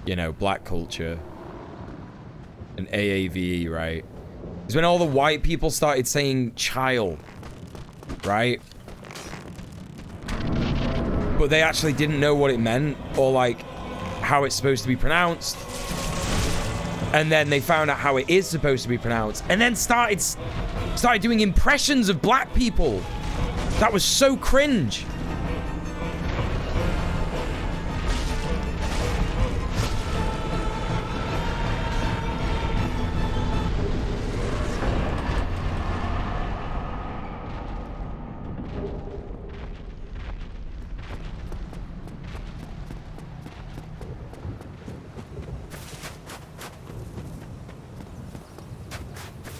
you know, black culture and AAVE, right, is when all the white people started saying child, right, but they actually didn't know what it meant or like how it's supposed to be pronounced, and then they found out how it is supposed to be pronounced and then started doing impressions of black people. That was so cringe.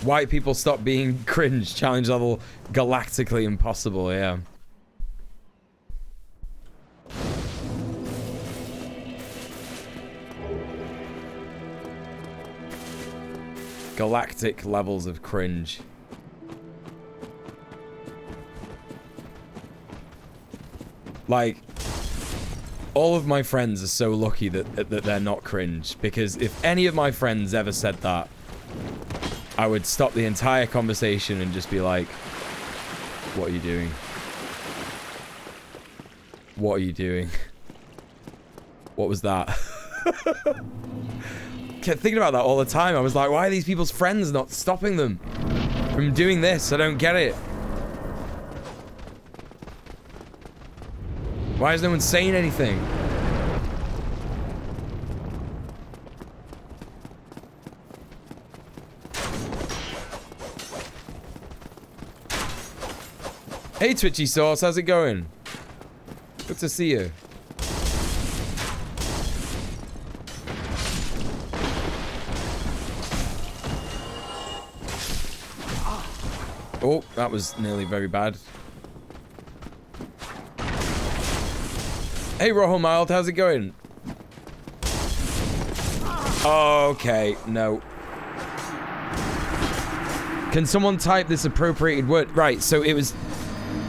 White people stop being cringe. Challenge level galactically impossible, yeah. Galactic levels of cringe. Like, all of my friends are so lucky that they're not cringe, because if any of my friends ever said that, I would stop the entire conversation and just be like, what are you doing? What are you doing? What was that? Kept thinking about that all the time. I was like, why are these people's friends not stopping them from doing this? I don't get it. Why is no one saying anything? Hey, Twitchy Sauce, how's it going? Good to see you. Oh, that was nearly very bad. Hey, Rojo Mild, how's it going? Okay, no. Can someone type this appropriated word? Right, so it was...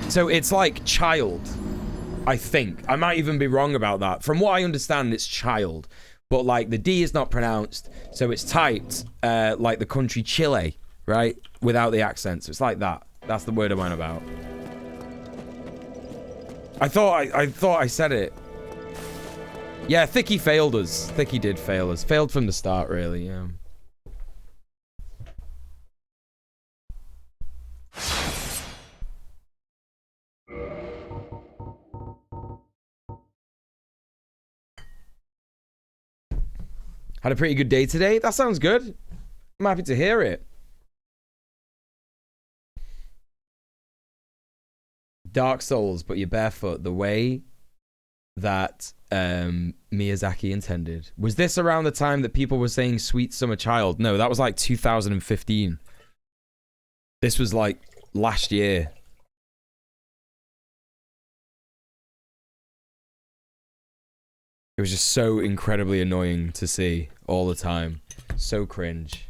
So it's like child, I think. I might even be wrong about that. From what I understand, it's child. But like the D is not pronounced, so it's typed like the country Chile, right? Without the accent. So it's like that. That's the word I went about. I thought I said it. Yeah, Thicky failed us. Thicky did fail us. Failed from the start, really, yeah. Had a pretty good day today? That sounds good. I'm happy to hear it. Dark Souls, but you're barefoot the way that Miyazaki intended. Was this around the time that people were saying Sweet Summer Child? No, that was like 2015. This was like last year. It was just so incredibly annoying to see all the time. So cringe.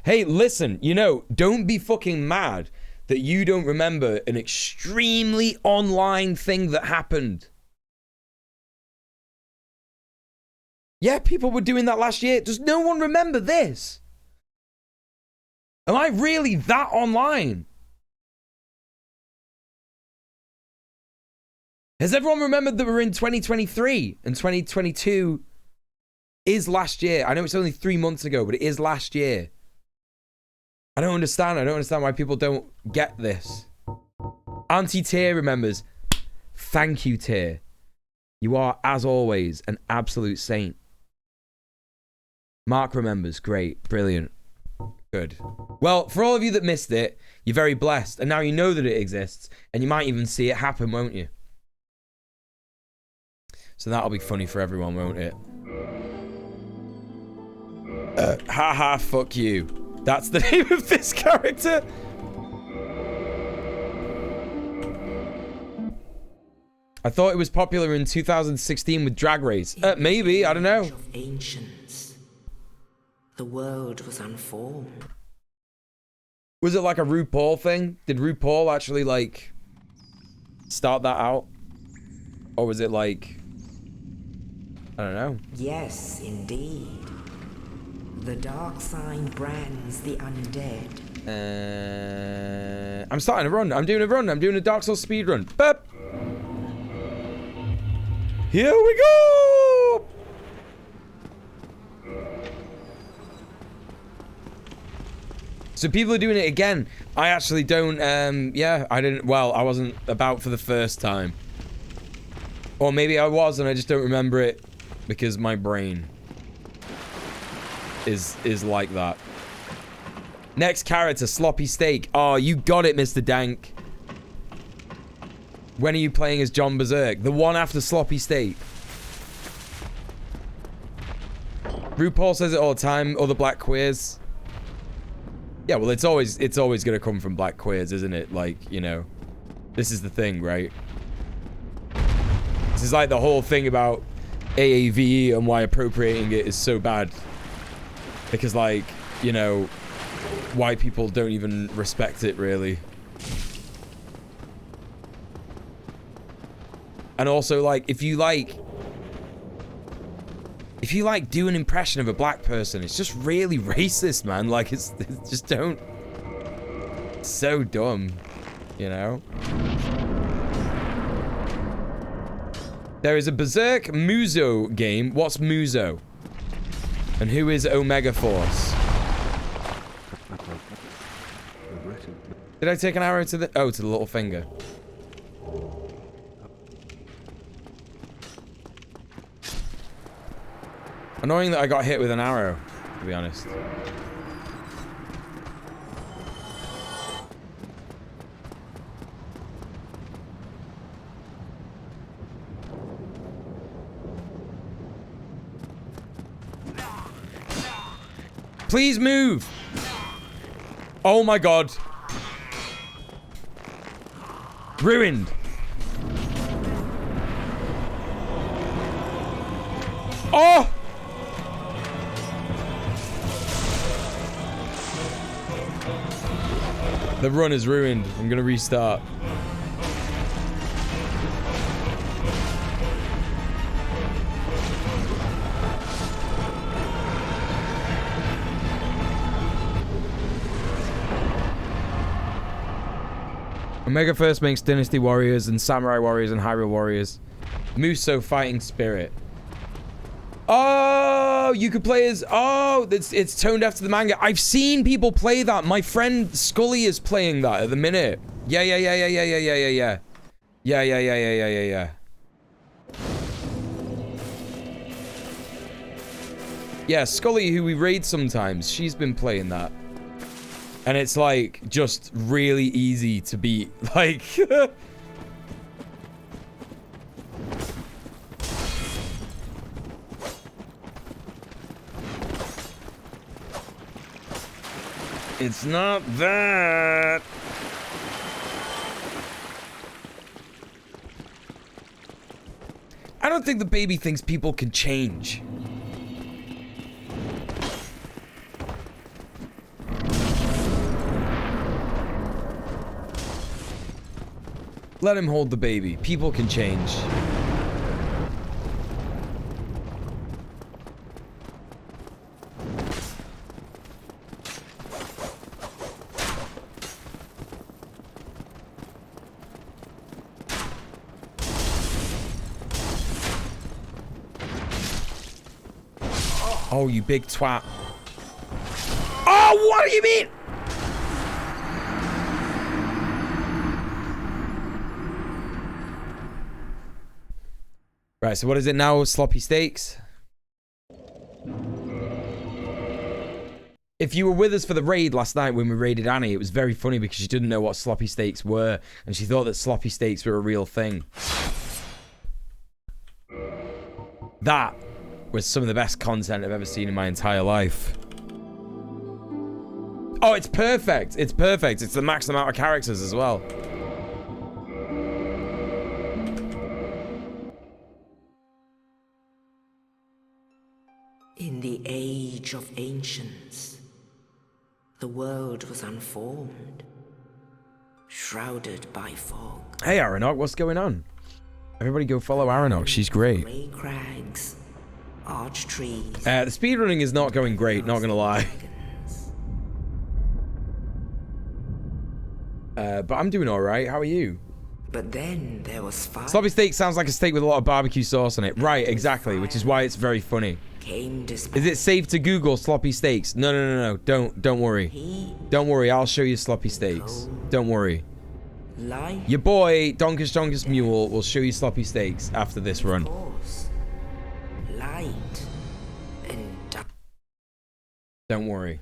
Hey, listen, you know, don't be fucking mad that you don't remember an extremely online thing that happened. Yeah, people were doing that last year. Does no one remember this? Am I really that online? Has everyone remembered that we're in 2023 and 2022 is last year? I know it's only 3 months ago, but it is last year. I don't understand. I don't understand why people don't get this. Auntie Tier remembers. Thank you, Tier. You are, as always, an absolute saint. Mark remembers. Great. Brilliant. Good. Well, for all of you that missed it, you're very blessed. And now you know that it exists. And you might even see it happen, won't you? So that'll be funny for everyone, won't it? Haha, fuck you. That's the name of this character. I thought it was popular in 2016 with Drag Race. Maybe, I don't know. Of ancients, the world was unformed. Was it like a RuPaul thing? Did RuPaul actually like start that out? Or was it like, I don't know. Yes, indeed. The dark sign brands the undead. I'm starting a run. I'm doing a run. I'm doing a Dark Souls speedrun. Bep. Here we go. So people are doing it again. I actually don't, yeah, I didn't, well, I wasn't about for the first time. Or maybe I was and I just don't remember it because my brain is like that. Next character, Sloppy Steak. Oh, you got it, Mr. Dank. When are you playing as John Berserk? The one after Sloppy Steak. RuPaul says it all the time. Other black queers. Yeah, well, it's always gonna come from black queers, isn't it? Like, you know, this is the thing, right? This is like the whole thing about AAVE and why appropriating it is so bad. Because, like, you know, white people don't even respect it, really. And also, like, if you do an impression of a black person, it's just really racist, man. Like, it's just don't. It's so dumb, you know? There is a Berserk Muso game. What's Muso? And who is Omega Force? Did I take an arrow to the... Oh, to the little finger. Annoying that I got hit with an arrow, to be honest. Please move! Oh my god. Ruined. Oh! The run is ruined. I'm gonna restart. Omega first makes Dynasty Warriors and Samurai Warriors and Hyrule Warriors. Muso Fighting Spirit. Oh, you could play as... Oh, it's toned after the manga. I've seen people play that. My friend Scully is playing that at the minute. Yeah. Yeah, Scully, who we raid sometimes, she's been playing that. And it's, like, just really easy to beat. Like... It's not that. I don't think the baby thinks people can change. Let him hold the baby. People can change. Oh, you big twat. Oh, what do you mean? Right, so what is it now? Sloppy steaks? If you were with us for the raid last night when we raided Annie, it was very funny because she didn't know what sloppy steaks were, and she thought that sloppy steaks were a real thing. That was some of the best content I've ever seen in my entire life. Oh, it's perfect. It's perfect. It's the max amount of characters as well. In the age of ancients, the world was unformed, shrouded by fog. Hey, Aranok, what's going on? Everybody go follow Aranok. She's great. Grey crags, arch trees. The speedrunning is not going great, not gonna lie. But I'm doing alright. How are you? But then there was fire. Sloppy steak sounds like a steak with a lot of barbecue sauce on it. Right, exactly, which is why it's very funny. Is it safe to Google sloppy steaks? No. Don't worry. Don't worry, I'll show you sloppy steaks. Don't worry. Your boy, Donkus Muel, will show you sloppy steaks after this run. Light and dark. Don't worry.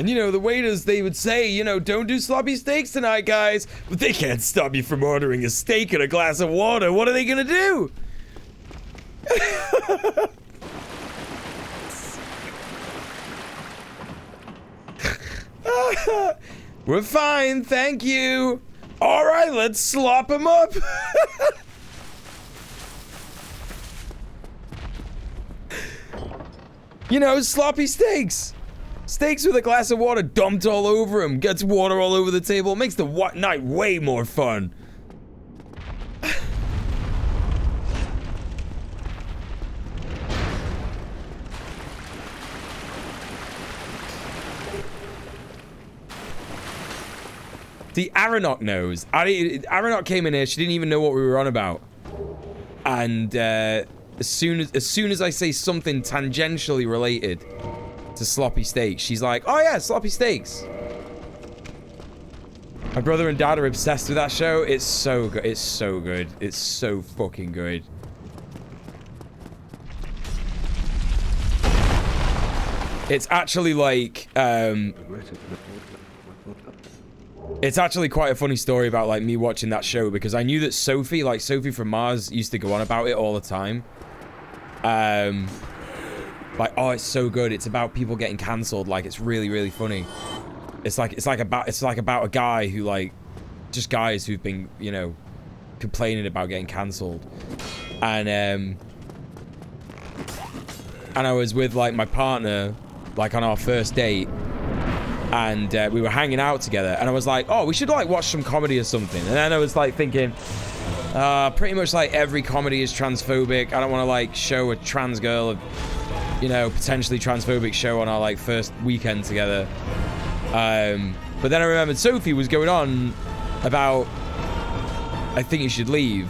And, you know, the waiters, they would say, you know, don't do sloppy steaks tonight, guys. But they can't stop you from ordering a steak and a glass of water. What are they gonna do? We're fine, thank you. All right, let's slop them up. You know, sloppy steaks. Steaks with a glass of water dumped all over them. Gets water all over the table. Makes the night way more fun. See, Aronok knows. Aronok came in here. She didn't even know what we were on about. And as soon as I say something tangentially related to sloppy steaks, she's like, "Oh yeah, sloppy steaks." My brother and dad are obsessed with that show. It's so good. It's so good. It's so fucking good. It's actually like, it's actually quite a funny story about like me watching that show, because I knew that Sophie, like Sophie from Mars, used to go on about it all the time. Like, oh, it's so good. It's about people getting cancelled. Like, it's really, really funny. It's like about a guy who, like, just guys who've been, you know, complaining about getting cancelled. And I was with like my partner, like on our first date. And we were hanging out together, and I was like, oh, we should like watch some comedy or something. And then I was like thinking, pretty much like every comedy is transphobic. I don't want to like show a trans girl, you know, potentially transphobic show on our like first weekend together. But then I remembered Sophie was going on about, I think you should leave.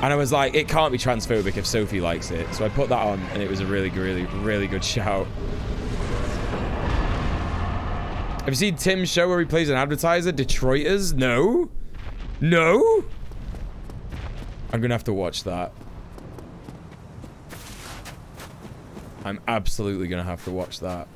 And I was like, it can't be transphobic if Sophie likes it. So I put that on, and it was a really, really, really good shout. Have you seen Tim's show where he plays an advertiser? Detroiters? No? No? I'm gonna have to watch that. I'm absolutely gonna have to watch that.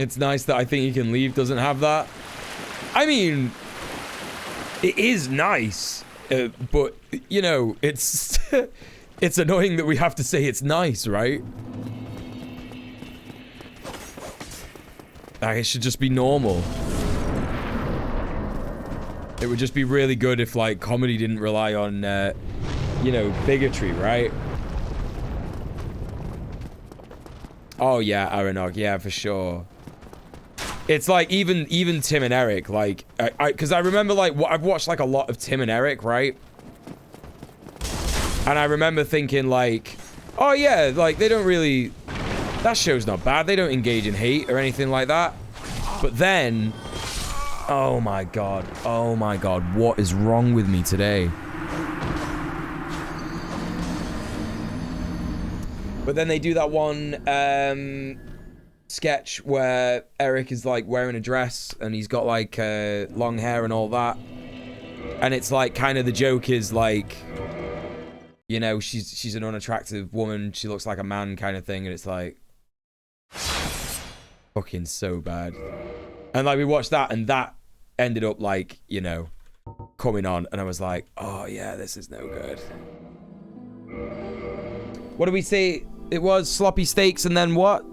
It's nice that I think you can leave doesn't have that. I mean, it is nice, but, you know, it's it's annoying that we have to say it's nice, right? Like, it should just be normal. It would just be really good if, like, comedy didn't rely on, you know, bigotry, right? Oh, yeah, Aronok, yeah, for sure. It's like even Tim and Eric, like, because I remember like I've watched like a lot of Tim and Eric, right? And I remember thinking like, oh yeah, like they don't really, that show's not bad. They don't engage in hate or anything like that. But then, oh my god, what is wrong with me today? But then they do that one sketch where Eric is like wearing a dress and he's got like long hair and all that, and it's like kind of the joke is like, you know, she's an unattractive woman, she looks like a man kind of thing, and it's like fucking so bad. And like we watched that, and that ended up like, you know, coming on, and I was like, oh yeah, this is no good. What did we say it was? Sloppy steaks and then what?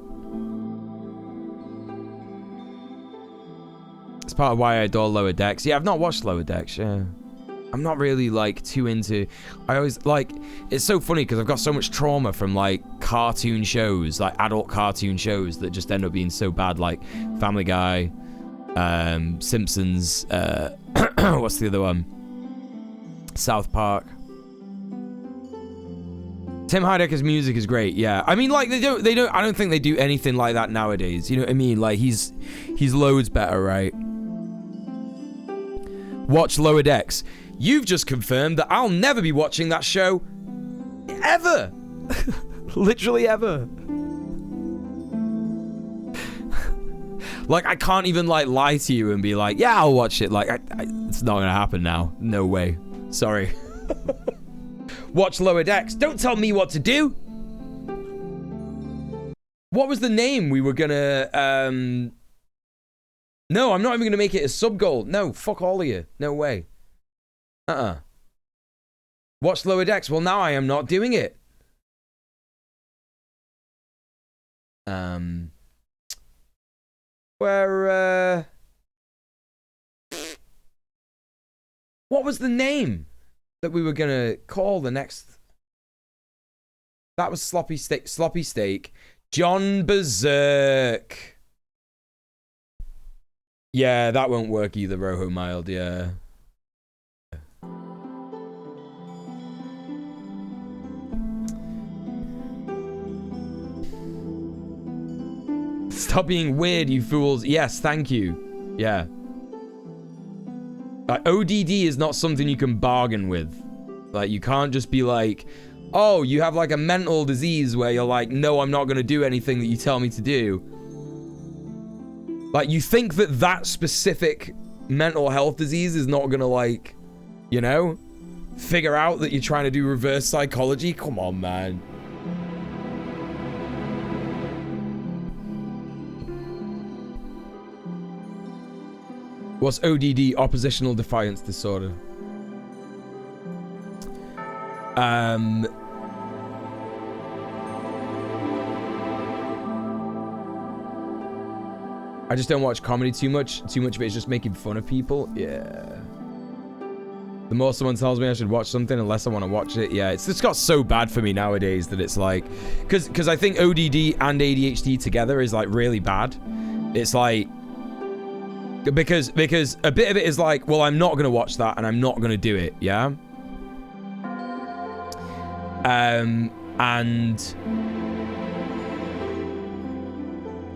It's part of why I adore Lower Decks. Yeah, I've not watched Lower Decks, yeah. I'm not really, like, too into... I always, like... It's so funny, because I've got so much trauma from, like, cartoon shows, like, adult cartoon shows that just end up being so bad, like Family Guy, Simpsons, what's the other one? South Park. Tim Heidecker's music is great, yeah. I mean, like, I don't think they do anything like that nowadays, you know what I mean? Like, he's loads better, right? Watch Lower Decks. You've just confirmed that I'll never be watching that show ever. Literally ever. Like, I can't even, like, lie to you and be like, yeah, I'll watch it. Like, it's not gonna happen now. No way. Sorry. Watch Lower Decks. Don't tell me what to do. What was the name we were gonna, No, I'm not even gonna make it a sub-goal. No, fuck all of you. No way. Watch Lower Decks. Well, now I am not doing it. What was the name that we were gonna call the next? That was Sloppy Steak. John Berserk. Yeah, that won't work either, Roho Mild, yeah. Stop being weird, you fools. Yes, thank you. Yeah. ODD is not something you can bargain with. Like, you can't just be like, oh, you have like a mental disease where you're like, no, I'm not going to do anything that you tell me to do. Like, you think that that specific mental health disease is not going to, like, you know, figure out that you're trying to do reverse psychology? Come on, man. What's ODD? Oppositional defiance disorder. I just don't watch comedy too much. Too much of it is just making fun of people. Yeah. The more someone tells me I should watch something, the less I want to watch it. Yeah, it's just got so bad for me nowadays that it's like... Because I think ODD and ADHD together is, like, really bad. It's like... Because a bit of it is like, well, I'm not going to watch that and I'm not going to do it, yeah? And...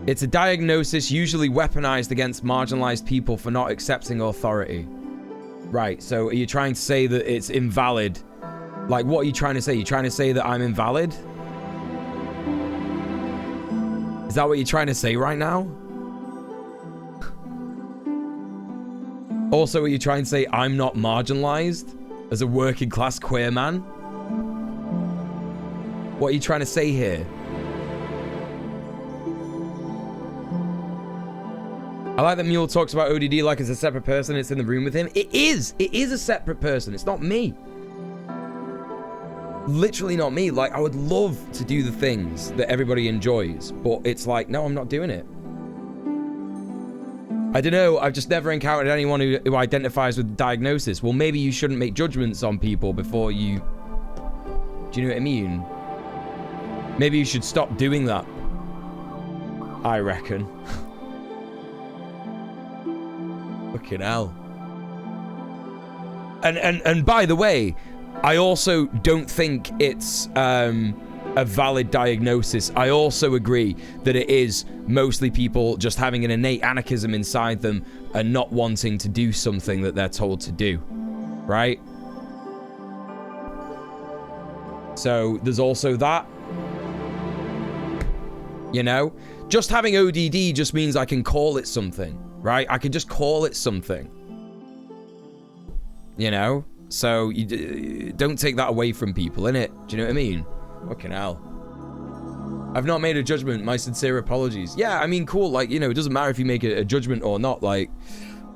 It's a diagnosis usually weaponized against marginalized people for not accepting authority. Right, so are you trying to say that it's invalid? Like, what are you trying to say? You're trying to say that I'm invalid? Is that what you're trying to say right now? Also, are you trying to say I'm not marginalized as a working class queer man? What are you trying to say here? I like that Muel talks about ODD like it's a separate person. It's in the room with him. It is. It is a separate person. It's not me. Literally not me. Like, I would love to do the things that everybody enjoys, but it's like, no, I'm not doing it. I don't know. I've just never encountered anyone who identifies with the diagnosis. Well, maybe you shouldn't make judgments on people before you... Do you know what I mean? Maybe you should stop doing that. I reckon. Fucking hell. And by the way, I also don't think it's a valid diagnosis. I also agree that it is mostly people just having an innate anarchism inside them and not wanting to do something that they're told to do. Right? So there's also that. You know? Just having ODD just means I can call it something. Right? I could just call it something. You know? So, you don't take that away from people, innit? Do you know what I mean? Fucking hell. I've not made a judgment. My sincere apologies. Yeah, I mean, cool. Like, you know, it doesn't matter if you make a judgment or not, like...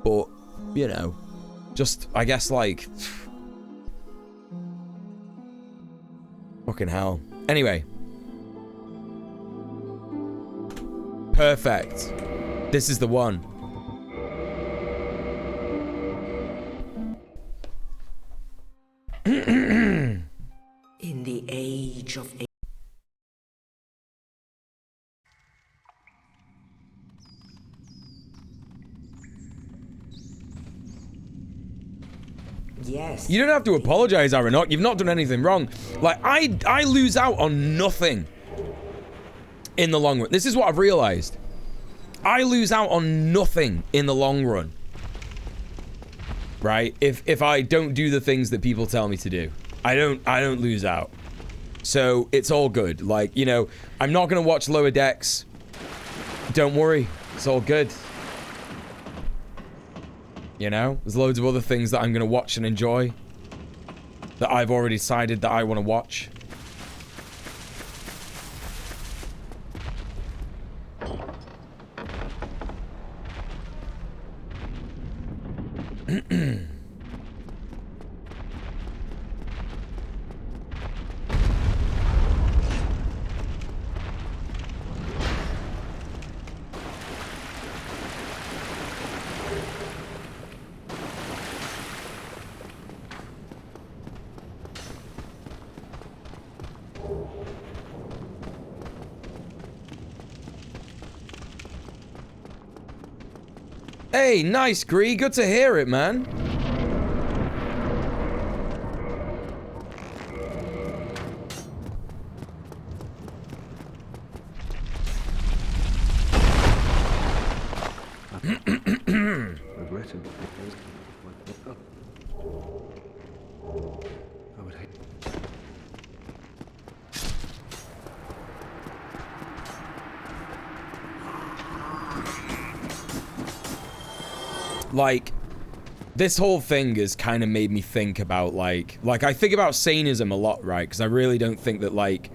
But, you know... Just, I guess, like... Fucking hell. Anyway. Perfect. This is the one. In the age of... Yes. You don't have to apologize, Aronok. You've not done anything wrong. Like, I lose out on nothing in the long run. This is what I've realized. I lose out on nothing in the long run. right? If I don't do the things that people tell me to do, I don't lose out. So it's all good. Like, you know, I'm not gonna watch Lower Decks. Don't worry, it's all good. You know, there's loads of other things that I'm gonna watch and enjoy that I've already decided that I want to watch. Hey, nice, Gree. Good to hear it, man. Like, this whole thing has kind of made me think about, like I think about saneism a lot, right? Because I really don't think that, like,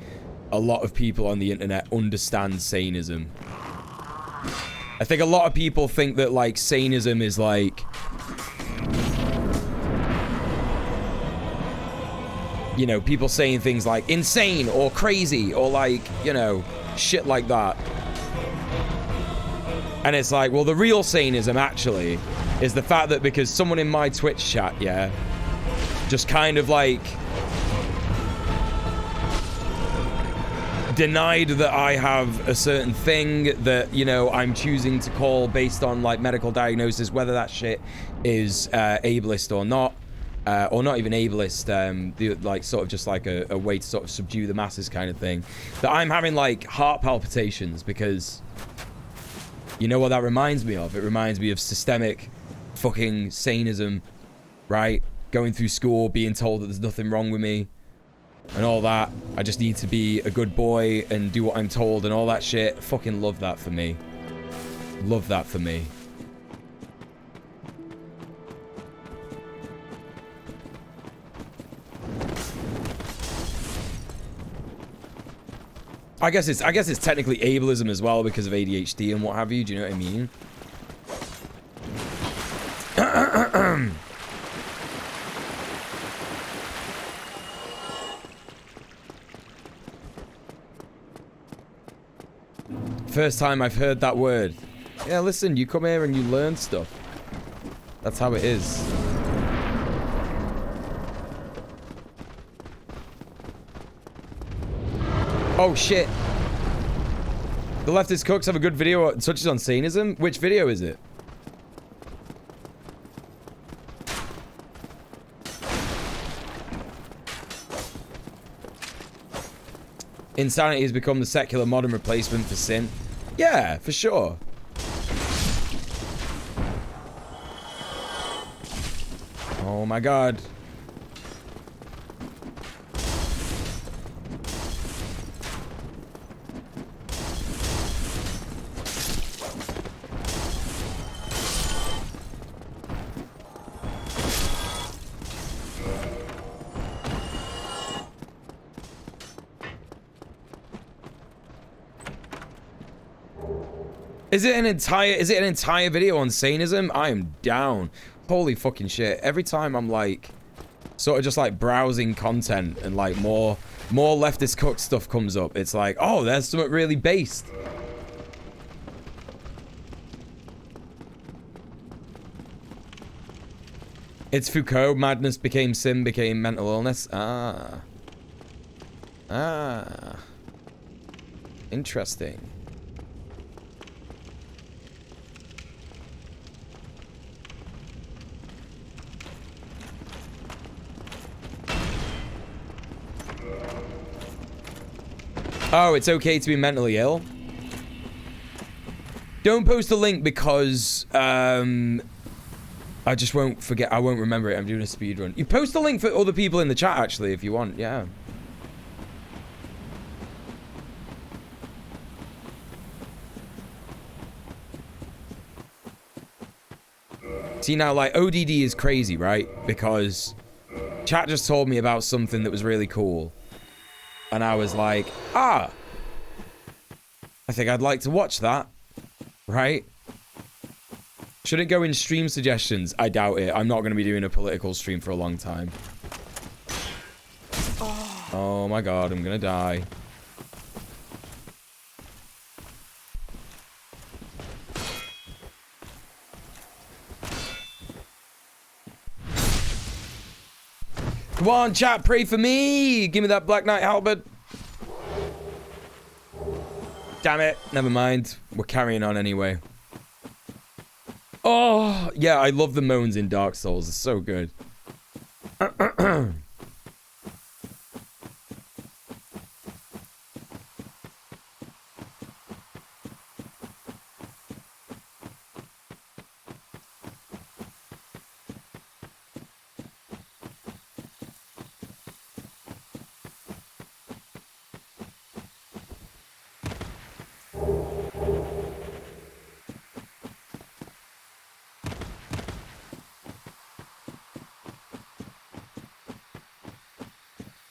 a lot of people on the internet understand saneism. I think a lot of people think that, like, saneism is, like, you know, people saying things like insane or crazy or, like, you know, shit like that. And it's like, well, the real saneism, actually, is the fact that because someone in my Twitch chat, yeah, just kind of, like, denied that I have a certain thing that, you know, I'm choosing to call based on, like, medical diagnosis, whether that shit is ableist or not even ableist, like, sort of just like a way to sort of subdue the masses kind of thing, that I'm having, like, heart palpitations because, you know what that reminds me of? It reminds me of systemic fucking saneism, right? Going through school, being told that there's nothing wrong with me and all that. I just need to be a good boy and do what I'm told and all that shit. Fucking love that for me. Love that for me. I guess it's technically ableism as well because of ADHD and what have you. Do you know what I mean? First time I've heard that word. Yeah, listen, you come here and you learn stuff. That's how it is. Oh shit. The leftist cooks have a good video that touches on saneism. Which video is it? Insanity has become the secular modern replacement for sin. Yeah, for sure. Oh my god. Is it an entire video on saneism? I am down. Holy fucking shit. Every time I'm like sort of just like browsing content and like more leftist cook stuff comes up, it's like, oh, there's something really based. It's Foucault. Madness became sin, became mental illness. Ah. Interesting. Oh, it's okay to be mentally ill? Don't post a link because, I I just won't forget. I won't remember it. I'm doing a speed run. You post the link for other people in the chat, actually, if you want. Yeah. See, now, like, ODD is crazy, right? Because chat just told me about something that was really cool. And I was like, I think I'd like to watch that. Right? Should it go in stream suggestions? I doubt it. I'm not going to be doing a political stream for a long time. Oh my god, I'm going to die. Come on, chat, pray for me! Give me that Black Knight halberd. Damn it. Never mind. We're carrying on anyway. Oh, yeah, I love the moans in Dark Souls. It's so good.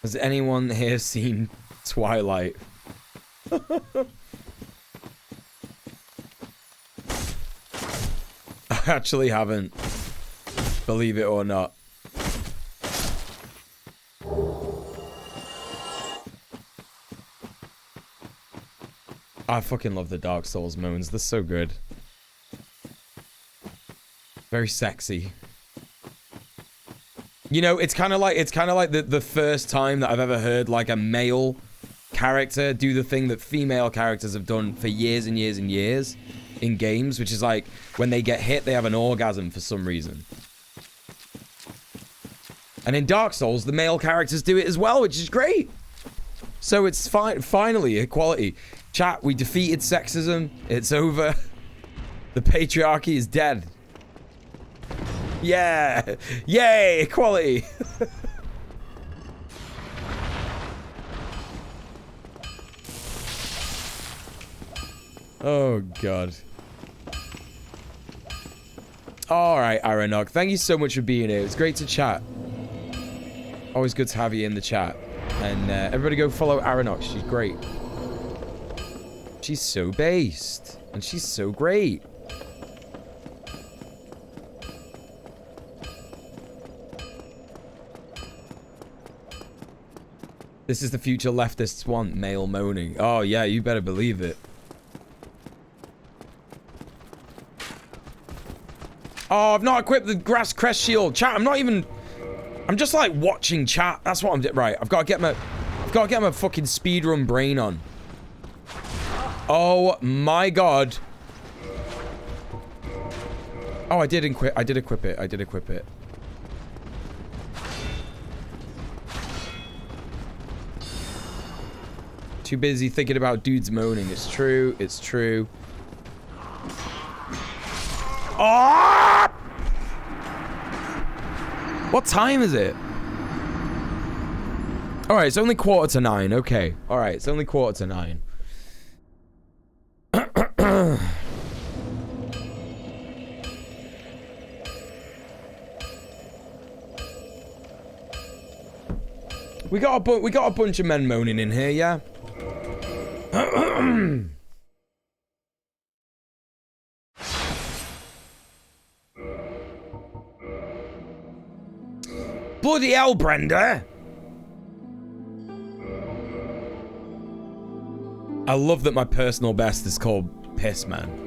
Has anyone here seen Twilight? I actually haven't. Believe it or not. I fucking love the Dark Souls moans. They're so good. Very sexy. You know, it's kind of like the first time that I've ever heard like a male character do the thing that female characters have done for years and years and years in games, which is like when they get hit, they have an orgasm for some reason. And in Dark Souls, the male characters do it as well, which is great. So it's finally equality. Chat, we defeated sexism. It's over. The patriarchy is dead. Yeah! Yay! Equality! Oh, God. Alright, Aranok. Thank you so much for being here. It's great to chat. Always good to have you in the chat. And everybody go follow Aranok. She's great. She's so based. And she's so great. This is the future leftists want, male moaning. Oh, yeah, you better believe it. Oh, I've not equipped the grass crest shield. Chat, I'm just like watching chat. That's what I'm doing. Right, I've got to get my fucking speedrun brain on. Oh my god. Oh, I did equip it. Too busy thinking about dudes moaning. It's true. It's true. Oh! What time is it? Alright, it's only 8:45. Okay. Alright, it's only 8:45. We got a bunch of men moaning in here, yeah? Bloody hell, Brenda! I love that my personal best is called Piss Man.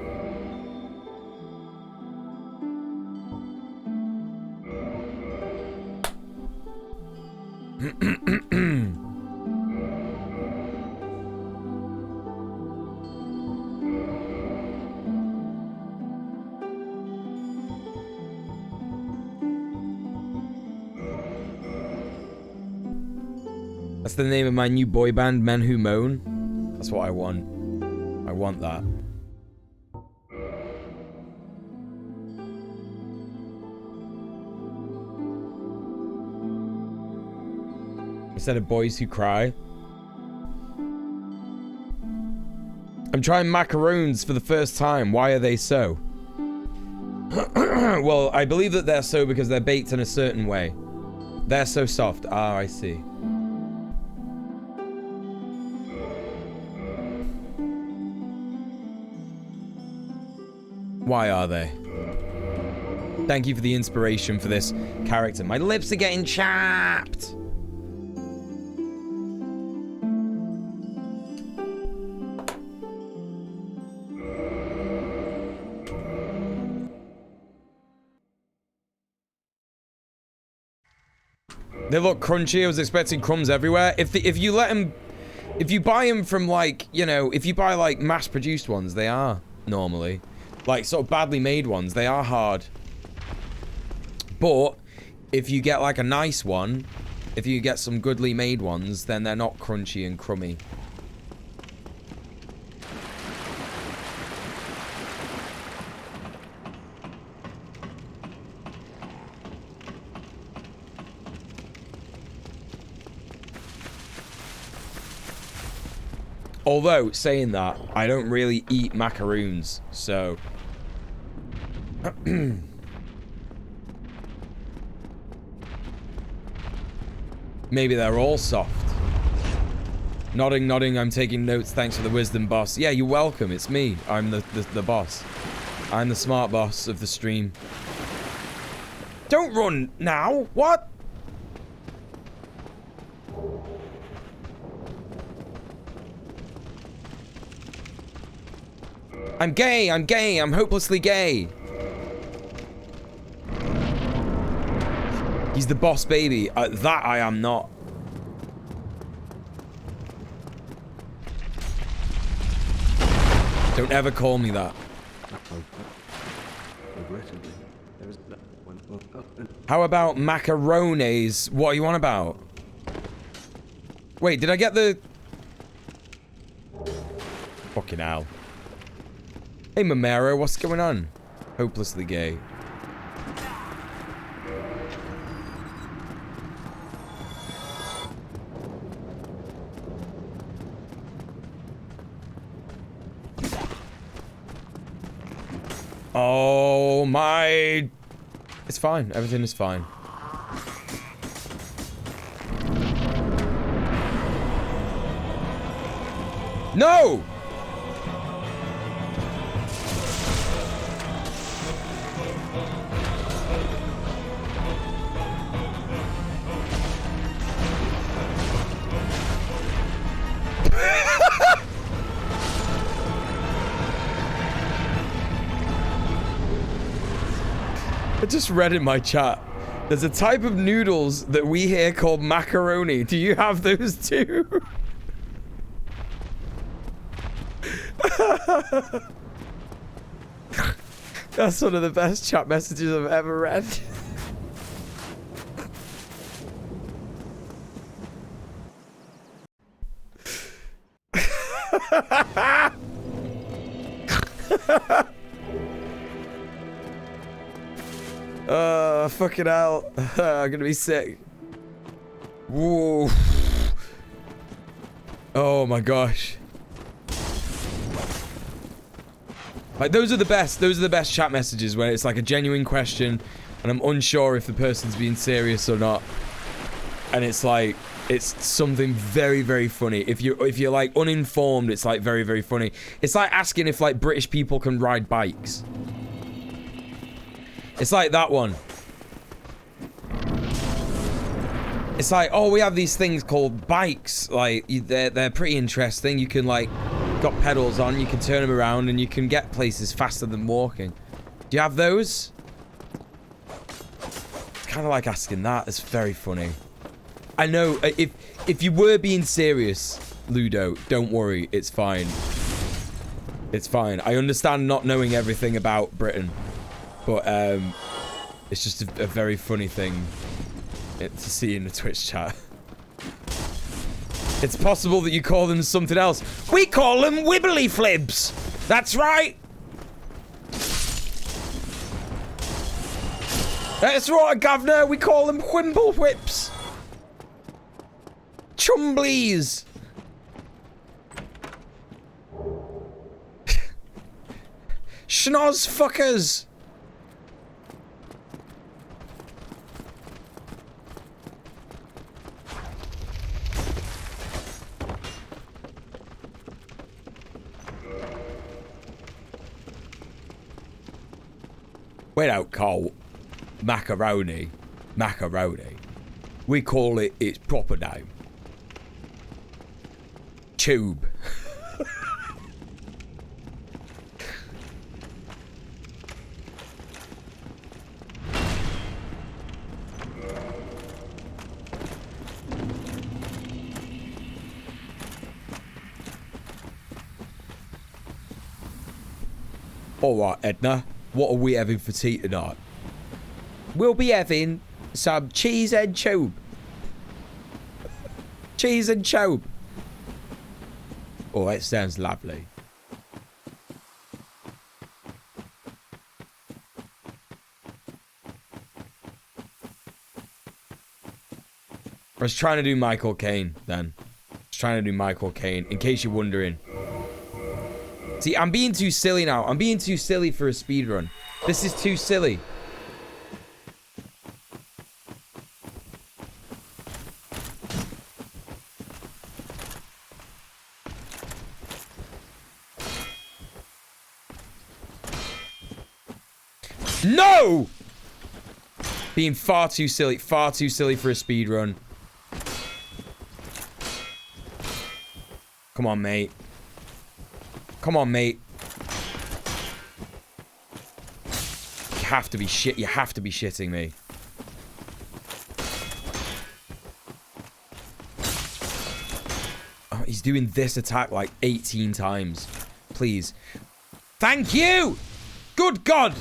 That's the name of my new boy band, Men Who Moan. That's what I want. I want that. instead of boys who cry. I'm trying macaroons for the first time. Why are they so? Well, I believe that they're so because they're baked in a certain way. They're so soft. Ah, I see. Why are they? Thank you for the inspiration for this character. My lips are getting chapped. They look crunchy. I was expecting crumbs everywhere. If you let them, if you buy them from like, you know, if you buy like mass-produced ones, they are normally like sort of badly made ones. They are hard. But if you get like a nice one, if you get some goodly made ones, then they're not crunchy and crummy. Although, saying that, I don't really eat macaroons, so... Maybe they're all soft. Nodding, nodding, I'm taking notes, thanks for the wisdom, boss. Yeah, you're welcome, it's me. I'm the boss. I'm the smart boss of the stream. Don't run now! What? I'm gay, I'm hopelessly gay. He's the boss baby. That I am not. Don't ever call me that. How about macarones? What are you on about? Wait, did I get the... Fucking hell. Hey, Mamero, what's going on? Hopelessly gay. Oh my... It's fine. Everything is fine. No! I just read in my chat. There's a type of noodles that we here call macaroni. Do you have those too? That's one of the best chat messages I've ever read. Fucking hell. I'm gonna be sick. Whoa. Oh my gosh. Like, those are the best chat messages when it's like a genuine question and I'm unsure if the person's being serious or not. And it's like, it's something very, very funny. If you're like uninformed, it's like very, very funny. It's like asking if like British people can ride bikes. It's like that one. It's like, oh, we have these things called bikes. Like, they're pretty interesting. You can like, got pedals on, you can turn them around and you can get places faster than walking. Do you have those? It's kind of like asking that. It's very funny. I know, if you were being serious, Ludo, don't worry, it's fine. It's fine. I understand not knowing everything about Britain, but it's just a very funny thing to see in the Twitch chat. It's possible that you call them something else. We call them wibbly flibs. That's right. That's right, governor. We call them wimble whips. Chumblies! Schnoz fuckers! Wait out, Carl. Macaroni. Macaroni. We call it its proper name. Tube. Alright, Edna. What are we having for tea tonight? We'll be having some cheese and tube. Cheese and tube. Oh, that sounds lovely. I was trying to do Michael Caine then. I was trying to do Michael Caine, in case you're wondering. See, I'm being too silly now. I'm being too silly for a speedrun. This is too silly. No! Being far too silly for a speedrun. Come on, mate. Come on, mate. You have to be shitting me. Oh, he's doing this attack like 18 times. Please. Thank you! Good God!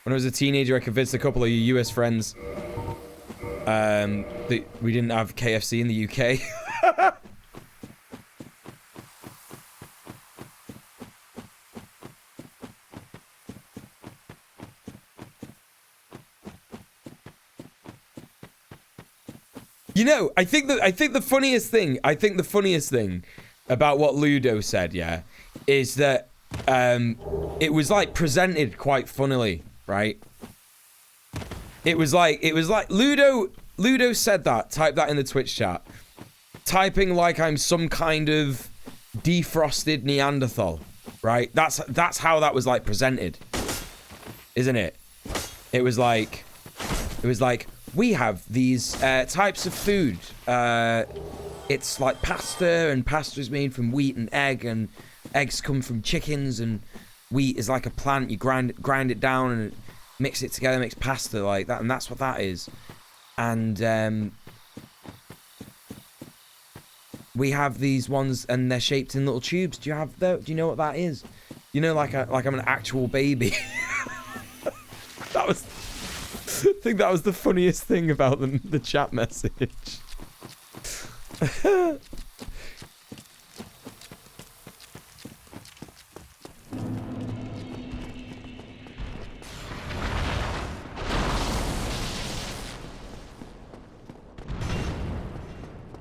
When I was a teenager, I convinced a couple of your US friends that we didn't have KFC in the UK. You know, I think the funniest thing about what Ludo said, yeah, is that it was like presented quite funnily. Right? It was like Ludo said that. Type that in the Twitch chat. Typing like I'm some kind of defrosted Neanderthal. Right? That's how that was like presented. Isn't it? It was like we have these types of food. It's like pasta, and pasta is made from wheat and eggs come from chickens, and wheat is like a plant. You grind it down and mix it together, makes pasta like that, and that's what that is. And we have these ones, and they're shaped in little tubes. Do you know what that is? You know, like I'm an actual baby. I think that was the funniest thing about the chat message.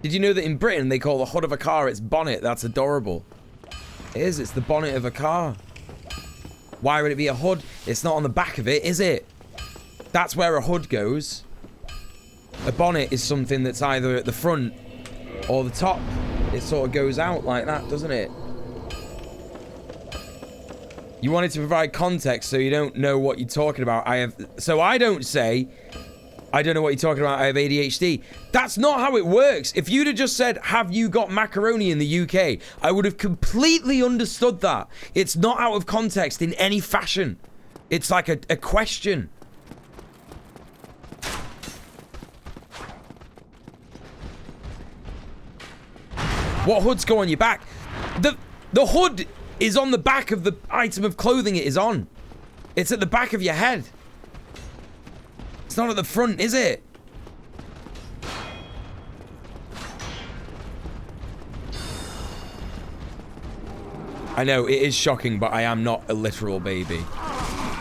Did you know that in Britain they call the hood of a car its bonnet? That's adorable. It is, it's the bonnet of a car. Why would it be a hood? It's not on the back of it, is it? That's where a hood goes. A bonnet is something that's either at the front or the top. It sort of goes out like that, doesn't it? You wanted to provide context so you don't know what you're talking about. So I don't say, I don't know what you're talking about, I have ADHD. That's not how it works. If you'd have just said, have you got macaroni in the UK? I would have completely understood that. It's not out of context in any fashion. It's like a question. What hoods go on your back? The hood is on the back of the item of clothing it is on. It's at the back of your head. It's not at the front, is it? I know, it is shocking, but I am not a literal baby.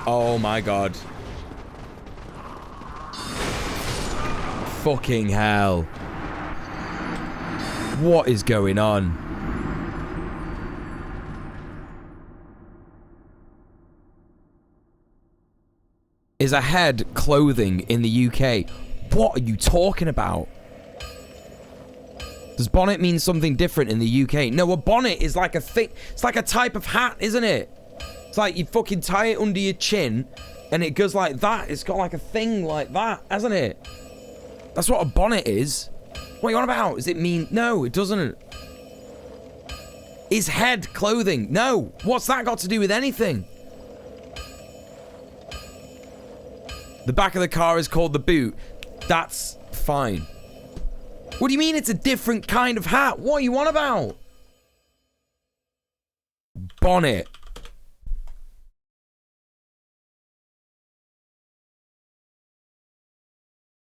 Oh my god. Fucking hell. What is going on? Is a head clothing in the UK? What are you talking about? Does bonnet mean something different in the UK? No, a bonnet is like a thing. It's like a type of hat, isn't it? It's like you fucking tie it under your chin and it goes like that. It's got like a thing like that, hasn't it? That's what a bonnet is. What are you on about? Does it mean... No, it doesn't. Is head clothing? No. What's that got to do with anything? The back of the car is called the boot. That's fine. What do you mean it's a different kind of hat? What are you on about? Bonnet.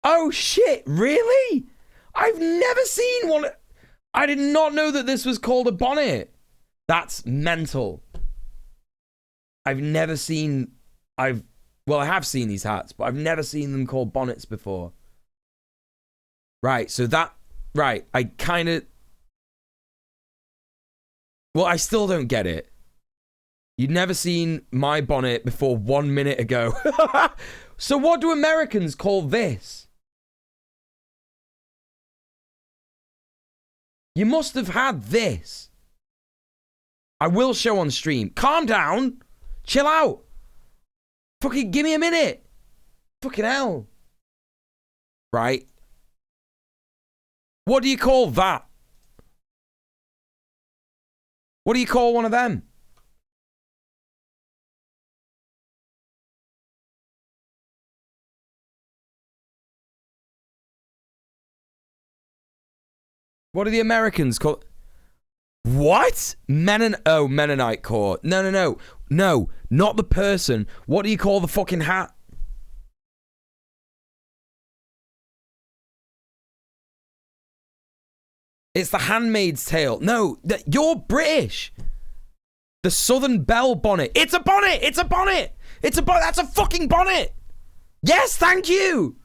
Oh shit, really? I've never seen one. I did not know that this was called a bonnet. That's mental. I've never seen... Well, I have seen these hats, but I've never seen them called bonnets before. Right, so that... Right, I kind of... Well, I still don't get it. You'd never seen my bonnet before 1 minute ago. So what do Americans call this? You must have had this. I will show on stream. Calm down. Chill out. Fucking give me a minute. Fucking hell. Right. What do you call that? What do you call one of them? What do the Americans call... What? Mennonite Corps. No. No, not the person. What do you call the fucking hat? It's the Handmaid's Tale. No, you're British. The Southern Belle bonnet. It's a bonnet. It's a bonnet. It's a bonnet. That's a fucking bonnet. Yes, thank you.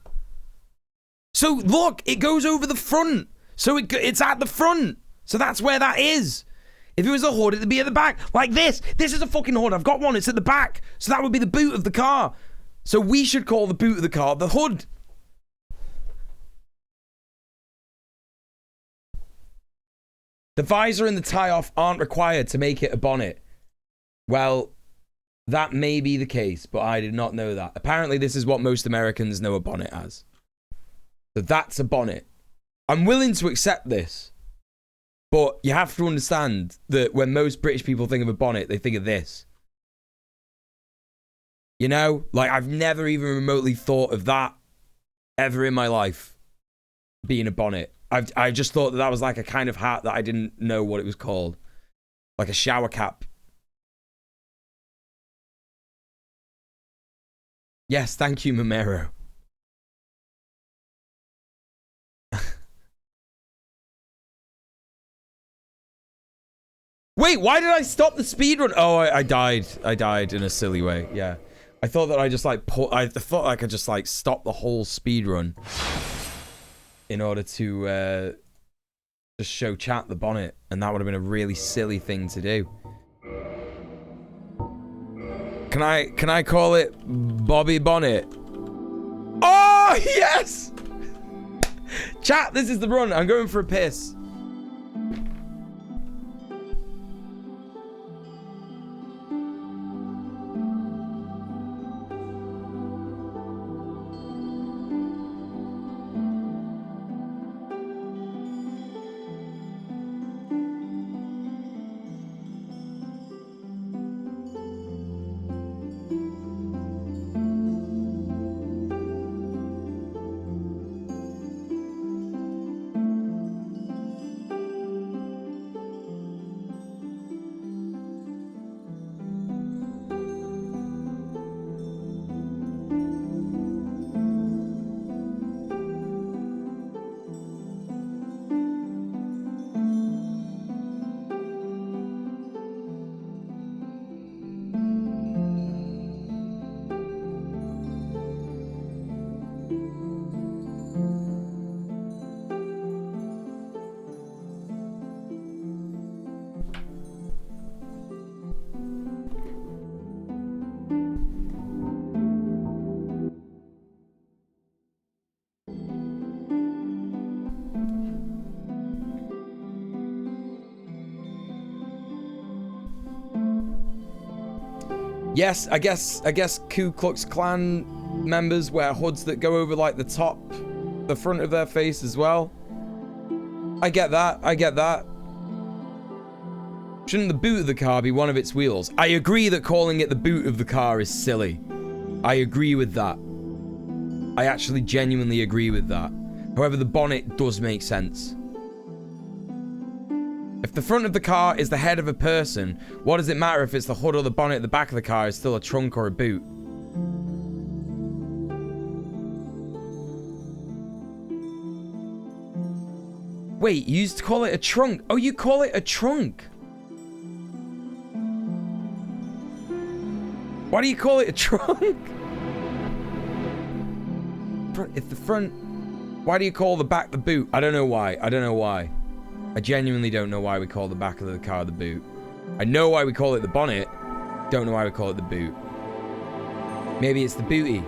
So look, it goes over the front. So it's at the front. So that's where that is. If it was a hood, it'd be at the back. Like this. This is a fucking hood. I've got one. It's at the back. So that would be the boot of the car. So we should call the boot of the car the hood. The visor and the tie-off aren't required to make it a bonnet. Well, that may be the case, but I did not know that. Apparently, this is what most Americans know a bonnet as. So that's a bonnet. I'm willing to accept this. But you have to understand that when most British people think of a bonnet, they think of this. You know? Like, I've never even remotely thought of that ever in my life. Being a bonnet. I just thought that was like a kind of hat that I didn't know what it was called. Like a shower cap. Yes, thank you, Momero. Wait, why did I stop the speedrun? Oh, I died. I died in a silly way. Yeah. I thought that I just like I thought I could just like stop the whole speedrun in order to just show chat the bonnet, and that would have been a really silly thing to do. Can I call it Bobby Bonnet? Oh, yes! Chat, this is the run. I'm going for a piss. Yes, I guess Ku Klux Klan members wear hoods that go over like the front of their face as well. I get that. Shouldn't the boot of the car be one of its wheels? I agree that calling it the boot of the car is silly. I agree with that. I actually genuinely agree with that. However, the bonnet does make sense. If the front of the car is the head of a person, what does it matter if it's the hood or the bonnet at the back of the car is still a trunk or a boot? Wait, you used to call it a trunk. Oh, you call it a trunk. Why do you call it a trunk? If the front... Why do you call the back the boot? I don't know why. I genuinely don't know why we call the back of the car the boot. I know why we call it the bonnet. Don't know why we call it the boot. Maybe it's the booty.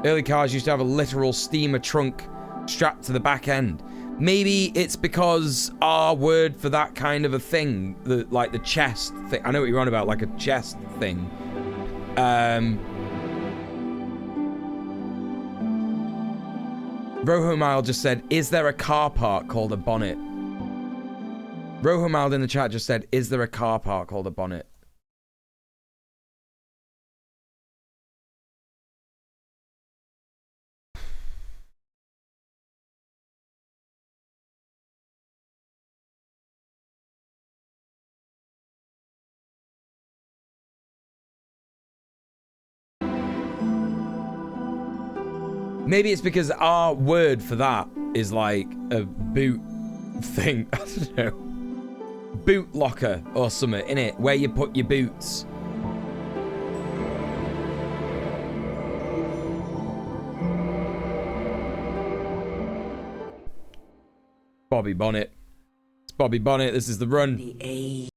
Early cars used to have a literal steamer trunk strapped to the back end. Maybe it's because our word for that kind of a thing, like the chest thing. I know what you're on about, like a chest thing. Rohomile just said, is there a car park called a bonnet? Rohomile in the chat just said, is there a car park called a bonnet? Maybe it's because our word for that is like a boot thing. I don't know. Boot locker or something, innit? Where you put your boots. Bobby Bonnet. It's Bobby Bonnet. This is the run. The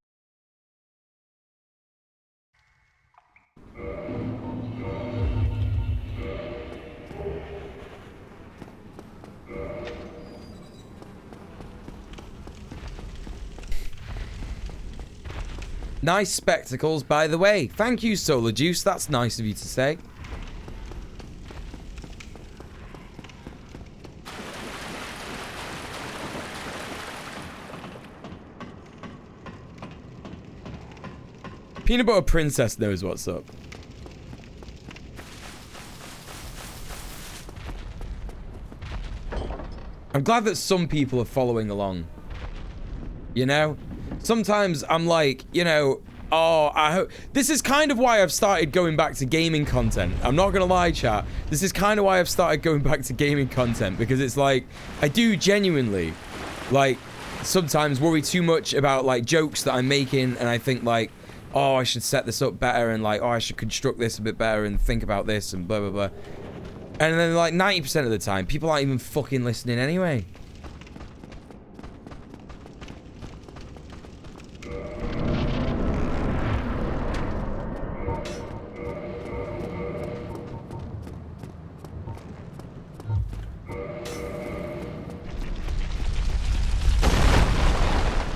Nice spectacles, by the way. Thank you, Solar Juice. That's nice of you to say. Peanut Butter Princess knows what's up. I'm glad that some people are following along. You know? Sometimes I'm like, you know, oh, I hope... This is kind of why I've started going back to gaming content. I'm not gonna lie, chat. This is kind of why I've started going back to gaming content. Because it's like, I do genuinely, like, sometimes worry too much about, like, jokes that I'm making. And I think, like, oh, I should set this up better. And, like, oh, I should construct this a bit better and think about this and blah, blah, blah. And then, like, 90% of the time, people aren't even fucking listening anyway.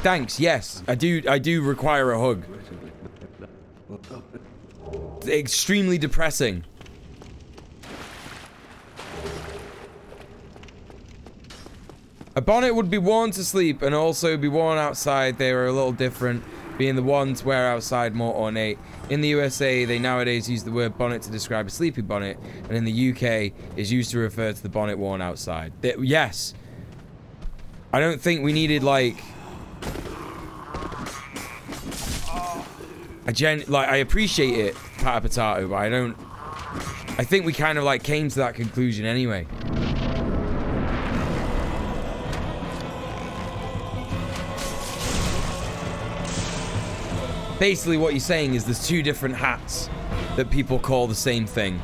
Thanks, yes. I do require a hug. It's extremely depressing. A bonnet would be worn to sleep and also be worn outside. They are a little different, being the one to wear outside more ornate. In the USA, they nowadays use the word bonnet to describe a sleeping bonnet, and in the UK, is used to refer to the bonnet worn outside. Yes. I don't think we needed, like... I appreciate it, Pata Potato, but I don't... I think we kind of, like, came to that conclusion anyway. Basically, what you're saying is there's two different hats that people call the same thing.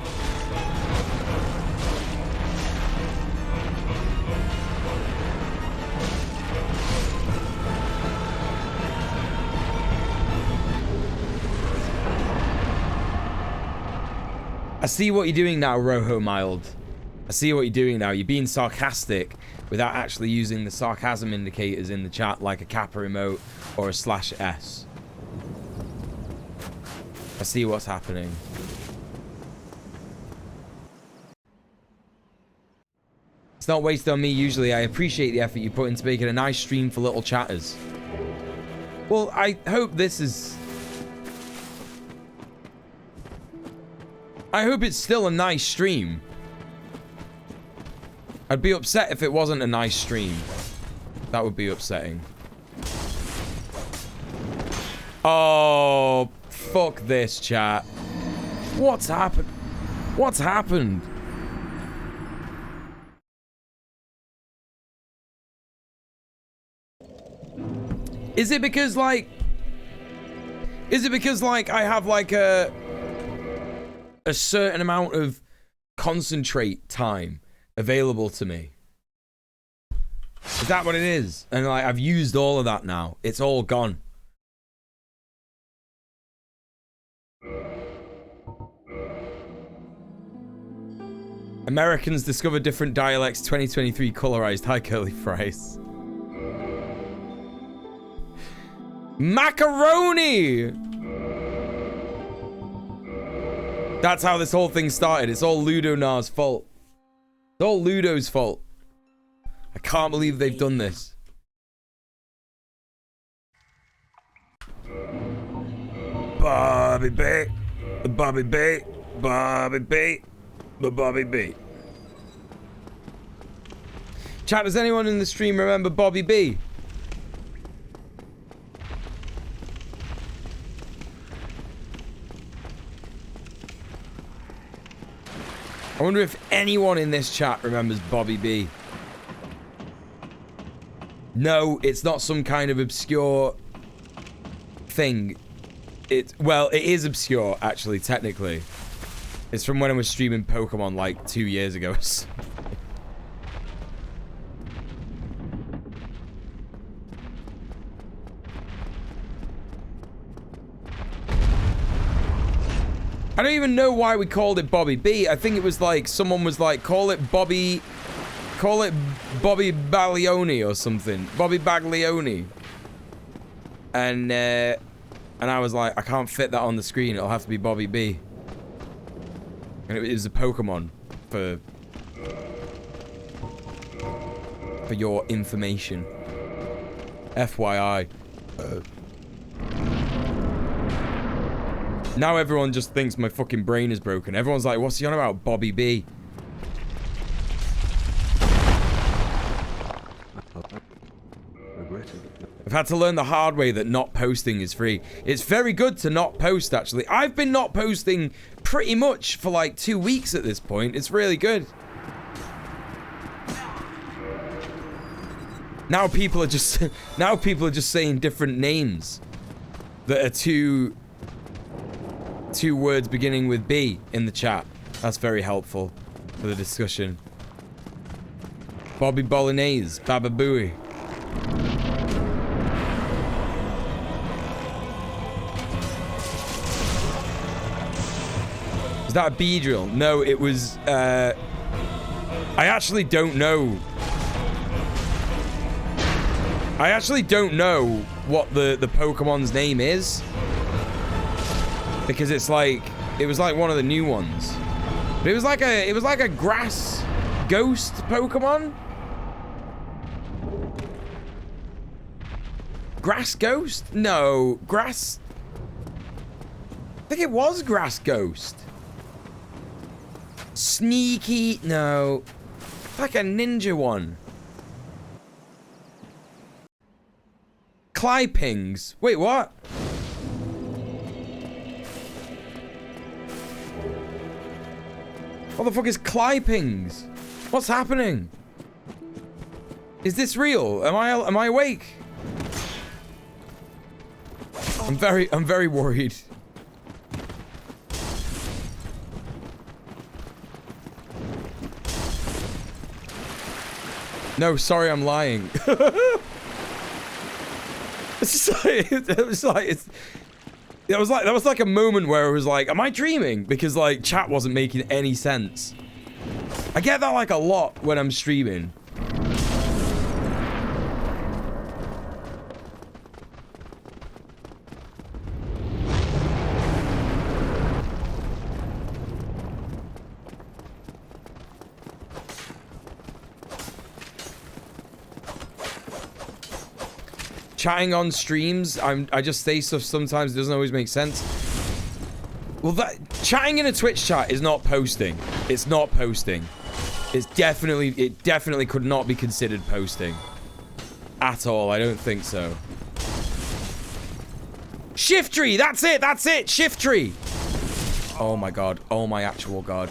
I see what you're doing now, Roho Mild. I see what you're doing now. You're being sarcastic without actually using the sarcasm indicators in the chat like a kappa emote or a /S. I see what's happening. It's not wasted on me usually. I appreciate the effort you put into making a nice stream for little chatters. Well, I hope this is... I hope it's still a nice stream. I'd be upset if it wasn't a nice stream. That would be upsetting. Oh, fuck this, chat. What's happened? What's happened? Is it because, like... Is it because, like, I have, like, a certain amount of concentrate time available to me? Is that what it is? And, like, I've used all of that now. It's all gone. Americans discover different dialects 2023 colorized. Hi, curly fries. Macaroni! That's how this whole thing started. It's all Ludonar's fault. It's all Ludo's fault. I can't believe they've done this. Bobby B. Bobby B. Bobby B. Bobby B. Chat, does anyone in the stream remember Bobby B? I wonder if anyone in this chat remembers Bobby B. No, it's not some kind of obscure thing. Well, it is obscure, actually, technically. It's from when I was streaming Pokemon, like, 2 years ago. I don't even know why we called it Bobby B. I think it was like, someone was like, call it Bobby Baglioni or something. Bobby Baglioni. And I was like, I can't fit that on the screen. It'll have to be Bobby B. And it was a Pokemon for your information. FYI. Now everyone just thinks my fucking brain is broken. Everyone's like, what's he on about? Bobby B. I've had to learn the hard way that not posting is free. It's very good to not post, actually. I've been not posting pretty much for like 2 weeks at this point. It's really good. Now people are just saying different names that are two words beginning with B in the chat. That's very helpful for the discussion. Bobby Bolognese, Baba Booey. Was that a B drill? No, it was, I actually don't know. I actually don't know what the Pokemon's name is. Because it's like, it was like one of the new ones. But it was like a grass ghost Pokemon? Grass ghost? No, grass. I think it was grass ghost. Sneaky, no. Like a ninja one. Clypings. Wait, what? What the fuck is Clypings? What's happening? Is this real? Am I awake? I'm very worried. No, sorry, I'm lying. That was like a moment where it was like, am I dreaming? Because like chat wasn't making any sense. I get that like a lot when I'm streaming. chatting on streams, I just say stuff sometimes. It doesn't always make sense. Well, chatting in a Twitch chat is not posting. It's not posting. It definitely could not be considered posting. At all, I don't think so. Shift tree, that's it, shift tree. Oh my god, oh my actual god.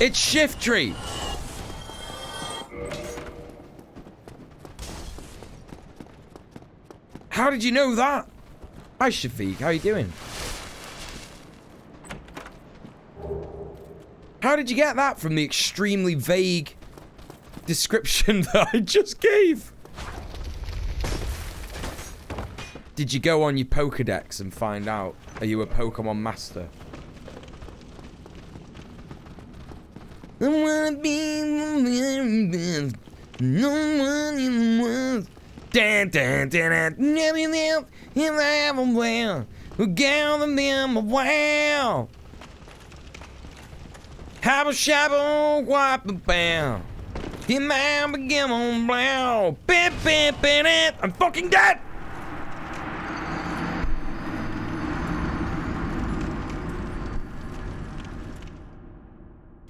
It's shift tree. How did you know that? Hi Shafiq, how you doing? How did you get that from the extremely vague description that I just gave? Did you go on your Pokedex and find out? Are you a Pokemon master? I wanna be the very best. No one in the world. Dan, dan, dan, dan. Never live in the everywhere. Who gather them a wow. Habba shabba wap the bow. Him man begin on blow. Bip bip bip it. I'm fucking dead.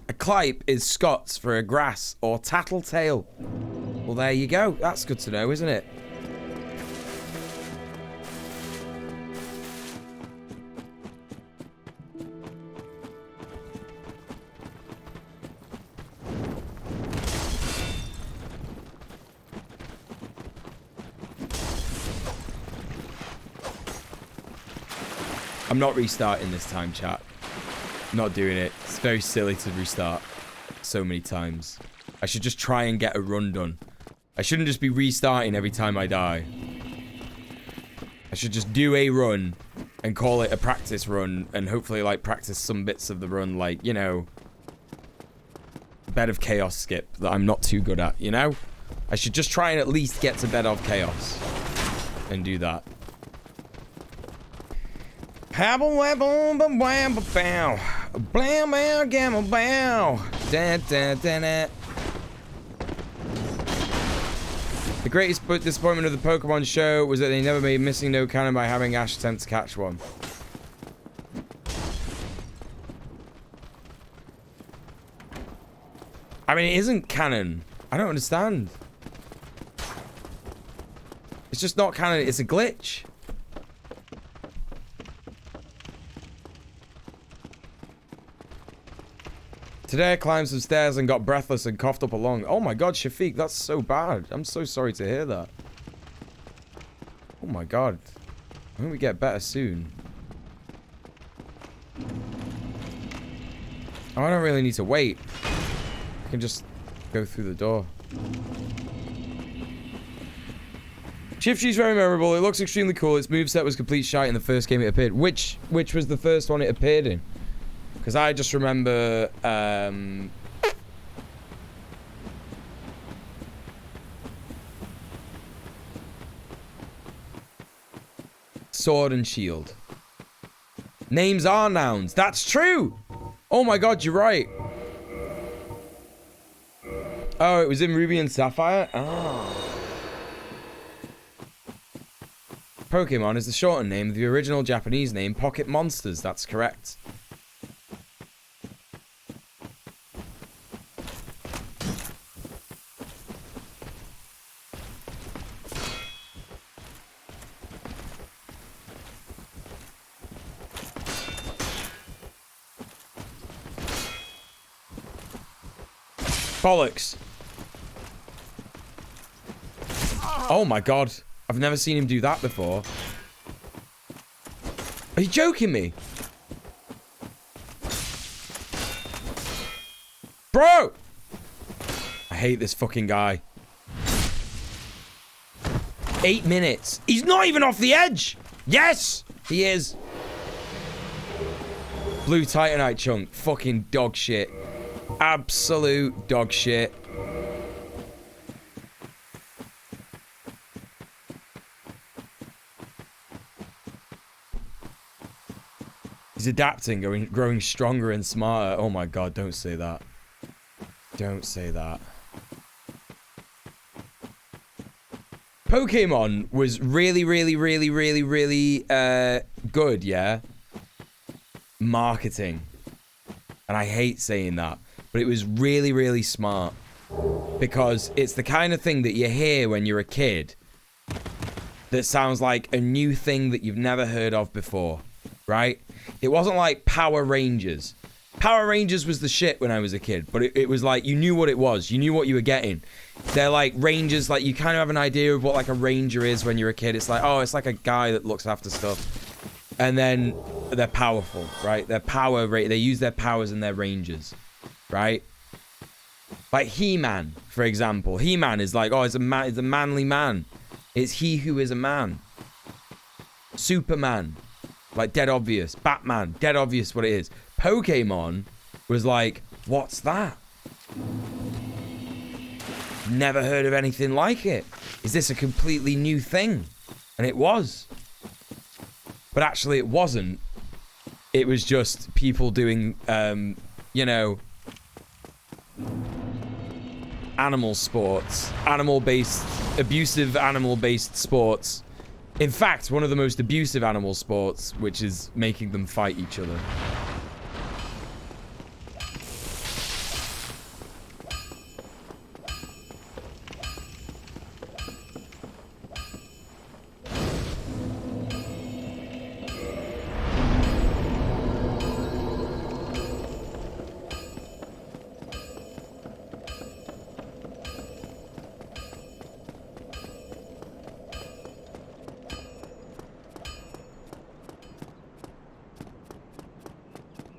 A clipe is Scots for a grass or tattletale. Well, there you go. That's good to know, isn't it? I'm not restarting this time, chat. I'm not doing it. It's very silly to restart so many times. I should just try and get a run done. I shouldn't just be restarting every time I die. I should just do a run and call it a practice run and hopefully, like, practice some bits of the run, like, you know, Bed of Chaos skip that I'm not too good at, you know? I should just try and at least get to Bed of Chaos and do that. Have a weapon, but wham, but bow. Blam, bow, gamma, bow. Da, da, da, da. The greatest disappointment of the Pokemon show was that they never made missing no canon by having Ash attempt to catch one. I mean, it isn't canon. I don't understand. It's just not canon. It's a glitch. Today I climbed some stairs and got breathless and coughed up a lung. Oh my god, Shafiq, that's so bad. I'm so sorry to hear that. Oh my god. I hope we get better soon. Oh, I don't really need to wait. I can just go through the door. Shift-G's very memorable. It looks extremely cool. Its moveset was complete shite in the first game it appeared. Which was the first one it appeared in? Because I just remember, Sword and Shield. Names are nouns. That's true! Oh my god, you're right. Oh, it was in Ruby and Sapphire? Oh. Pokemon is the shortened name of the original Japanese name, Pocket Monsters. That's correct. Bollocks. Oh my god. I've never seen him do that before. Are you joking me? Bro! I hate this fucking guy. 8 minutes. He's not even off the edge! Yes! He is. Blue Titanite chunk. Fucking dog shit. Absolute dog shit. He's adapting, growing stronger and smarter. Oh my god, don't say that. Don't say that. Pokemon was really good, yeah? Marketing. And I hate saying that, but it was really smart. Because it's the kind of thing that you hear when you're a kid that sounds like a new thing that you've never heard of before, right? It wasn't like Power Rangers. Power Rangers was the shit when I was a kid, but it was like, you knew what it was. You knew what you were getting. They're like rangers, like you kind of have an idea of what like a ranger is when you're a kid. It's like, oh, it's like a guy that looks after stuff. And then they're powerful, right? They use their powers and their rangers, right? Like He-Man, for example. He-Man is like, oh, it's a manly man. It's he who is a man. Superman, like dead obvious. Batman, dead obvious what it is. Pokemon was like, what's that? Never heard of anything like it. Is this a completely new thing? And it was. But actually it wasn't. It was just people doing, you know, animal sports. Abusive animal-based sports. In fact, one of the most abusive animal sports, which is making them fight each other.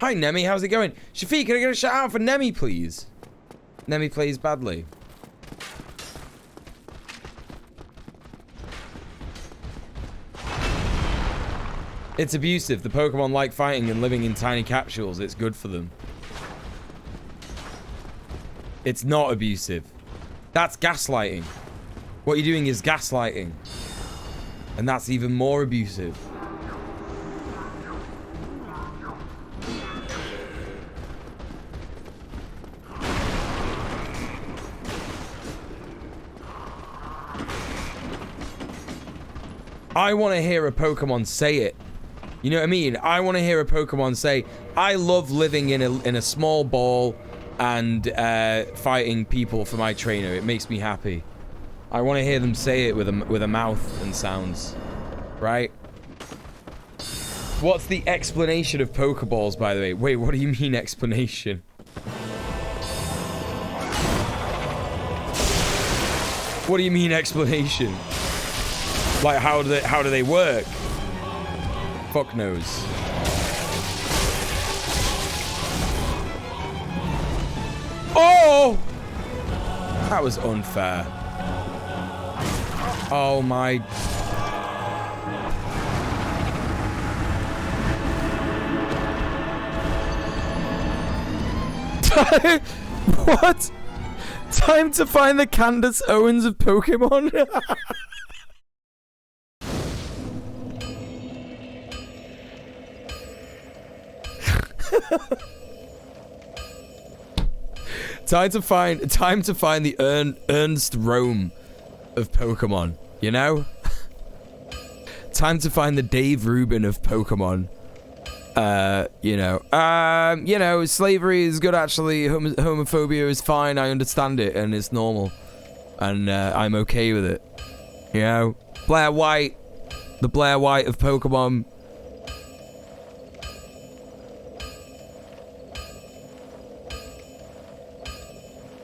Hi, Nemi. How's it going? Shafiq, can I get a shout out for Nemi, please? Nemi plays badly. It's abusive. The Pokemon like fighting and living in tiny capsules. It's good for them. It's not abusive. That's gaslighting. What you're doing is gaslighting. And that's even more abusive. I want to hear a Pokemon say it. You know what I mean? I want to hear a Pokemon say, I love living in a small ball and fighting people for my trainer. It makes me happy. I want to hear them say it with a mouth and sounds. Right? What's the explanation of Pokeballs, by the way? Wait, what do you mean explanation? What do you mean explanation? Like, how do they work? Fuck knows. Oh! That was unfair. Oh my... What? Time to find the Candace Owens of Pokemon? Time to find the Ernst Rome of Pokemon, you know? Time to find the Dave Rubin of Pokemon. You know, slavery is good actually, homophobia is fine, I understand it, and it's normal. And I'm okay with it. You know? Blair White, the Blair White of Pokemon.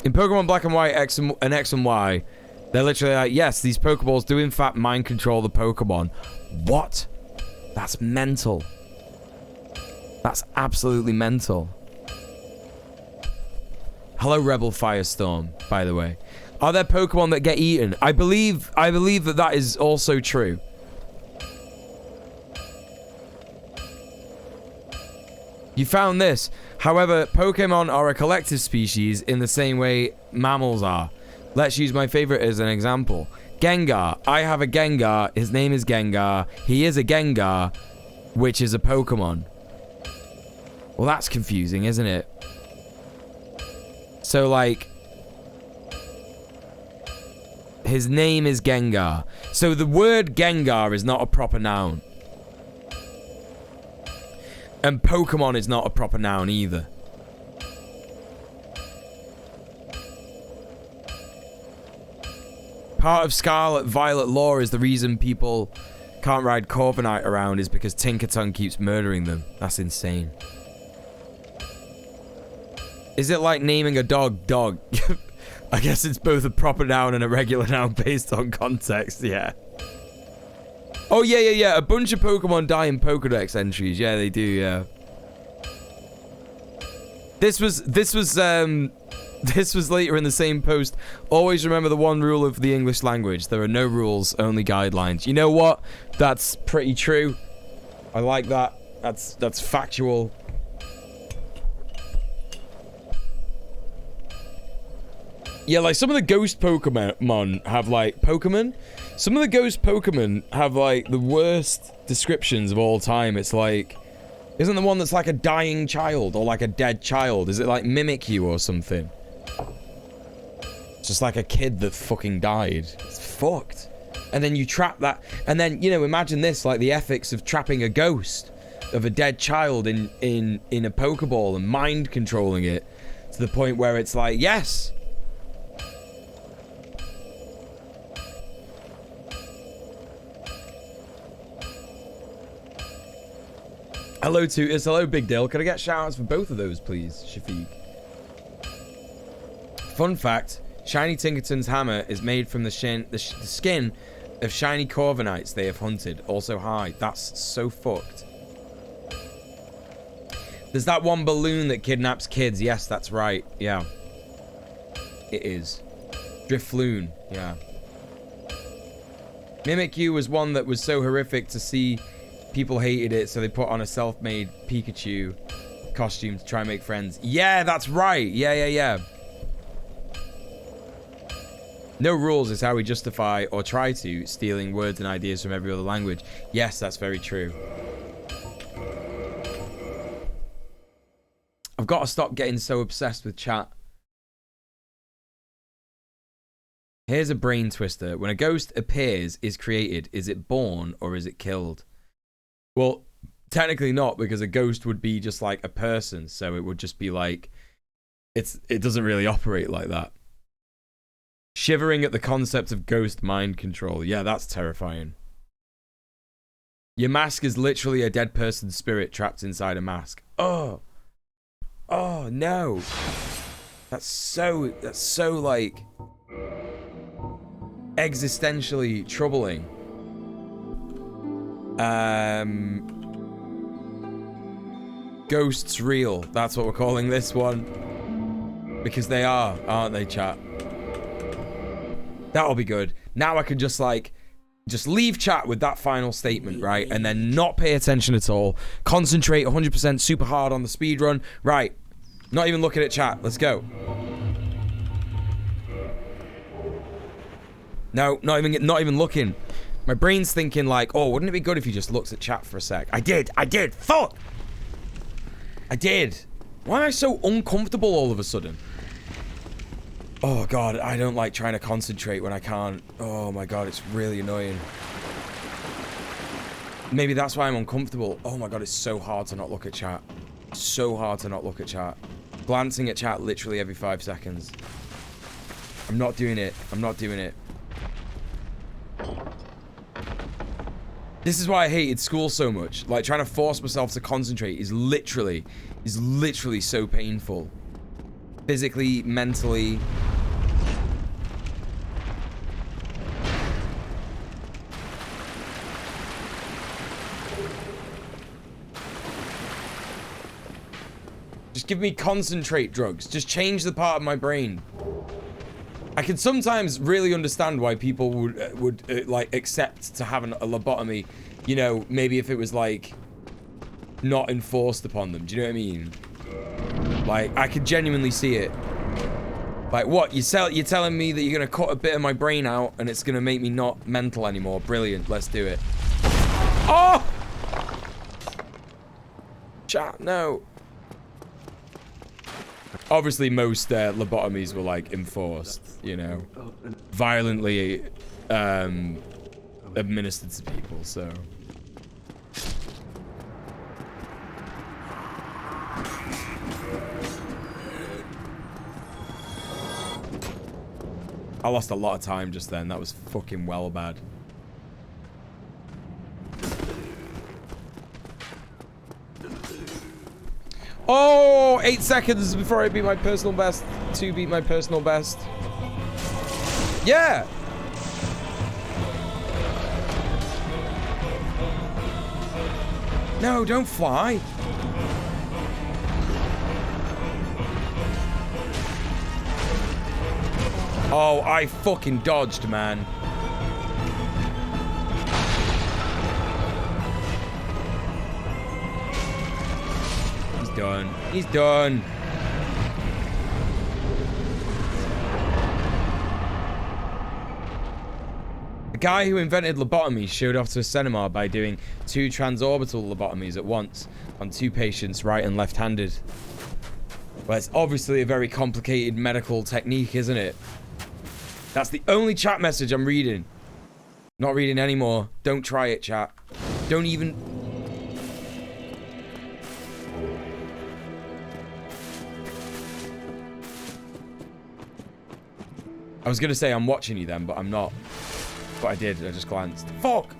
In Pokemon Black and White X and Y, they're literally like, yes, these Pokeballs do in fact mind control the Pokemon. What? That's mental. That's absolutely mental. Hello, Rebel Firestorm, by the way. Are there Pokemon that get eaten? I believe that is also true. You found this. However, Pokemon are a collective species in the same way mammals are. Let's use my favorite as an example. Gengar. I have a Gengar. His name is Gengar. He is a Gengar, which is a Pokemon. Well, that's confusing, isn't it? So, like... His name is Gengar. So the word Gengar is not a proper noun. And Pokemon is not a proper noun either. Part of Scarlet Violet lore is the reason people can't ride Corviknight around is because Tinkaton keeps murdering them. That's insane. Is it like naming a dog dog? I guess it's both a proper noun and a regular noun based on context, yeah. Oh, yeah. A bunch of Pokemon die in Pokedex entries. Yeah, they do, yeah. This was later in the same post. Always remember the one rule of the English language. There are no rules, only guidelines. You know what? That's pretty true. I like that. That's factual. Yeah, like some of the ghost Pokemon have like some of the ghost Pokemon have like the worst descriptions of all time. It's like, isn't the one that's like a dying child or like a dead child? Is it like Mimikyu or something? It's just like a kid that fucking died. It's fucked. And then you trap that, and then, you know, imagine this, like the ethics of trapping a ghost of a dead child in a Pokeball and mind controlling it to the point where it's like, yes. Hello, Big Dill. Could I get shout-outs for both of those, please, Shafiq? Fun fact, Shiny Tinkaton's hammer is made from the skin of shiny Corviknights they have hunted. Also, hi. That's so fucked. There's that one balloon that kidnaps kids. Yes, that's right. Yeah. It is. Drifloon. Yeah. Mimikyu was one that was so horrific to see. People hated it, so they put on a self-made Pikachu costume to try and make friends. Yeah, that's right. Yeah. No rules is how we justify, or try to, stealing words and ideas from every other language. Yes, that's very true. I've got to stop getting so obsessed with chat. Here's a brain twister. When a ghost appears, is created, is it born or is it killed? Well, technically not, because a ghost would be just like a person, so it would just be like, it doesn't really operate like that. Shivering at the concept of ghost mind control. Yeah, that's terrifying. Your mask is literally a dead person's spirit trapped inside a mask. Oh no. That's so like existentially troubling. Ghosts real. That's what we're calling this one. Because they are, aren't they, chat? That'll be good. Now I can just leave chat with that final statement, right? And then not pay attention at all. Concentrate 100% super hard on the speedrun. Right. Not even looking at chat. Let's go. No, not even looking. My brain's thinking like, oh, wouldn't it be good if you just looked at chat for a sec? I did. Fuck! I did. Why am I so uncomfortable all of a sudden? Oh, God, I don't like trying to concentrate when I can't. Oh, my God, it's really annoying. Maybe that's why I'm uncomfortable. Oh, my God, it's so hard to not look at chat. So hard to not look at chat. Glancing at chat literally every 5 seconds. I'm not doing it. This is why I hated school so much. Like, trying to force myself to concentrate is literally so painful. Physically, mentally. Just give me concentrate drugs. Just change the part of my brain. I can sometimes really understand why people would like accept to have a lobotomy, you know, maybe if it was like not enforced upon them. Do you know what I mean? Like, I could genuinely see it. Like, what? You're telling me that you're gonna cut a bit of my brain out and it's gonna make me not mental anymore? Brilliant. Let's do it. Oh! Chat, no. Obviously, most lobotomies were like enforced, you know. violently administered to people, so. I lost a lot of time just then. That was fucking well bad. Oh, 8 seconds before I beat my personal best. To beat my personal best. Yeah. No, don't fly. Oh, I fucking dodged, man. He's done. He's done. The guy who invented lobotomy showed off to a cinema by doing 2 transorbital lobotomies at once on 2 patients, right and left-handed. Well, it's obviously a very complicated medical technique, isn't it? That's the only chat message I'm reading. Not reading anymore. Don't try it, chat. Don't even... I was gonna say I'm watching you then, but I'm not. But I did. I just glanced. Fuck!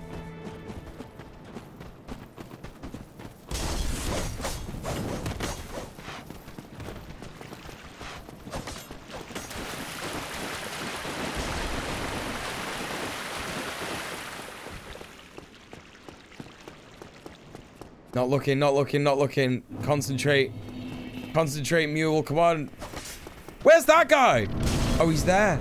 Not looking, not looking, not looking. Concentrate. Concentrate, Muel. Come on. Where's that guy? Oh, he's there.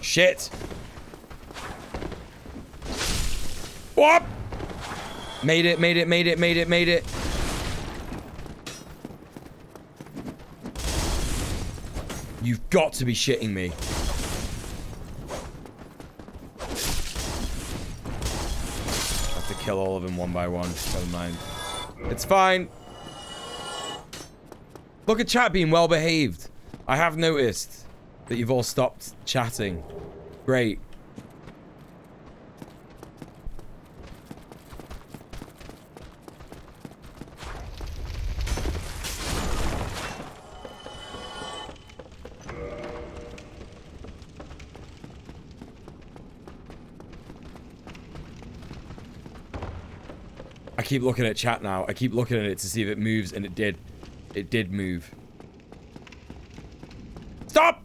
Shit. What? Made it, made it, made it, made it, made it. You've got to be shitting me. I have to kill all of them one by one. Never mind. It's fine. Look at chat being well behaved. I have noticed that you've all stopped chatting. Great. I keep looking at chat now. I keep looking at it to see if it moves, and it did. It did move. Stop!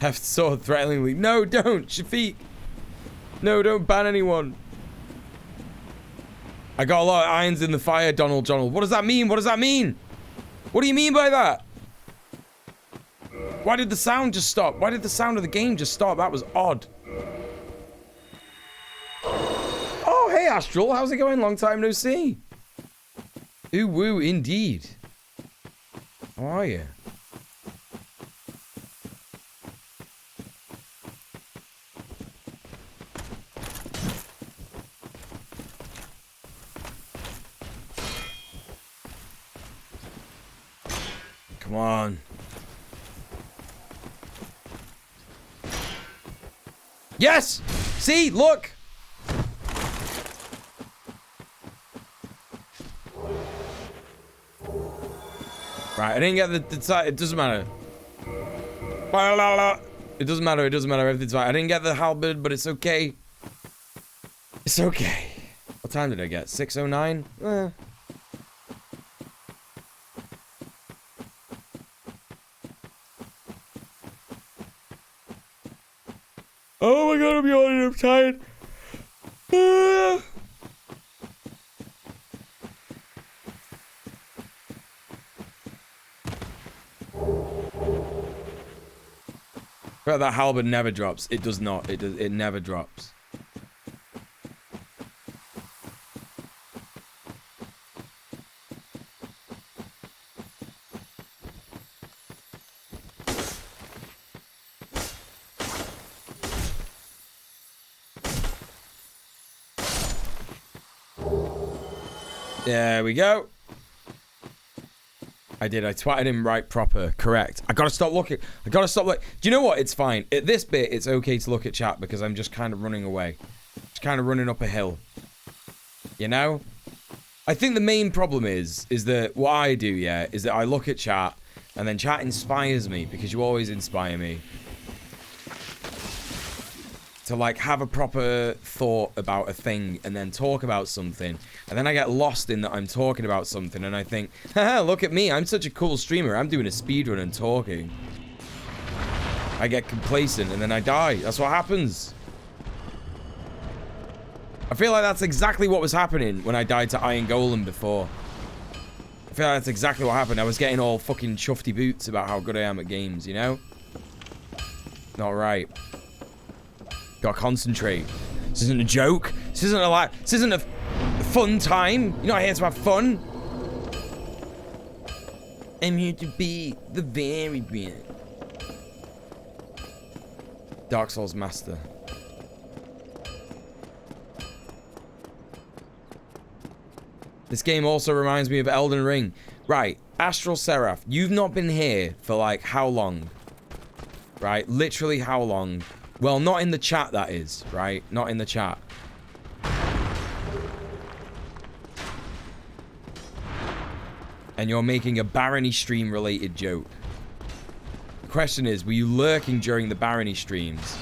Heft sword threateningly. No, don't, Shafiq. No, don't ban anyone. I got a lot of irons in the fire, Donald. What does that mean? What does that mean? What do you mean by that? Why did the sound just stop? Why did the sound of the game just stop? That was odd. Oh, hey, Astral. How's it going? Long time no see. Ooh, woo, indeed. How are you? Come on. Yes! See? Look! Right, I didn't get the it doesn't matter. It doesn't matter, it doesn't matter, everything's fine. I didn't get the halberd, but it's okay. It's okay. What time did I get? 6:09? Oh my god, I'm yawning, I'm tired. But that halberd never drops. It does not. It never drops. There we go. I did. I twatted him right proper. Correct. I gotta stop looking. I gotta stop looking. Do you know what? It's fine. At this bit, it's okay to look at chat because I'm just kind of running away. Just kind of running up a hill. You know? I think the main problem is that what I do, yeah, is that I look at chat and then chat inspires me because you always inspire me. To like have a proper thought about a thing and then talk about something, and then I get lost in that I'm talking about something and I think, haha, look at me, I'm such a cool streamer, I'm doing a speedrun and talking. I get complacent and then I die. That's what happens. I feel like that's exactly what was happening when I died to Iron Golem before. I feel like that's exactly what happened. I was getting all fucking chuffy boots about how good I am at games, you know? Not right. Gotta concentrate. This isn't a joke. This isn't this isn't a fun time. You're not here to have fun. I'm here to be the very best. Dark Souls Master. This game also reminds me of Elden Ring. Right, Astral Seraph, you've not been here for like how long? Right, literally how long? Well, not in the chat, that is, right? Not in the chat. And you're making a Barony stream related joke. The question is, were you lurking during the Barony streams?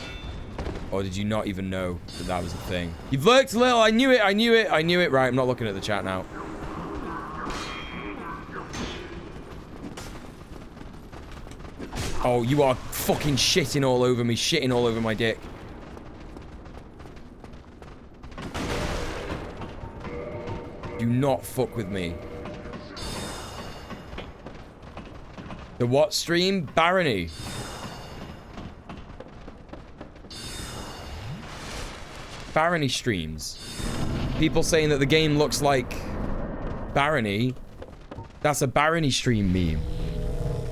Or did you not even know that that was a thing? You've lurked a little, I knew it, I knew it, I knew it. Right, I'm not looking at the chat now. Oh, you are fucking shitting all over me, shitting all over my dick. Do not fuck with me. The what stream? Barony. Barony streams. People saying that the game looks like Barony. That's a Barony stream meme.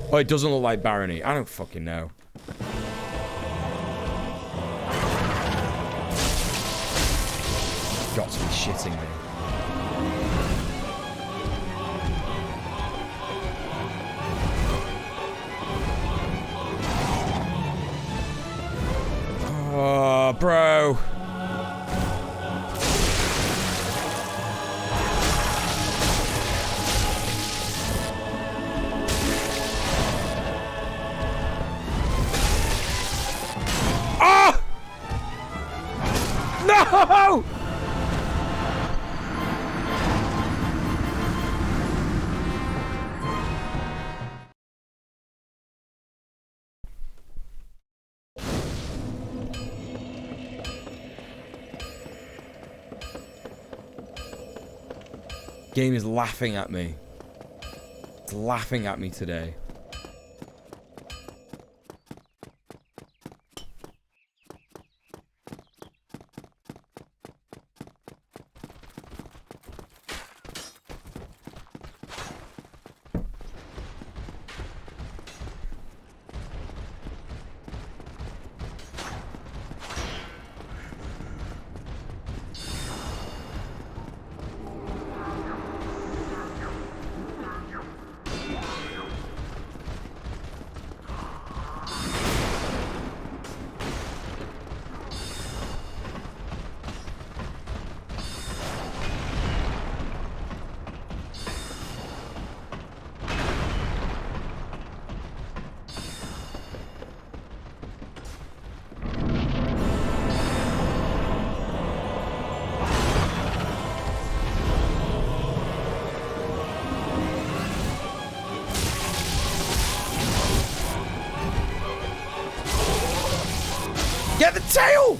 Oh, it doesn't look like Barony. I don't fucking know. Got to be shitting me. Oh, bro. No! Game is laughing at me. It's laughing at me today. Get the tail!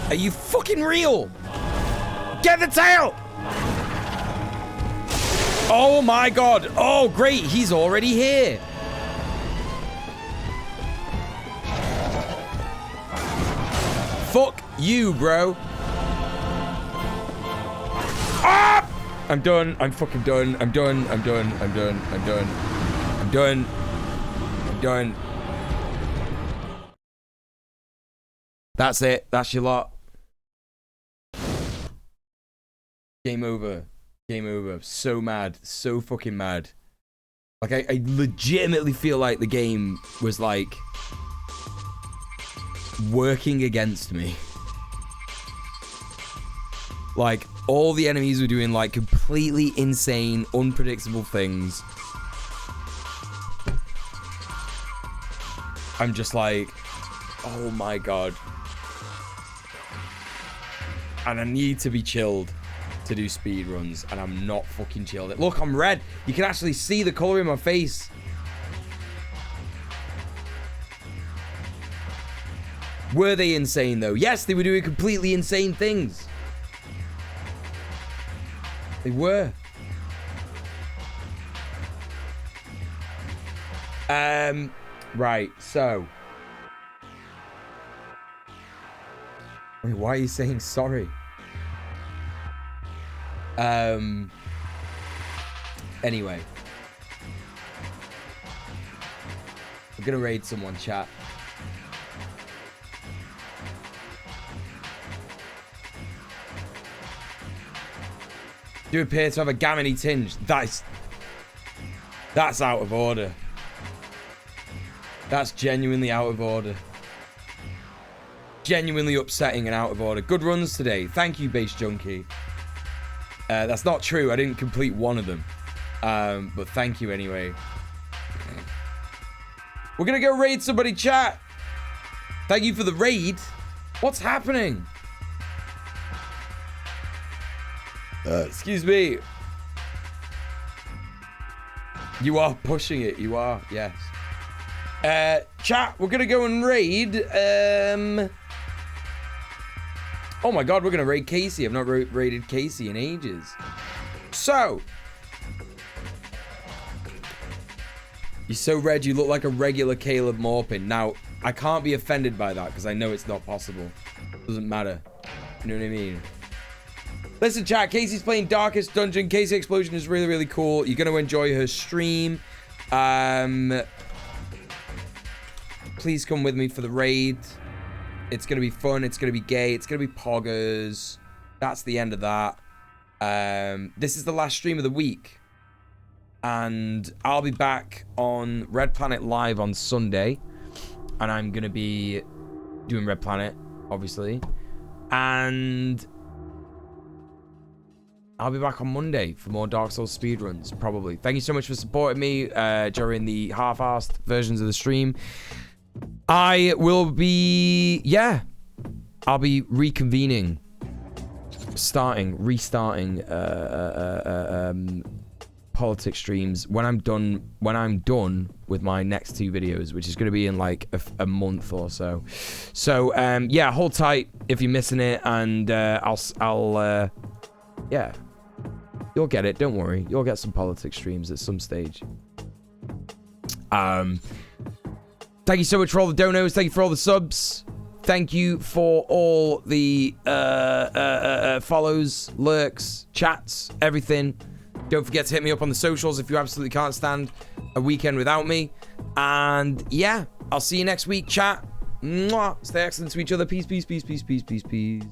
Are you fucking real? Get the tail! Oh my god. Oh, great. He's already here. Fuck you, bro. Ah! I'm done. I'm fucking done. I'm done. I'm done. I'm done. I'm done. I'm done. I'm done. That's it. That's your lot. Game over. Game over. So mad. So fucking mad. Like, I legitimately feel like the game was, like, working against me. Like, all the enemies were doing, like, completely insane, unpredictable things. I'm just like, oh my god. And I need to be chilled to do speed runs, and I'm not fucking chilled. Look, I'm red. You can actually see the color in my face. Were they insane, though? Yes, they were doing completely insane things. They were. Right, so. Wait, why are you saying sorry? Anyway. We're gonna raid someone, chat. Do appear to have a gammony tinge. That's out of order. That's genuinely out of order. Genuinely upsetting and out of order. Good runs today. Thank you, Base Junkie. That's not true. I didn't complete one of them. But thank you anyway. We're gonna go raid somebody, chat. Thank you for the raid. What's happening? Excuse me. You are pushing it. You are, yes. Chat, we're gonna go and raid. Oh my god, we're gonna raid Casey. I've not raided Casey in ages. So. You're so red, you look like a regular Caleb Morpin. Now, I can't be offended by that because I know it's not possible. Doesn't matter. You know what I mean? Listen, chat, Casey's playing Darkest Dungeon. Casey Explosion is really, really cool. You're going to enjoy her stream. Please come with me for the raid. It's going to be fun. It's going to be gay. It's going to be poggers. That's the end of that. This is the last stream of the week. And I'll be back on Red Planet Live on Sunday. And I'm going to be doing Red Planet, obviously. And I'll be back on Monday for more Dark Souls speedruns, probably. Thank you so much for supporting me during the half-assed versions of the stream. I will be, yeah, I'll be reconvening, restarting politics streams when I'm done with my next 2 videos, which is going to be in like a month or so. So yeah, hold tight if you're missing it, and I'll yeah, you'll get it. Don't worry, you'll get some politics streams at some stage. Thank you so much for all the donos. Thank you for all the subs. Thank you for all the follows, lurks, chats, everything. Don't forget to hit me up on the socials if you absolutely can't stand a weekend without me. And yeah, I'll see you next week, chat. Mwah. Stay excellent to each other. Peace, peace, peace, peace, peace, peace, peace.